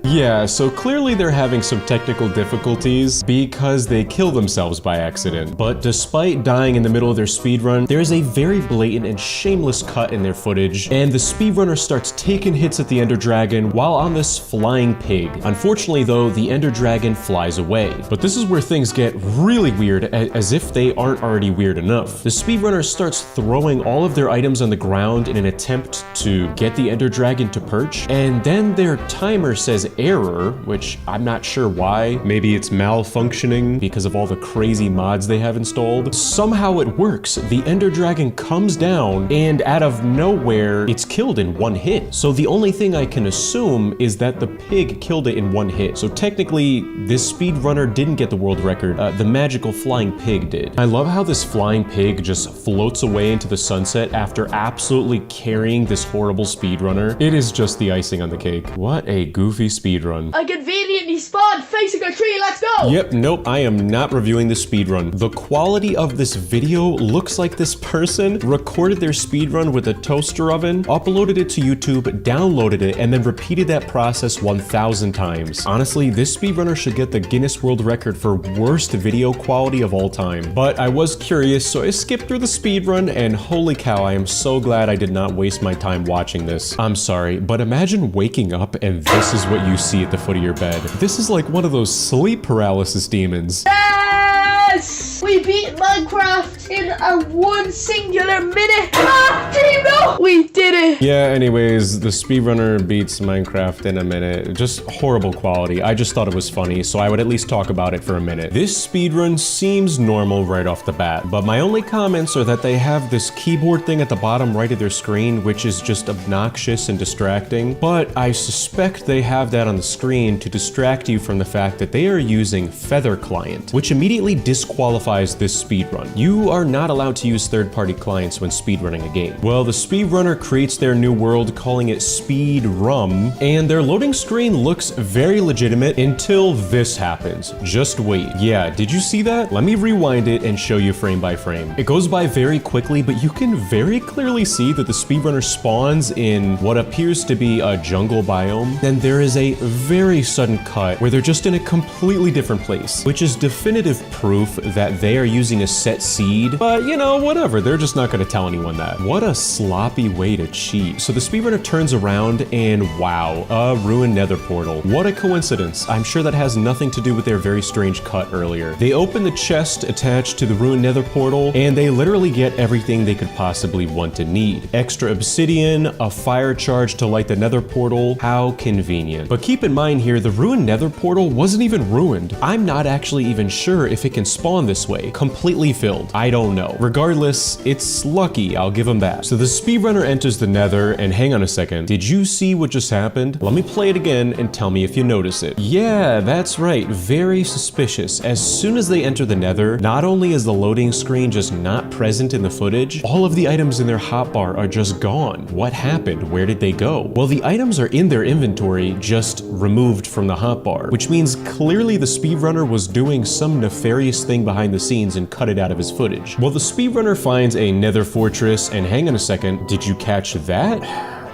Yeah, so clearly they're having some technical difficulties because they kill themselves by accident. But despite dying in the middle of their speedrun, there's a very blatant and shameless cut in their footage, and the speedrunner starts taking hits at the Ender Dragon while on this flying pig. Unfortunately though, the Ender Dragon flies away. But this is where things get really weird, as if they aren't already weird enough. The speedrunner starts throwing all of their items on the ground in an attempt to get the Ender Dragon to perch, and then their timer says error, which I'm not sure why. Maybe it's malfunctioning because of all the crazy mods they have installed. Somehow it works. The Ender Dragon comes down and out of nowhere, it's killed in one hit. So the only thing I can assume is that the pig killed it in one hit. So technically, this speedrunner didn't get the world record. The magical flying pig did. I love how this flying pig just floats away into the sunset after absolutely carrying this horrible speedrunner. It is just the icing on the cake. What a goofy speedrun. I conveniently spawned facing a tree, let's go! Yep, nope, I am not reviewing the speedrun. The quality of this video looks like this person recorded their speedrun with a toaster oven, uploaded it to YouTube, downloaded it, and then repeated that process 1,000 times. Honestly, this speedrunner should get the Guinness World Record for worst video quality of all time. But I was curious, so I skipped through the speedrun, and holy cow, I am so glad I did not waste my time watching this. I'm sorry, but imagine waking up and this is what you see at the foot of your bed. This is like one of those sleep paralysis demons. Yes! We beat Minecraft in a one singular minute! Ah! Team, no! We did it! Yeah, anyways, the speedrunner beats Minecraft in a minute. Just horrible quality. I just thought it was funny, so I would at least talk about it for a minute. This speedrun seems normal right off the bat, but my only comments are that they have this keyboard thing at the bottom right of their screen, which is just obnoxious and distracting. But I suspect they have that on the screen to distract you from the fact that they are using Feather Client, which immediately disqualifies this speedrun. You are not allowed to use third-party clients when speedrunning a game. Well, the speedrunner creates their new world, calling it Speedrum, and their loading screen looks very legitimate until this happens. Just wait. Yeah, did you see that? Let me rewind it and show you frame by frame. It goes by very quickly, but you can very clearly see that the speedrunner spawns in what appears to be a jungle biome. Then there is a very sudden cut where they're just in a completely different place, which is definitive proof that they are using a set seed, but you know, whatever, they're just not gonna tell anyone that. What a sloppy way to cheat. So the speedrunner turns around and wow, a ruined nether portal. What a coincidence. I'm sure that has nothing to do with their very strange cut earlier. They open the chest attached to the ruined nether portal and they literally get everything they could possibly want to need. Extra obsidian, a fire charge to light the nether portal, how convenient. But keep in mind here, the ruined nether portal wasn't even ruined. I'm not actually even sure if it can spawn this way, completely filled. I don't know. Regardless, it's lucky, I'll give them that. So the speedrunner enters the nether, and hang on a second, did you see what just happened? Let me play it again and tell me if you notice it. Yeah, that's right, very suspicious. As soon as they enter the nether, not only is the loading screen just not present in the footage, all of the items in their hotbar are just gone. What happened? Where did they go? Well, the items are in their inventory, just removed from the hotbar, which means clearly the speedrunner was doing some nefarious thing behind the scenes and cut it out of his footage. Well, the speedrunner finds a nether fortress, and hang on a second, did you catch that?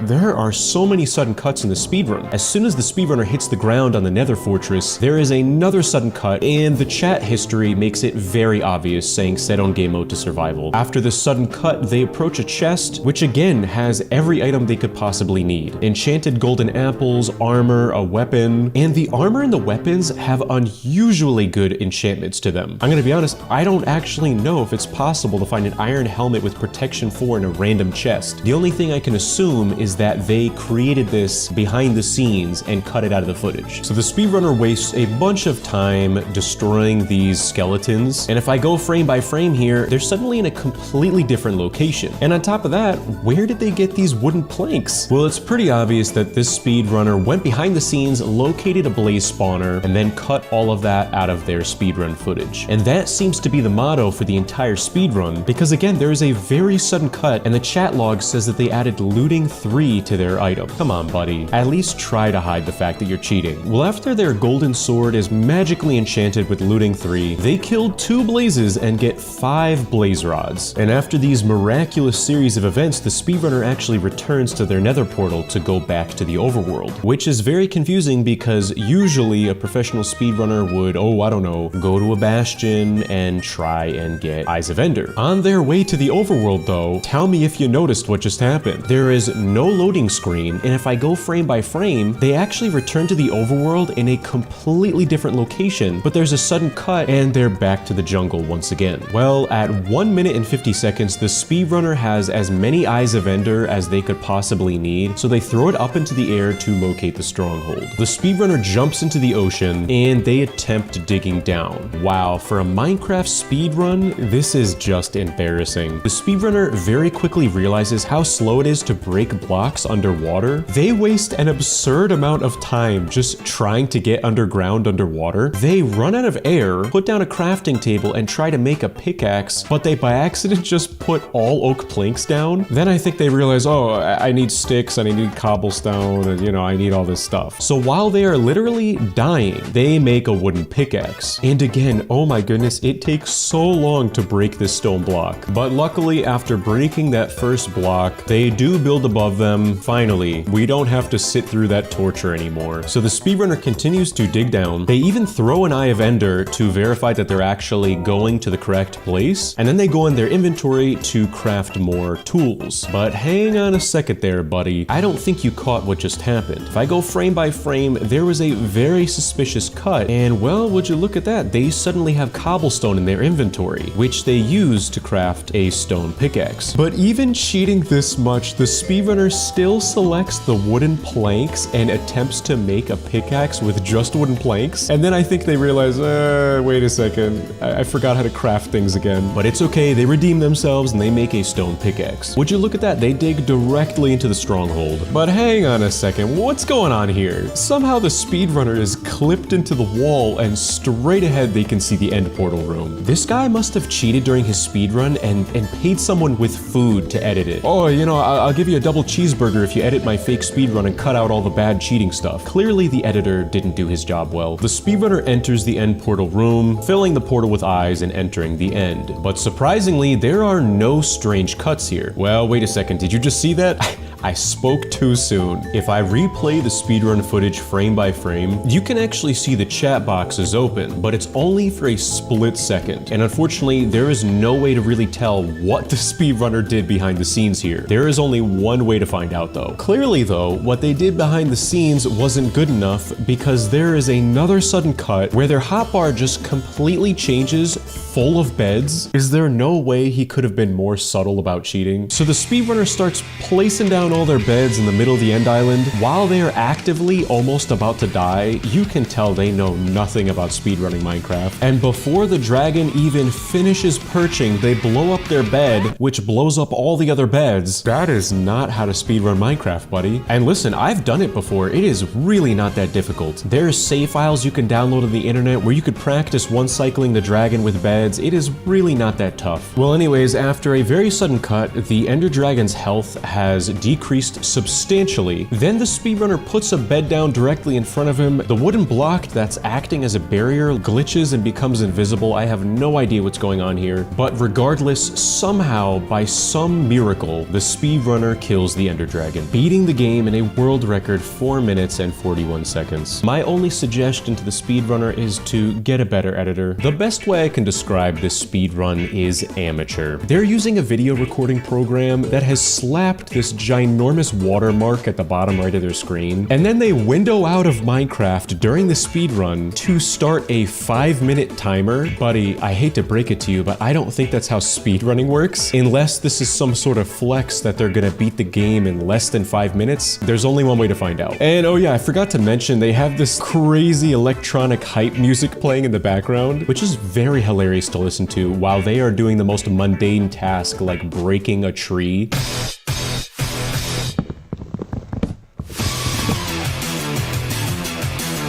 there are so many sudden cuts in the speedrun. As soon as the speedrunner hits the ground on the Nether Fortress, there is another sudden cut, and the chat history makes it very obvious, saying set on game mode to survival. After the sudden cut, they approach a chest, which again has every item they could possibly need. Enchanted golden apples, armor, a weapon, and the armor and the weapons have unusually good enchantments to them. I'm gonna be honest, I don't actually know if it's possible to find an iron helmet with protection 4 in a random chest. The only thing I can assume is that they created this behind the scenes and cut it out of the footage. So the speedrunner wastes a bunch of time destroying these skeletons, and if I go frame by frame here, they're suddenly in a completely different location. And on top of that, where did they get these wooden planks? Well, it's pretty obvious that this speedrunner went behind the scenes, located a blaze spawner, and then cut all of that out of their speedrun footage. And that seems to be the motto for the entire speedrun, because again, there is a very sudden cut, and the chat log says that they added looting 3 to their item. Come on, buddy. At least try to hide the fact that you're cheating. Well, after their golden sword is magically enchanted with looting 3, they killed 2 blazes and get 5 blaze rods. And after these miraculous series of events, the speedrunner actually returns to their nether portal to go back to the overworld, which is very confusing because usually a professional speedrunner would, oh, I don't know, go to a bastion and try and get Eyes of Ender. On their way to the overworld though, tell me if you noticed what just happened. There is no loading screen, and if I go frame by frame, they actually return to the overworld in a completely different location, but there's a sudden cut and they're back to the jungle once again. Well, at 1 minute and 50 seconds, the speedrunner has as many Eyes of Ender as they could possibly need, so they throw it up into the air to locate the stronghold. The speedrunner jumps into the ocean and they attempt digging down. Wow, for a Minecraft speedrun, this is just embarrassing. The speedrunner very quickly realizes how slow it is to break blocks underwater. They waste an absurd amount of time just trying to get underground underwater. They run out of air, put down a crafting table, and try to make a pickaxe, but they by accident just put all oak planks down. Then I think they realize, oh, I need sticks and I need cobblestone and, you know, I need all this stuff. So while they are literally dying, they make a wooden pickaxe. And again, oh my goodness, it takes so long to break this stone block. But luckily, after breaking that first block, they do build above them. Finally, we don't have to sit through that torture anymore. So the speedrunner continues to dig down. They even throw an Eye of Ender to verify that they're actually going to the correct place. And then they go in their inventory to craft more tools. But hang on a second there, buddy. I don't think you caught what just happened. If I go frame by frame, there was a very suspicious cut. And well, would you look at that? They suddenly have cobblestone in their inventory, which they use to craft a stone pickaxe. But even cheating this much, the speedrunner still selects the wooden planks and attempts to make a pickaxe with just wooden planks. And then I think they realize, wait a second, I forgot how to craft things again. But it's okay, they redeem themselves and they make a stone pickaxe. Would you look at that? They dig directly into the stronghold. But hang on a second, what's going on here? Somehow the speedrunner is clipped into the wall and straight ahead they can see the end portal room. This guy must have cheated during his speedrun and paid someone with food to edit it. Oh, you know, I'll give you a double cheeseburger if you edit my fake speedrun and cut out all the bad cheating stuff. Clearly the editor didn't do his job well. The speedrunner enters the end portal room, filling the portal with eyes and entering the end. But surprisingly, there are no strange cuts here. Well, wait a second, did you just see that? I spoke too soon. If I replay the speedrun footage frame by frame, you can actually see the chat box is open, but it's only for a split second. And unfortunately, there is no way to really tell what the speedrunner did behind the scenes here. There is only one way to find out though. Clearly though, what they did behind the scenes wasn't good enough because there is another sudden cut where their hotbar just completely changes full of beds. Is there no way he could have been more subtle about cheating? So the speedrunner starts placing down all their beds in the middle of the end island. While they are actively almost about to die, you can tell they know nothing about speedrunning Minecraft. And before the dragon even finishes perching, they blow up their bed, which blows up all the other beds. That is not how to speedrun Minecraft, buddy. And listen, I've done it before. It is really not that difficult. There's save files you can download on the internet where you could practice one cycling the dragon with beds. It is really not that tough. Well, anyways, after a very sudden cut, the Ender Dragon's health has decreased decreased substantially. Then the speedrunner puts a bed down directly in front of him. The wooden block that's acting as a barrier glitches and becomes invisible. I have no idea what's going on here. But regardless, somehow, by some miracle, the speedrunner kills the Ender Dragon, beating the game in a world record 4 minutes and 41 seconds. My only suggestion to the speedrunner is to get a better editor. The best way I can describe this speedrun is amateur. They're using a video recording program that has slapped this ginormous watermark at the bottom right of their screen, and then they window out of Minecraft during the speedrun to start a 5-minute timer. Buddy, I hate to break it to you, but I don't think that's how speedrunning works. Unless this is some sort of flex that they're gonna beat the game in less than 5 minutes, there's only one way to find out. And oh yeah, I forgot to mention they have this crazy electronic hype music playing in the background, which is very hilarious to listen to while they are doing the most mundane task like breaking a tree.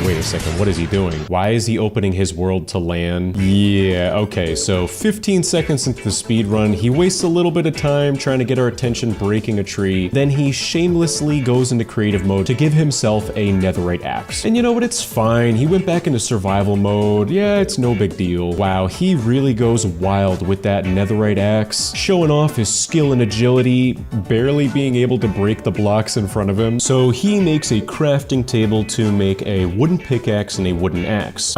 Wait a second, what is he doing? Why is he opening his world to land? Yeah, okay, so 15 seconds into the speedrun, he wastes a little bit of time trying to get our attention breaking a tree. Then he shamelessly goes into creative mode to give himself a netherite axe. And you know what, it's fine. He went back into survival mode. Yeah, it's no big deal. Wow, he really goes wild with that netherite axe, showing off his skill and agility, barely being able to break the blocks in front of him. So he makes a crafting table to make a wooden pickaxe and a wooden axe.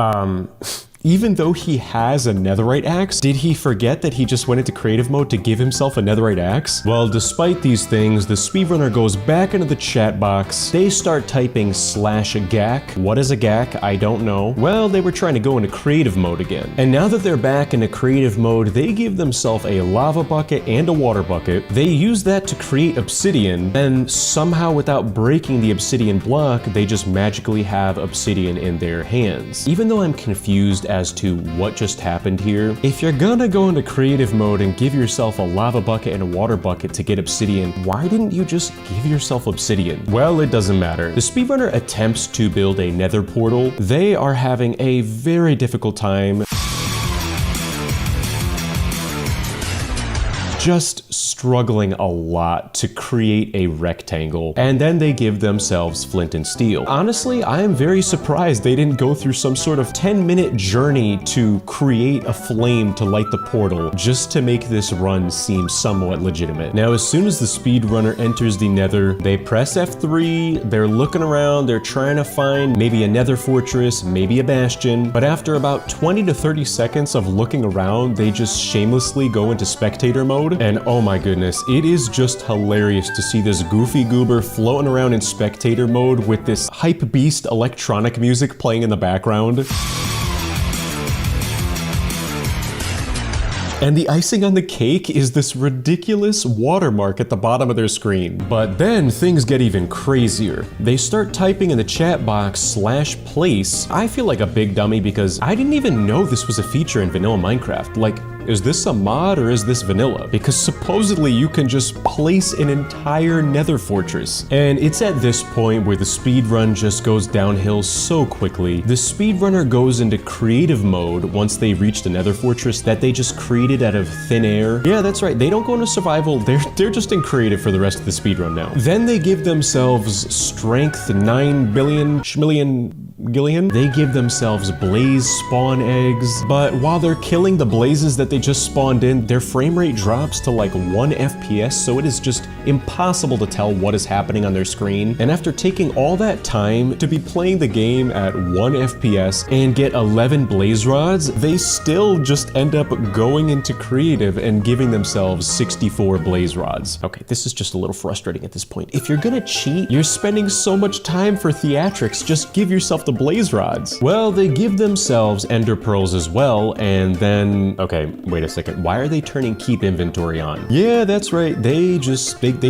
Even though he has a netherite axe, did he forget that he just went into creative mode to give himself a netherite axe? Well, despite these things, the speedrunner goes back into the chat box. They start typing /gack. What is a gack? I don't know. Well, they were trying to go into creative mode again. And now that they're back into creative mode, they give themselves a lava bucket and a water bucket. They use that to create obsidian, and somehow without breaking the obsidian block, they just magically have obsidian in their hands. Even though I'm confused as to what just happened here, if you're gonna go into creative mode and give yourself a lava bucket and a water bucket to get obsidian, why didn't you just give yourself obsidian? Well, it doesn't matter. The speedrunner attempts to build a nether portal. They are having a very difficult time. Just struggling a lot to create a rectangle, and then they give themselves flint and steel. Honestly, I am very surprised they didn't go through some sort of 10-minute journey to create a flame to light the portal just to make this run seem somewhat legitimate. Now, as soon as the speedrunner enters the nether, they press F3, they're looking around, they're trying to find maybe a nether fortress, maybe a bastion, but after about 20 to 30 seconds of looking around, they just shamelessly go into spectator mode. And oh my goodness, it is just hilarious to see this goofy goober floating around in spectator mode with this hype beast electronic music playing in the background. And the icing on the cake is this ridiculous watermark at the bottom of their screen. But then things get even crazier. They start typing in the chat box /place. I feel like a big dummy because I didn't even know this was a feature in vanilla Minecraft. Like, is this a mod or is this vanilla? Because supposedly you can just place an entire nether fortress. And it's at this point where the speedrun just goes downhill so quickly. The speedrunner goes into creative mode once they reach the nether fortress that they just created out of thin air. Yeah, that's right. They don't go into survival. They're just in creative for the rest of the speedrun now. Then they give themselves strength 9 billion gillion. They give themselves blaze spawn eggs. But while they're killing the blazes that they just spawned in, their frame rate drops to like 1 FPS, so it is just impossible to tell what is happening on their screen. And after taking all that time to be playing the game at 1 FPS and get 11 blaze rods, they still just end up going into creative and giving themselves 64 blaze rods. Okay, this is just a little frustrating at this point. If you're gonna cheat, you're spending so much time for theatrics, just give yourself the blaze rods. Well, they give themselves ender pearls as well, and then, okay, wait a second, why are they turning keep inventory on? Yeah, that's right, they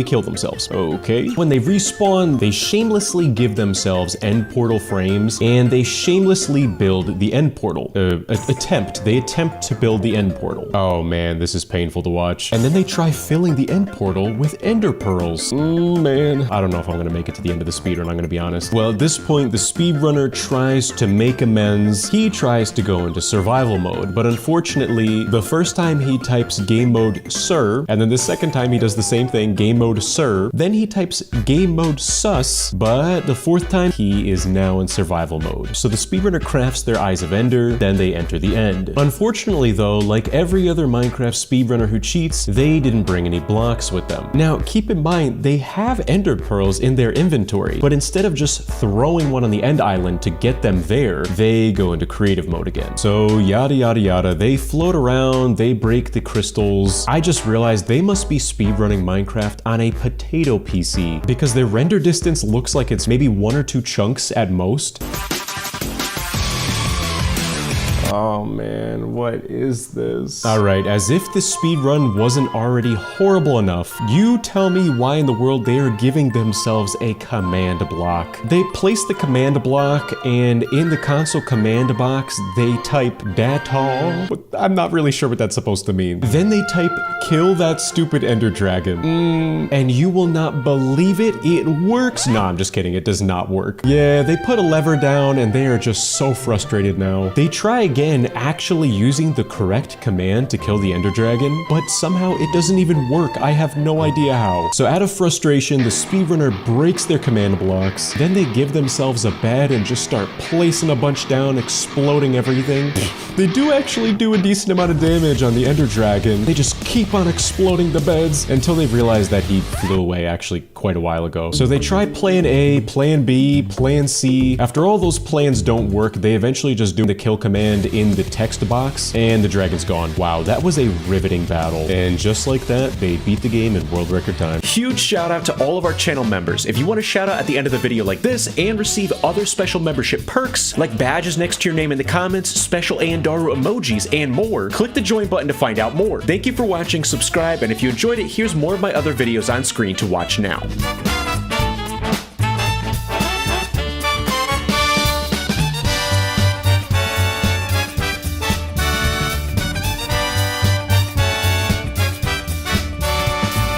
kill themselves. Okay. When they respawn, they shamelessly give themselves end portal frames, and they shamelessly build the end portal. They attempt to build the end portal. Oh man, this is painful to watch. And then they try filling the end portal with ender pearls. Man, I don't know if I'm gonna make it to the end of the speedrun, I'm gonna be honest. Well, at this point, the speedrunner speedrunner tries to make amends. He tries to go into survival mode, but unfortunately, the first time he types game mode sir, and then the second time he does the same thing, game mode sir, then he types game mode sus, but the fourth time he is now in survival mode. So the speedrunner crafts their Eyes of Ender, then they enter the end. Unfortunately though, like every other Minecraft speedrunner who cheats, they didn't bring any blocks with them. Now keep in mind, they have ender pearls in their inventory, but instead of just throwing one on the end island to get them there, they go into creative mode again. So yada yada yada, they float around, they break the crystals. I just realized they must be speedrunning Minecraft on a potato PC because their render distance looks like it's maybe 1 or 2 chunks at most. Oh man, what is this? Alright, as if this speedrun wasn't already horrible enough, you tell me why in the world they are giving themselves a command block. They place the command block, and in the console command box, they type battle. I'm not really sure what that's supposed to mean. Then they type kill that stupid ender dragon. And you will not believe it, it works. No, I'm just kidding, it does not work. Yeah, they put a lever down and they are just so frustrated now. They try again actually using the correct command to kill the ender dragon, but somehow it doesn't even work. I have no idea how. So out of frustration, the speedrunner breaks their command blocks, then they give themselves a bed and just start placing a bunch down, exploding everything. They do actually do a decent amount of damage on the ender dragon. They just keep on exploding the beds until they realize that he flew away actually quite a while ago. So they try plan A, plan B, plan C. After all those plans don't work, they eventually just do the kill command in the text box, and the dragon's gone. Wow, that was a riveting battle. And just like that, they beat the game in world record time. Huge shout out to all of our channel members. If you want a shout out at the end of the video like this and receive other special membership perks like badges next to your name in the comments, special Andaru emojis, and more, click the join button to find out more. Thank you for watching, subscribe, and if you enjoyed it, here's more of my other videos on screen to watch now.